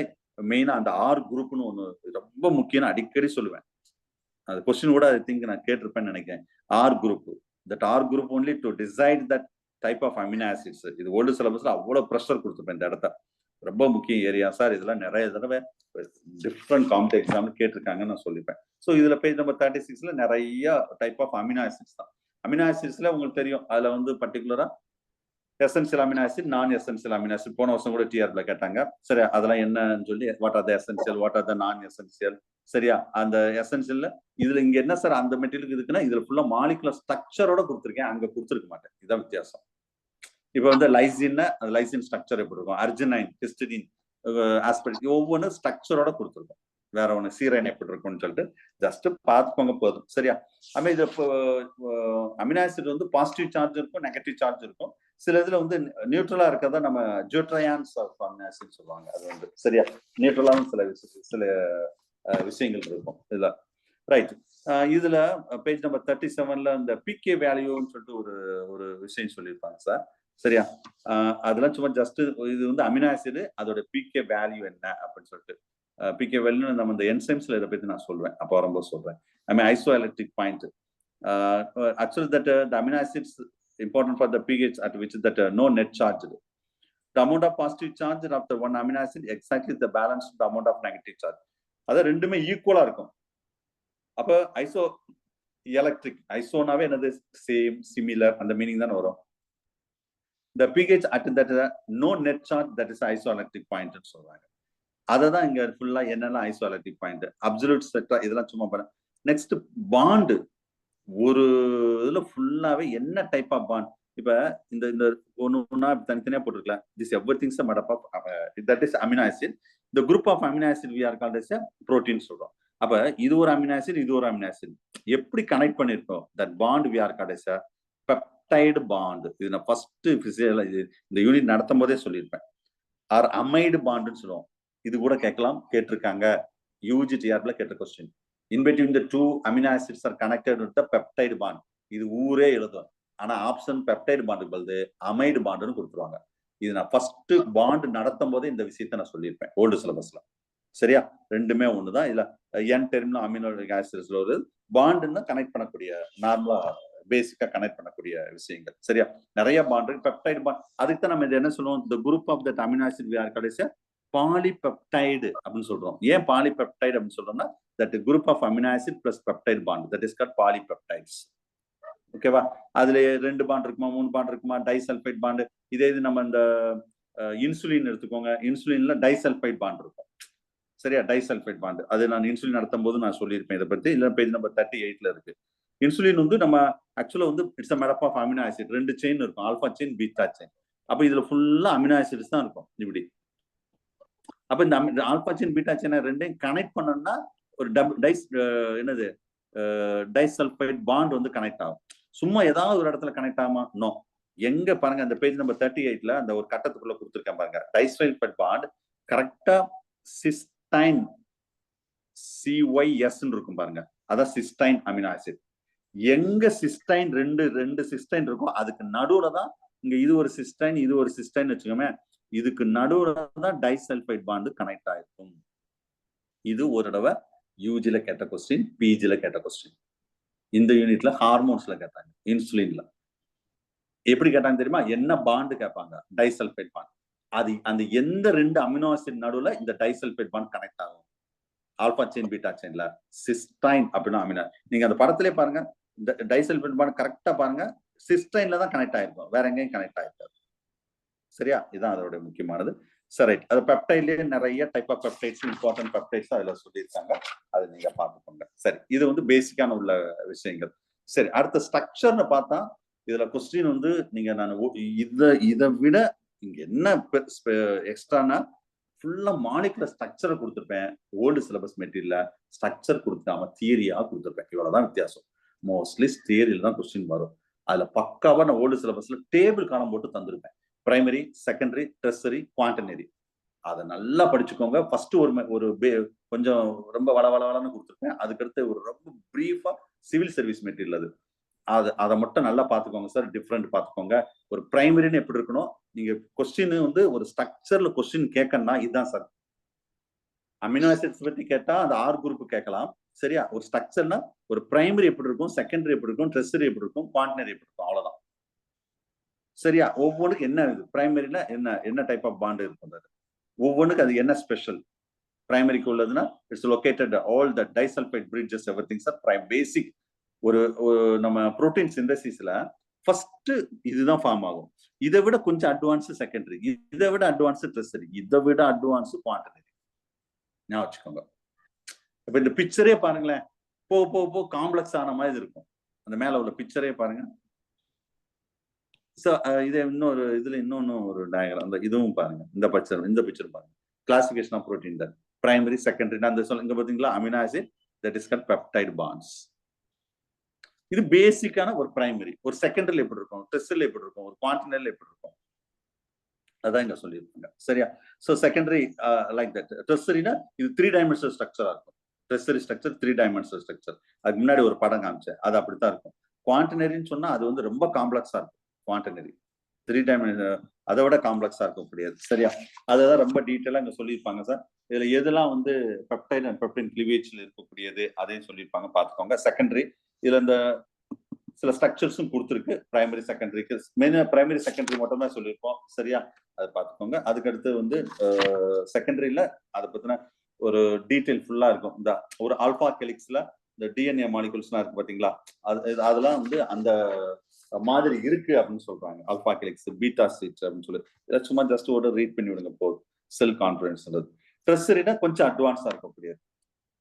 மெயினா அந்த ஆர் குரூப்னு ஒன்று ரொம்ப முக்கியம், அடிக்கடி சொல்லுவேன். அது கொஸ்டின் கூட ஐ திங்க் நான் கேட்டிருப்பேன்னு நினைக்கிறேன். R group, that R group only to decide that type of amino acids. இது ஓல்டு சிலபஸ்ல அவ்வளவு ப்ரெஷர் கொடுத்துருப்பேன் இந்த இடத்த. ரொம்ப முக்கிய ஏரியா சார். இதெல்லாம் நிறைய தடவை டிஃப்ரெண்ட் காம்படிட்டிவ் எக்ஸாம் கேட்டிருக்காங்கன்னு நான் சொல்லிப்பேன். ஸோ இதுல பேஜ் நம்பர் 36ல நிறைய டைப் ஆஃப் அமினோ ஆசிட்ஸ் தான். அமினோ ஆசிட்ஸ்ல உங்களுக்கு தெரியும், அதுல வந்து பர்டிகுலரா எசென்சியல் அமினோ ஆசிட், நான் எசென்சியல் அமினோ ஆசிட். போன வருஷம் கூட டிஆர்ல கேட்டாங்க. சரி, அதெல்லாம் என்னன்னு சொல்லி what are the essential, what are த நான் எசென்சியல், சரியா? அந்த எசென்சியல்ல இதுல இங்க என்ன சார் அந்த மெட்டீரியல் இருக்குன்னா, இதுல ஃபுல்லா மாலிகுலர் ஸ்ட்ரக்சரோட கொடுத்துருக்கேன், அங்க கொடுத்துருக்க மாட்டேன். இதான் வித்தியாசம். இப்ப வந்து லைசின்னா அந்த லைசின் ஸ்ட்ரக்சர் எப்படி இருக்கும், அர்ஜினைன், ஹிஸ்டிடின், ஆஸ்பெக்ட் ஒவ்வொன்றும் ஸ்ட்ரக்சரோட கொடுத்துருக்கோம். வேற ஒண்ணு சீரைன் எப்படி இருக்கும்னு சொல்லிட்டு ஜஸ்ட் பார்த்துக்கோங்க போதும், சரியா? அதுமாதிரி இது அமினோ ஆசிட் வந்து பாசிட்டிவ் சார்ஜ் இருக்கும், நெகட்டிவ் சார்ஜ் இருக்கும். சில இதுல வந்து நியூட்ரலா இருக்கிறதா நம்ம ஜூட்ரையான்ஸ் ஆஃப் அமினோ ஆசிட் சொல்லுவாங்க. அது வந்து சரியா நியூட்ரலாவும் சில விஷயங்கள் இருக்கும் இதுல, ரைட்? இதுல பேஜ் நம்பர் 37ல இந்த பிகே வேல்யூன்னு சொல்லிட்டு ஒரு விஷயம் சொல்லியிருப்பாங்க சார், சரியா? அதெல்லாம் சும்மா ஜஸ்ட் இது வந்து அமினோ ஆசிட், அதோட பிகே வேல்யூ என்ன அப்படின்னு சொல்லிட்டு. பிகே வேல்யூ நம்ம இந்த என்சைம்ஸ்ல இதை பத்தி நான் சொல்வேன், அப்போ வரும்போது சொல்றேன். ஐ மீன் ஐசோஎலக்ட்ரிக் point. Actually that the amino acids important for the pH at which that no net charge. The amount of positive charge of the one amino acid exactly the balance the amount of negative charge. அது ரெண்டுமே ஈக்குவலா இருக்கும். அப்ப iso electric, ஐசோனாவே என்னது? Same, similar, அந்த meaning தான் வரும். The pH at that no net charge, that is isoelectric point ன்னு சொல்றாங்க. அததான் இங்க ஃபுல்லா என்னெல்லாம் ஐசோஎலக்ட்ரிக் பாயிண்ட், அப்சல்யூட் ஸ்பெக்ட்ரா, இதெல்லாம் சும்மா பண்ண. நெக்ஸ்ட் பாண்ட், ஒரு இதுல ஃபுல்லாவே என்ன டைப் ஆஃப் பாண்ட். இப்ப இந்த இந்த ஒன்னா தனித்தனியா போட்டிருக்கலாம். This everything is made up of that is amino acid. இந்த group of amino acid we are called as protein சொல்றோம். அப்ப இது ஒரு அமினோ ஆசிட், இது ஒரு அமினோ ஆசிட், எப்படி கனெக்ட் பண்ணிருக்கோம்? That bond we are called as peptide bond. இது நான் ஃபர்ஸ்ட் இந்த யூனிட் நடத்தும் போதே சொல்லியிருப்பேன். ஆர் அமைடு பாண்டுன்னு சொல்லுவோம். இது கூட கேட்டிருக்காங்க யூஜிடிஆர்ல கேட்ட question. In between the two amino acids are connected with the peptide bond. இது ஊரே எழுதும். ஆனா ஆப்ஷன் பெப்டைடு பாண்டுக்கு பதில் அமைடு பாண்டுன்னு கொடுத்துருவாங்க. இது நான் ஃபர்ஸ்ட் பாண்ட் நடத்தும் போதே இந்த விஷயத்த நான் சொல்லியிருப்பேன் ஓல்டு சிலபஸ்ல, சரியா? ரெண்டுமே ஒண்ணுதான். இல்ல என் டெர்ம்ல அமினோ ஆசிட்ஸ்ல ஒரு பாண்டுன்னு கனெக்ட் பண்ணக்கூடிய, நார்மலா பேசிக்கா கனெக்ட் பண்ணக்கூடிய விஷயங்கள், சரியா? நிறைய பாண்ட் இருக்கு. பெப்டைடு பாண்ட், அதுக்கு தான் நம்ம இது என்ன சொல்லுவோம்? the group of that amino acid we are called as polypeptide அப்படின்னு சொல்றோம். ஏன் பாலிபெப்டைடு அப்படின்னு சொல்றோம்னா that group of amino acid plus peptide bond, that is called polypeptides. ஓகேவா? அதுல 2 பாண்ட் இருக்குமா 3 பாண்ட் இருக்குமா, டைசல்ஃபைட் பாண்ட். இதே இது நம்ம இந்த இன்சுலின் எடுத்துக்கோங்க, இன்சுலின்ல டைசல்ஃபைட் பாண்ட் இருக்கும். சரியா? டைசல்ஃபைட் பாண்ட் அது நான் இன்சுலின் நடத்தும் போது நான் சொல்லியிருப்பேன் இதை பத்தி. இல்ல பேஜ் நம்பர் 38ல இருக்கு. இன்சுலின் வந்து நம்ம ஆக்சுவலா வந்து it's a made up of amino acid. 2 chain இருக்கும், ஆல்பா செயின் பீட்டா செயின். அப்ப இதுல ஃபுல்லா அமினோ ஆசிட்ஸ் தான் இருக்கும் இப்படி. அப்ப இந்த ஆல்பா செயின் பீட்டா செயின் ரெண்டையும் கனெக்ட் பண்ணோம்னா ஒரு என்னது டைசல்ஃபைட் பாண்ட் வந்து கனெக்ட் ஆகும். சும்மா ஏதாவது ஒரு இடத்துல கனெக்ட் ஆகுமா? நோ. எங்க பாருங்க அந்த பேஜ் நம்பர் 38ல அந்த ஒரு கட்டத்துக்குள்ள கொடுத்துருக்கேன் பாருங்க. டைசல்ஃபைட் பாண்ட் கரெக்டா சிஸ்டைன் CYS இருக்கும் பாருங்க, அதான் சிஸ்டைன் அமினோ ஆசிட். எங்க சிஸ்டைன் ரெண்டு சிஸ்டைன் இருக்கும் அதுக்கு நடுவுல தான் இங்க இது ஒரு சிஸ்டைன் இது ஒரு சிஸ்டைன் வச்சுக்கோமே, இதுக்கு நடுவுல தான் டைசல்ஃபைட் பாண்ட் கனெக்ட் ஆயிருக்கும். இது ஒரு தடவை யூஜில கேட்ட கொஸ்டின், பிஜில கேட்ட கொஸ்டின். இந்த யூனிட்ல ஹார்மோன்ஸ்ல கேட்டாங்க, இன்சுலின்ல எப்படி கேட்டாங்க தெரியுமா? என்ன பாண்ட் கேட்பாங்க? Disulphide bond. அது அந்த எந்த 2 அமினோ ஆசிட் நடுவுல இந்த டைசல்ஃபைட் பாண்ட் கனெக்ட் ஆகும்? ஆல்பா செயின் பீட்டா செயின்ல சிஸ்டைன் அப்படின்னா அமினோ. நீங்க அந்த படத்திலே பாருங்க, இந்த டைசல்ஃபைட் பாண்ட் கரெக்டா பாருங்க, சிஸ்டைன்ல தான் கனெக்ட் ஆயிருக்கும், வேற எங்கேயும் கனெக்ட் ஆயிருக்காது. சரியா? இதுதான் அதோட முக்கியமானது. சரி, அது பெப்டைட்லயே நிறைய type of peptides, important peptides அதுல சொல்லியிருக்காங்க, அதை நீங்க பார்த்துக்கோங்க. சரி, இது வந்து பேசிக்கான உள்ள விஷயங்கள். சரி, அடுத்த ஸ்ட்ரக்சர்னு பார்த்தா இதுல கொஸ்டின் வந்து நீங்க நான் இதை விட இங்க என்ன எக்ஸ்ட்ரானா ஃபுல்லா மாலிகுலர் ஸ்ட்ரக்சரை கொடுத்துருப்பேன். ஓல்டு சிலபஸ் மெட்டீரியல்ல ஸ்ட்ரக்சர் கொடுக்காம தியரியா கொடுத்துருப்பேன். இவ்வளவுதான் வித்தியாசம். மோஸ்ட்லி தியரியில தான் கொஸ்டின் வரும். அதுல பக்காவா நான் ஓல்டு சிலபஸ்ல டேபிள் காலம் போட்டு தந்திருப்பேன். Primary, secondary, tertiary, quaternary. அதை நல்லா படிச்சுக்கோங்க. ஃபர்ஸ்ட் ஒரு கொஞ்சம் ரொம்ப வளவளன்னு கொடுத்துருப்பேன். அதுக்கடுத்து ஒரு ரொம்ப பிரீஃபா சிவில் சர்வீஸ் மெட்டீரியல் அதை மட்டும் நல்லா பார்த்துக்கோங்க சார். டிஃப்ரெண்ட் பார்த்துக்கோங்க. ஒரு பிரைமரின்னு எப்படி இருக்கணும், நீங்க கொஸ்டின் வந்து ஒரு ஸ்ட்ரக்சர்ல கொஸ்டின் கேட்கணும்னா இதுதான் சார். அமினோ ஆசிட்ஸ் பத்தி கேட்டா அந்த ஆர் குரூப் கேட்கலாம். சரியா? ஒரு ஸ்ட்ரக்சர்னா ஒரு பிரைமரி எப்படி இருக்கும், செகண்டரி எப்படி இருக்கும், டெர்சரி எப்படி இருக்கும், குவாண்டனரி எப்படி இருக்கும், அவ்வளவுதான். சரியா? ஒவ்வொன்றுக்கு என்ன இது பிரைமரியில என்ன டைப் ஆஃப் பாண்ட் இருக்கும், ஒவ்வொன்றுக்கு அது என்ன ஸ்பெஷல். பிரைமரிக்கு உள்ளதுன்னா it's located all the disulphide bridges everything sir. Basic ஒரு நம்ம புரோட்டீன் சிந்தசிஸ்ல ஃபர்ஸ்ட் இதுதான் ஃபார்ம் ஆகும். இதை விட கொஞ்சம் அட்வான்ஸ் செகண்டரி, இதை விட அட்வான்ஸ் டெர்சரி, இதை விட அட்வான்ஸ் குவாண்டனரி. ஞாபகம் வச்சுக்கோங்க. இப்ப இந்த பிக்சரே பாருங்களேன், போ காம்ப்ளெக்ஸ் ஆன மாதிரி இருக்கும். அந்த மேல உள்ள பிக்சரே பாருங்க. இது இன்னொரு இதுல இன்னொன்னு ஒரு டயக்ராம், அந்த இதுவும் பாருங்க. இந்த பிக்சர் பாருங்க. கிளாசிபிகேஷன் ஆஃப் புரோட்டீன் தான் பிரைமரி, செகண்டரி. அந்த இங்க பாத்தீங்களா, amino acid that is called peptide bonds. இது பேசிக்கான ஒரு பிரைமரி. ஒரு செகண்டரியில் எப்படி இருக்கும், டெர்சரியில் எப்படி இருக்கும், ஒரு குவாண்டனரியில் எப்படி இருக்கும், அதான் இங்க சொல்லியிருக்காங்க. சரியா? So secondary like that. டெர்சரினா இது 3 டைமென்ஷனல் ஸ்ட்ரக்சரா இருக்கும். Tertiary structure 3 dimensional structure. அதுக்கு முன்னாடி ஒரு படம் காமிச்சேன், அது அப்படித்தான் இருக்கும். குவாண்டனரின்னு சொன்னா அது வந்து ரொம்ப காம்ப்ளெக்ஸா இருக்கும். குவாண்டனரி 3 டைமென்ஷன் அதை விட காம்ப்ளெக்ஸா இருக்க முடியாது. சரியா? அதான் ரொம்ப டீட்டெயிலா இங்க சொல்லியிருப்பாங்க சார். இதுல எதெல்லாம் வந்து பெப்டைட் அண்ட் பெப்டின் கிளீவேஜ்ல இருக்கக்கூடியது அதையும் சொல்லியிருப்பாங்க, பார்த்துக்கோங்க. செகண்டரி இதுல இந்த சில ஸ்ட்ரக்சர்ஸும் கொடுத்துருக்கு. பிரைமரி செகண்டரிக்கு மெயினா பிரைமரி செகண்டரி மட்டும் தான் சொல்லியிருப்போம். சரியா? அதை பார்த்துக்கோங்க. அதுக்கடுத்து வந்து செகண்டரியில அதை பத்தின ஒரு டீட்டெயில் ஃபுல்லா இருக்கும். இந்த ஒரு ஆல்பா ஹெலிக்ஸ்ல இந்த டிஎன்ஏ மாலிகுல்ஸ்லாம் இருக்கு பாத்தீங்களா, அதெல்லாம் வந்து அந்த மாதிரி இருக்கு அப்படின்னு சொல்றாங்க. ஆல்பா ஹெலிக்ஸ், பீட்டா சீட் அப்படின்னு சொல்லி இதை சும்மா ஜஸ்ட் ஒரு ரீட் பண்ணி விடுங்க போதும். செல் கான்ஃபரன்ஸ். டெர்சரினா கொஞ்சம் அட்வான்ஸா இருக்கக்கூடியது.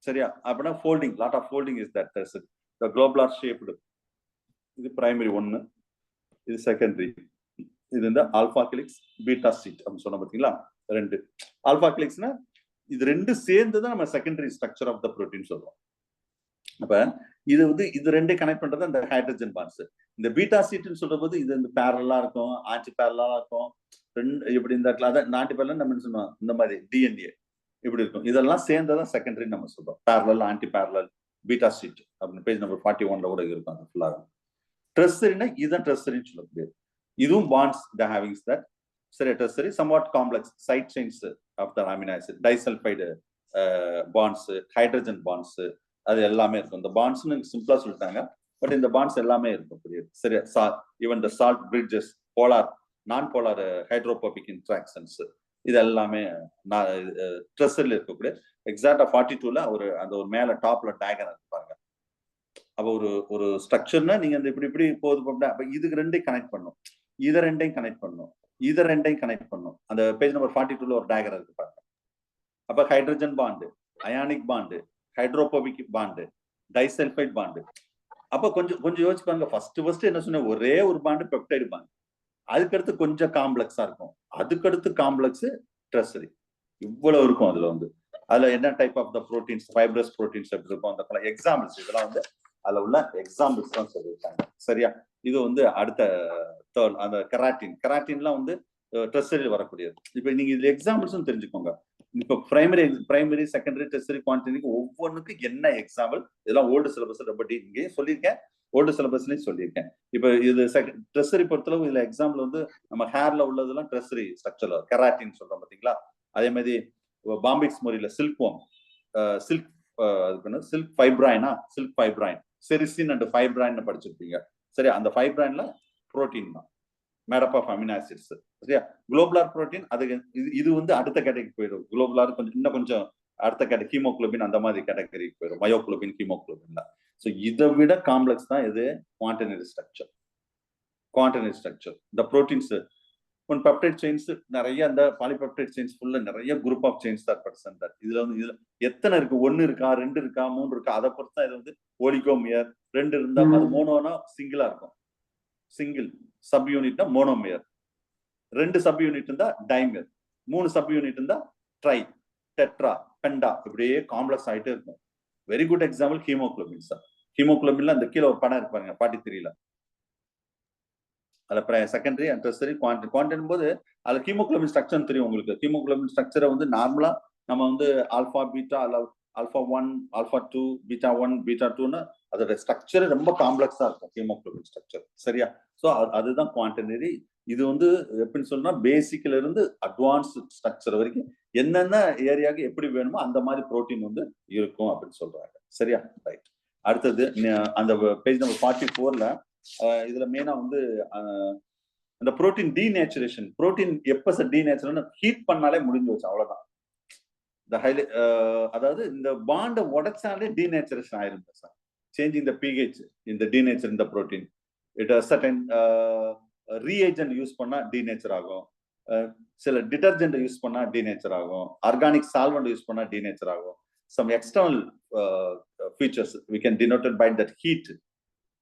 சரியா? அப்படின்னா folding, lot of folding is that tertiary. The globular shaped, இது பிரைமரி 1, இது செகண்டரி. இது இந்த ஆல்பா ஹெலிக்ஸ், பீட்டா சீட் அப்படின்னு சொன்ன பாத்தீங்களா, 2. ஆல்பா ஹெலிக்ஸ்னா இது 2 சேர்ந்து தான் நம்ம secondary structure of the protein சொல்றோம். அப்ப இது வந்து இது 2 கனெக்ட் பண்றது அந்த ஹைட்ரஜன் பாண்ட்ஸ். இந்த பீட்டா சீட்னு சொல்ற போது இது இந்த பேரலா இருக்கும், ஆன்டி பேரலா இருக்கும். இப்படி இந்த ஆன்டி பேரலா நம்ம சொன்னோம், இந்த மாதிரி டிஎன்ஏ இப்படி இருக்கும். இதெல்லாம் சேர்ந்ததான் செகண்டரி நம்ம சொல்றோம். Parallel, anti parallel, beta sheet அப்படின்னு பேஜ் நம்பர் 41ல கூட இருக்கும். அது ஃபுல்லா டெர்சரினா இதுதான் டெர்சரின்னு சொல்லக்கூடியது. இதுவும் பாண்ட்ஸ் த ஹேவிங்ஸ் தட். சரி, tertiary somewhat complex side chains of the amino acid, disulphide bonds, hydrogen bonds, அது எல்லாமே இருக்கும். இந்த பாண்ட்ஸ்னு சிம்பிளா சொல்லிட்டாங்க, பட் இந்த பாண்ட்ஸ் எல்லாமே இருக்கக்கூடியது. சரியா? Even the salt bridges, polar, non polar hydrophobic interactions, இது எல்லாமே டெர்சரியில் இருக்கக்கூடிய. எக்ஸாக்டா 42ல அந்த ஒரு மேல டாப்ல டயக்ராம் இருப்பாங்க. அப்போ ஒரு ஸ்ட்ரக்சர்னா நீங்க அந்த இப்படி போகுது. அப்ப இதுக்கு ரெண்டையும் கனெக்ட் பண்ணும், இதை ரெண்டையும் கனெக்ட் பண்ணும், இதை ரெண்டையும் கனெக்ட் பண்ணும். அந்த பேஜ் நம்பர் 42ல ஒரு டயக்ராம் இருக்கு பாருங்க. அப்ப hydrogen bond, ionic bond, hydrophobic bond, disulphide bond. அப்ப கொஞ்சம் யோசிச்சு பாருங்க. ஃபர்ஸ்ட் என்ன சொன்ன, ஒரே ஒரு பாண்டு பெப்டைடு பாண்டு, அதுக்கடுத்து கொஞ்சம் காம்ப்ளெக்ஸா இருக்கும், அதுக்கடுத்து காம்ப்ளெக்ஸ் ட்ரெஸரி, இவ்வளவு இருக்கும். அதுல என்ன type of the proteins, fibrous proteins எப்படி இருக்கும், அந்த எக்ஸாம்பிள்ஸ் இதெல்லாம் அதுல உள்ள எக்ஸாம்பிள்ஸ் தான் சொல்லியிருக்காங்க. சரியா? இது அடுத்த அந்த கெராட்டின்லாம் ட்ரெஸரியில் வரக்கூடியது. இப்ப நீங்க இதுல எக்ஸாம்பிள்ஸும் தெரிஞ்சுக்கோங்க. இப்ப பிரைமரி செகண்டரி டெர்சரி குவான்டிட்டிக்கு ஒவ்வொன்றுக்கும் என்ன எக்ஸாம்பிள், இதெல்லாம் ஓல்டு சிலபஸ் ரொம்ப இங்கேயும் சொல்லியிருக்கேன், ஓல்டு சிலபஸ்லயும் சொல்லியிருக்கேன். இப்ப இது ட்ரெஸரி பொறுத்தளவு இதுல எக்ஸாம்பிள் நம்ம ஹேர்ல உள்ளதெல்லாம் ட்ரெஸரி ஸ்ட்ரக்சர்ல கெராட்டின் சொல்றோம் பாத்தீங்களா. அதே மாதிரி பாம்பிக்ஸ் முறையில சில்க்வாம், சில்க் ஃபைப்ரைன், செரிசின் அண்ட் ஃபைப்ரைன் படிச்சிருப்பீங்க. சரியா? அந்த ஃபைப்ரைன்ல புரோட்டீன் தான், மேடப் ஆஃப் அமினோ ஆசிட்ஸ். சரியா? குளோபுலார் புரோட்டீன் இது அடுத்த கேட்டகரி போயிடும். குளோபுலார் கொஞ்சம் அடுத்த கேட்டகரி, ஹீமோகுளோபின் அந்த மாதிரி கேட்டகரிக்கு போயிடும், மயோகுளோபின், ஹீமோகுளோபின். ஸோ இதை விட காம்ப்ளெக்ஸ் தான் இது குவாண்டனரி ஸ்ட்ரக்சர். இந்த புரோட்டீன்ஸ் பெப்டைட் செயின்ஸ் நிறைய, அந்த பாலிபெப்டைட் செயின்ஸ் ஃபுல்லா நிறைய குரூப் ஆஃப் செயின்ஸ் தான் பர்சன்ட். இதுல எத்தனை இருக்கு, 1 இருக்கா, 2 இருக்கா, 3 இருக்கா, அதை பொறுத்து தான் இது ஓலிகோமியர். 2 இருந்தா அது மோனோனா சிங்கிளா இருக்கும், சிங்கிள். சப் யூனிட்னா மோனோமியர், 2 சப் யூனிட் இருந்தா டைமியர், 3 சப் யூனிட் இருந்தா ட்ரை, டெட்ரா, பெண்டா, இப்படியே காம்ப்ளெக்ஸ் ஆயிட்டே இருக்கும். Very good example haemoglobin sir. ஹீமோகுளோபின்ல அந்த கீழே ஒரு படம் இருப்பாங்க 43ல. அதுல செகண்டரி அண்ட் டெர்சரி குவான்டிட்டி போது அதுல ஹீமோகுளோபின் ஸ்ட்ரக்சர் தெரியும் உங்களுக்கு. ஹீமோகுளோபின் ஸ்ட்ரக்சரை நார்மலா நம்ம alpha beta, alpha 1, alpha 2, beta 1, beta 2ன்னு அதோட ஸ்ட்ரக்சர் ரொம்ப காம்ப்ளெக்ஸா இருக்கும் ஹீமோகுளோபின் ஸ்ட்ரக்சர். சரியா? ஸோ அதுதான் குவான்டினரி. இது எப்படின்னு சொன்னா பேசிக்ல இருந்து அட்வான்ஸ் ஸ்ட்ரக்சர் வரைக்கும் என்னென்ன ஏரியாவுக்கு எப்படி வேணுமோ அந்த மாதிரி புரோட்டீன் இருக்கும் அப்படின்னு சொல்றாங்க. சரியா? ரைட். அடுத்தது அந்த பேஜ் நம்பர் 44ல இதுல மெயினா அந்த புரோட்டீன் டீநேச்சுரேஷன். புரோட்டீன் எப்ப சார் டீநேச்சுரல், ஹீட் பண்ணாலே முடிஞ்சு வச்சு, அவ்வளவுதான். அதாவது இந்த பாண்டை உடைச்சாலே டீநேச்சுரேஷன் ஆயிரும் சார். சேஞ்சிங் த பிஹெச் இந்த டீநேச்சர் இந்த protein. It certain reagent use பண்ணா டீநேச்சர் ஆகும், சில டிடர்ஜென்ட் யூஸ் பண்ணா டீநேச்சர் ஆகும், ஆர்கானிக் சால்வெண்ட் யூஸ் பண்ணா டீநேச்சர் ஆகும். Some external features we can denote it by that heat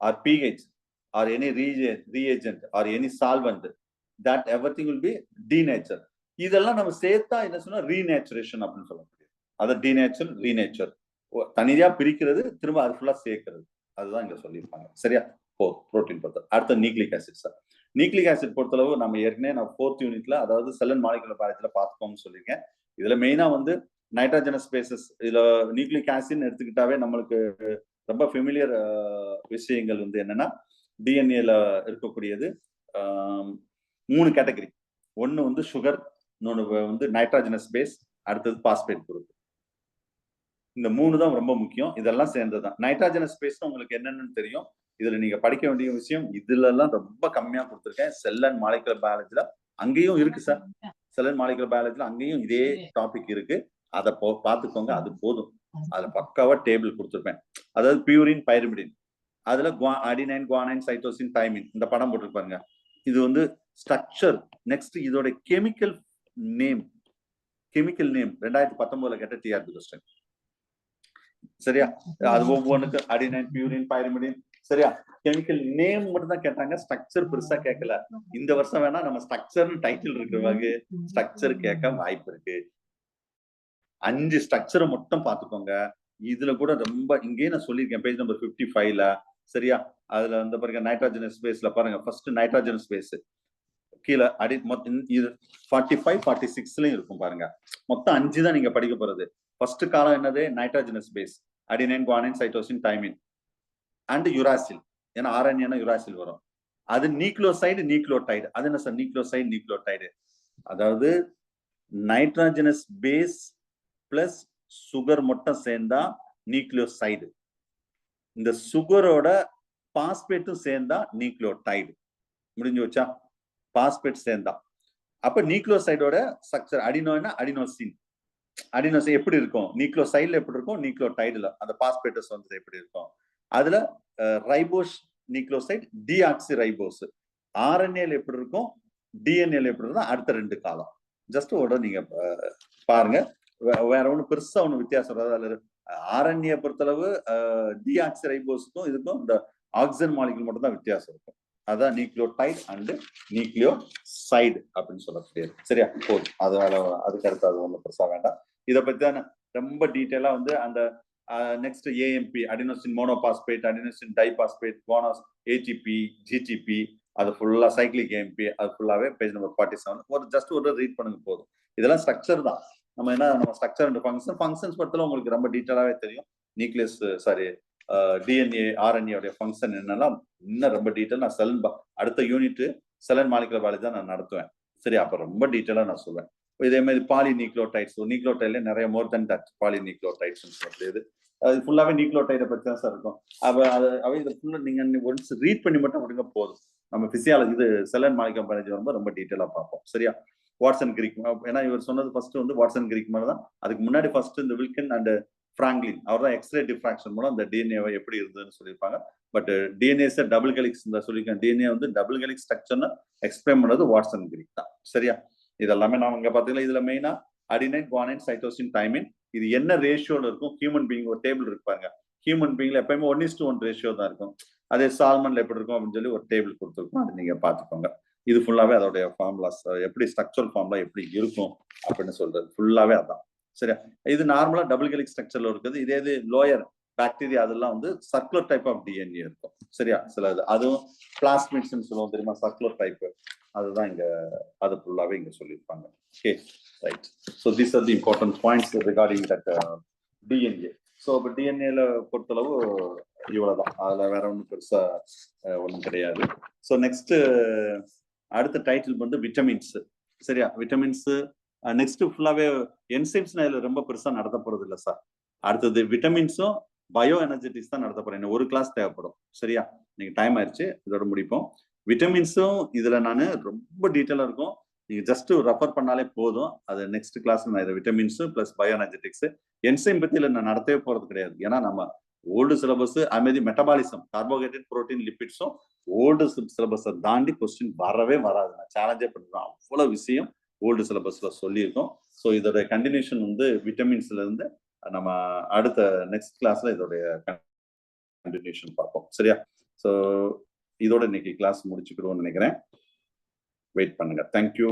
or pH or any reagent or any solvent, that everything will be denatured. இதெல்லாம் நம்ம சேர்த்தா என்ன சொன்னா ரீநேச்சுரேஷன் அப்படின்னு சொல்ல முடியும். அதை டீநேச்சர், ரீநேச்சர் தனியா பிரிக்கிறது, திரும்ப அது ஃபுல்லா சேர்க்கிறது, அதுதான் இங்க சொல்லியிருப்பாங்க. சரியா? புரோட்டீன் பொறுத்த. அடுத்த nucleic acid sir. Nucleic acid பொறுத்தளவு நம்ம ஏற்கனவே 4th யூனிட்ல, அதாவது செல் அண்ட் மாலிகுலர் பயாலஜில பார்த்துக்கோம்னு சொல்லியிருக்கேன். இதுல மெயினா நைட்ரஜனஸ் பேசஸ். இதுல நியூக்ளிக் ஆசிட் எடுத்துக்கிட்டாவே நம்மளுக்கு ரொம்ப ஃபெமிலியர் விஷயங்கள் என்னன்னா, டிஎன்ஏல இருக்கக்கூடியது 3 கேட்டகரி. ஒன்னு சுகர், இன்னொன்னு நைட்ரஜனஸ் பேஸ், அடுத்தது பாஸ்பேட் குரூப். இந்த 3 தான் ரொம்ப முக்கியம். இதெல்லாம் சேர்ந்ததுதான் நைட்ரஜனஸ் பேஸ். உங்களுக்கு என்னன்னு தெரியும். இதுல நீங்க படிக்க வேண்டிய விஷயம் இதுல எல்லாம் ரொம்ப கம்மியா கொடுத்துருக்கேன். செல் அண்ட் மாலிகுலர் பயாலஜில அங்கேயும் இருக்கு சார். செல் அண்ட் மாலிகுலர் பயாலஜில அங்கேயும் இதே டாபிக் இருக்கு. அதை பார்த்துக்கோங்க, அது போதும். அதுல பக்காவா டேபிள் கொடுத்துருப்பேன். அதாவது பியூரின், பைரிமிடின், அதுல அடினைன், குவானைன், சைட்டோசின், தைமின், இந்த படம் போட்டிருப்பாங்க. இது ஸ்ட்ரக்சர். நெக்ஸ்ட் இதோட கெமிக்கல் நேம் 2019ல கேட்ட டிஆர்பி கொஸ்டின். சரியா? அது ஒவ்வொன்றுக்கு அடினைன், பியூரின், பைரிமிடின். சரியா? கெமிக்கல் நேம் மட்டும் தான் கேட்டாங்க, ஸ்ட்ரக்சர் பெருசா கேட்கல. இந்த வருஷம் வேணா நம்ம ஸ்ட்ரக்சர்னு டைட்டில் இருக்கிறவங்க ஸ்ட்ரக்சர் கேட்க வாய்ப்பு இருக்கு. 5 ஸ்ட்ரக்சரை மட்டும் பாத்துக்கோங்க. இதுல கூட ரொம்ப இங்கேயே நான் சொல்லியிருக்கேன் பேஜ் நம்பர் 55ல. சரியா? அதுல பாருங்க நைட்ரஜனஸ் ஸ்பேஸ்ல பாருங்க, ஃபர்ஸ்ட் நைட்ரஜனஸ் ஸ்பேஸ் கீழே இது 45, 46லயும் இருக்கும் பாருங்க. மொத்தம் 5 தான் நீங்க படிக்க போறது. ஃபர்ஸ்ட் காலம் என்னது? Nitrogenous base, adenine, guanine, cytosine, thymine and uracil. ஏன்னா ஆர்என்ஏனா யுராசில் வரும். அது நியூக்ளியோசைடு, நியூக்ளியோடைடு. அது என்ன சார்? Nucleoside, nucleotide. அதாவது நைட்ரஜனஸ் பேஸ் பிளஸ் சுகர் மட்டும் சேர்ந்தா நியூக்ளியோசைடு. இந்த சுகரோட பாஸ்பேட்டும் சேர்ந்தா நியூக்ளியோடைடு. முடிஞ்சு வச்சா? பாஸ்பேட் சேர்ந்தா அப்ப நியூக்ளியோசைடோட ஸ்ட்ரக்சர் அடினோனா அடினோசின். அடினோசின் எப்படி இருக்கும்? நியூக்ளியோசைடுல எப்படி இருக்கும்? நியூக்ளியோடைடுல அந்த பாஸ்பேட்டஸ் எப்படி இருக்கும்? அதுல ரைபோஸ் நியூக்ளியோசைட் டிஆக்சி ரைபோஸ் ஆர்என்ஏல எப்படி இருக்கும் டிஎன்ஏல எப்படி இருக்கும் அடுத்த 2 காலம் ஜஸ்ட் உடனே நீங்க பாருங்க வேற ஒன்றும் பெருசா ஒன்றும் வித்தியாசம் வராது. அதுல ஆர்என்ஏ பொறுத்தளவு டிஆக்சி ரைபோஸுக்கும் இதுக்கும் இந்த ஆக்சிஜன் மாலிகுல் மட்டும் தான் வித்தியாசம் இருக்கும். அதான் நியூக்ளியோடைட் அண்ட் நியூக்ளியோசைடு அப்படின்னு சொல்லக்கூடியது. சரியா போதும். அதுக்கு அடுத்து அது ஒன்றும் பெருசா வேண்டாம். இதை பத்தி தான் ரொம்ப டீட்டெயிலா வந்து அந்த next AMP adenosine monophosphate adenosine diphosphate bonus ATP GDP அது ஃபுல்லா சைக்ளிக் ஏஎம்பி அது ஃபுல்லாவே பேஜ் நம்பர் 47 ஜஸ்ட் ஒரு ரீட் பண்ணுங்க போதும். இதெல்லாம் ஸ்ட்ரக்சர் தான். நம்ம ஸ்ட்ரக்சர் அண்ட் ஃபங்க்ஷன்ஸ் பத்தில உங்களுக்கு ரொம்ப டீட்டெயிலாவே தெரியும். Nucleus sorry DNA RNA function என்னெல்லாம் இன்னும் ரொம்ப டீட்டெயில் நான் அடுத்த unit cell and molecular biology தான் நான் நடத்துவேன். சரி, அப்ப ரொம்ப டீட்டெயிலா நான் சொல்லுவேன். இதே மாதிரி பாலி நியூக்ளியோடைட்ஸ் நியூக்ளியோடைட்ல நிறைய மோர் தென் தட் பாலி நியூக்ளியோடைட்ஸ் சொல்லக்கூடியது அது ஃபுல்லாவே நியூக்ளியோடைடை பத்தி தான் சார் இருக்கும். இதை ஃபுல்லா நீங்க ஒன்ஸ் ரீட் பண்ணி மட்டும் விடுங்க போதும். நம்ம பிசியாலஜி இது செல் அண்ட் மாலிகுலர் பயாலஜி வரும்போது ரொம்ப டீட்டெயிலா பார்ப்போம். சரியா, வாட்சன் கிரீக் ஏன்னா இவர் சொன்னது ஃபர்ஸ்ட் வந்து வாட்சன் கிரீக் மாதிரி தான். அதுக்கு முன்னாடி ஃபர்ஸ்ட் இந்த வில்கன் அண்ட் பிராங்க்லின் அவர் தான் எக்ஸ்ரே டிஃப்ராக்ஷன் மூலம் அந்த டிஎன்ஏவை எப்படி இருந்ததுன்னு சொல்லியிருப்பாங்க. பட் டிஎன்ஏஸ் டபுள் ஹெலிக்ஸ் சொல்லியிருக்கேன். டிஎன்ஏ வந்து டபுள் ஹெலிக்ஸ் ஸ்ட்ரக்சர்னு எக்ஸ்பிளைன் பண்ணது வாட்சன் கிரீக் தான். சரியா, இதெல்லாமே நான் இங்க பாத்தீங்கன்னா இதுல மெயினா அடினைன் குவானைன் சைட்டோசின் தைமின் இது என்ன ரேஷியோல இருக்கும். ஹியூமன் பீயிங் ஒரு டேபிள் இருப்பாங்க. ஹியூமன் பீயிங்ல எப்பயுமே 1:1 ரேஷியோ தான் இருக்கும். அதே சால்மன்ல எப்படி இருக்கும் அப்படின்னு சொல்லி ஒரு டேபிள் கொடுத்துருக்கோம். அது நீங்க பாத்துக்கோங்க. இது ஃபுல்லாவே அதோடைய ஃபார்முலாஸ் எப்படி ஸ்ட்ரக்சரல் ஃபார்முலா எப்படி இருக்கும் அப்படின்னு சொல்றது ஃபுல்லாவே அதான். சரியா, இது நார்மலா டபுள் ஹெலிக்ஸ் ஸ்ட்ரக்சர்ல இருக்குது. இதே இது லோயர் பாக்டீரியா அதெல்லாம் வந்து சர்க்குலர் டைப் ஆஃப் டிஎன்ஏ இருக்கும். சரியா, சில இது அதுவும் பிளாஸ்மிட்ஸ் சொல்லுவோம் தெரியுமா, சர்க்குலர் டைப். அதுதான் இங்க அது ஃபுல்லாவே இங்க சொல்லியிருப்பாங்க. Okay right. So these are the important points regarding that DNA. So இப்போ டிஎன்ஏல பொறுத்தளவு இவ்வளவுதான். அதுல வேற ஒன்றும் பெருசா ஒன்றும் கிடையாது. ஸோ நெக்ஸ்ட் அடுத்த டைட்டில் வந்து விட்டமின்ஸ். சரியா, விட்டமின்ஸ் நெக்ஸ்ட் ஃபுல்லாவே என்சைம்ஸ் இதுல ரொம்ப பெருசா நடத்த போறது இல்லை சார். அடுத்தது விட்டமின்ஸும் பயோ எனர்ஜெட்டிக்ஸ் தான் நடத்த போறேன். ஒரு கிளாஸ் தேவைப்படும். சரியா, நீங்க டைம் ஆயிடுச்சு, இதோட முடிப்போம். விட்டமின்ஸும் இதுல நான் ரொம்ப டீட்டெயிலா இருக்கும். நீங்க ஜஸ்ட் ரெஃபர் பண்ணாலே போதும். அது நெக்ஸ்ட் கிளாஸ் நான் இதை vitamins plus bio energetics enzyme பத்தி நான் நடத்தவே போறது கிடையாது. ஏன்னா நம்ம ஓல்டு சிலபஸ் அதுமாதிரி மெட்டபாலிசம் கார்போஹைட்ரேட் புரோட்டீன் லிபிட்ஸும் ஓல்டு சிலபஸை தாண்டி கொஸ்டின் வரவே வராது. நான் சேலஞ்சே பண்ணுறேன். அவ்வளவு விஷயம் ஓல்டு சிலபஸ்ல சொல்லியிருக்கோம். ஸோ இதோட கண்டினியூஷன் வந்து விட்டமின்ஸ்ல இருந்து நம்ம அடுத்த நெக்ஸ்ட் கிளாஸ்ல இதோடைய கண்டினியூஷன் பார்ப்போம். சரியா, ஸோ இதோட இன்னைக்கு கிளாஸ் முடிச்சுக்கிடுவோம்னு நினைக்கிறேன். வெயிட் பண்ணுங்க. தேங்க்யூ.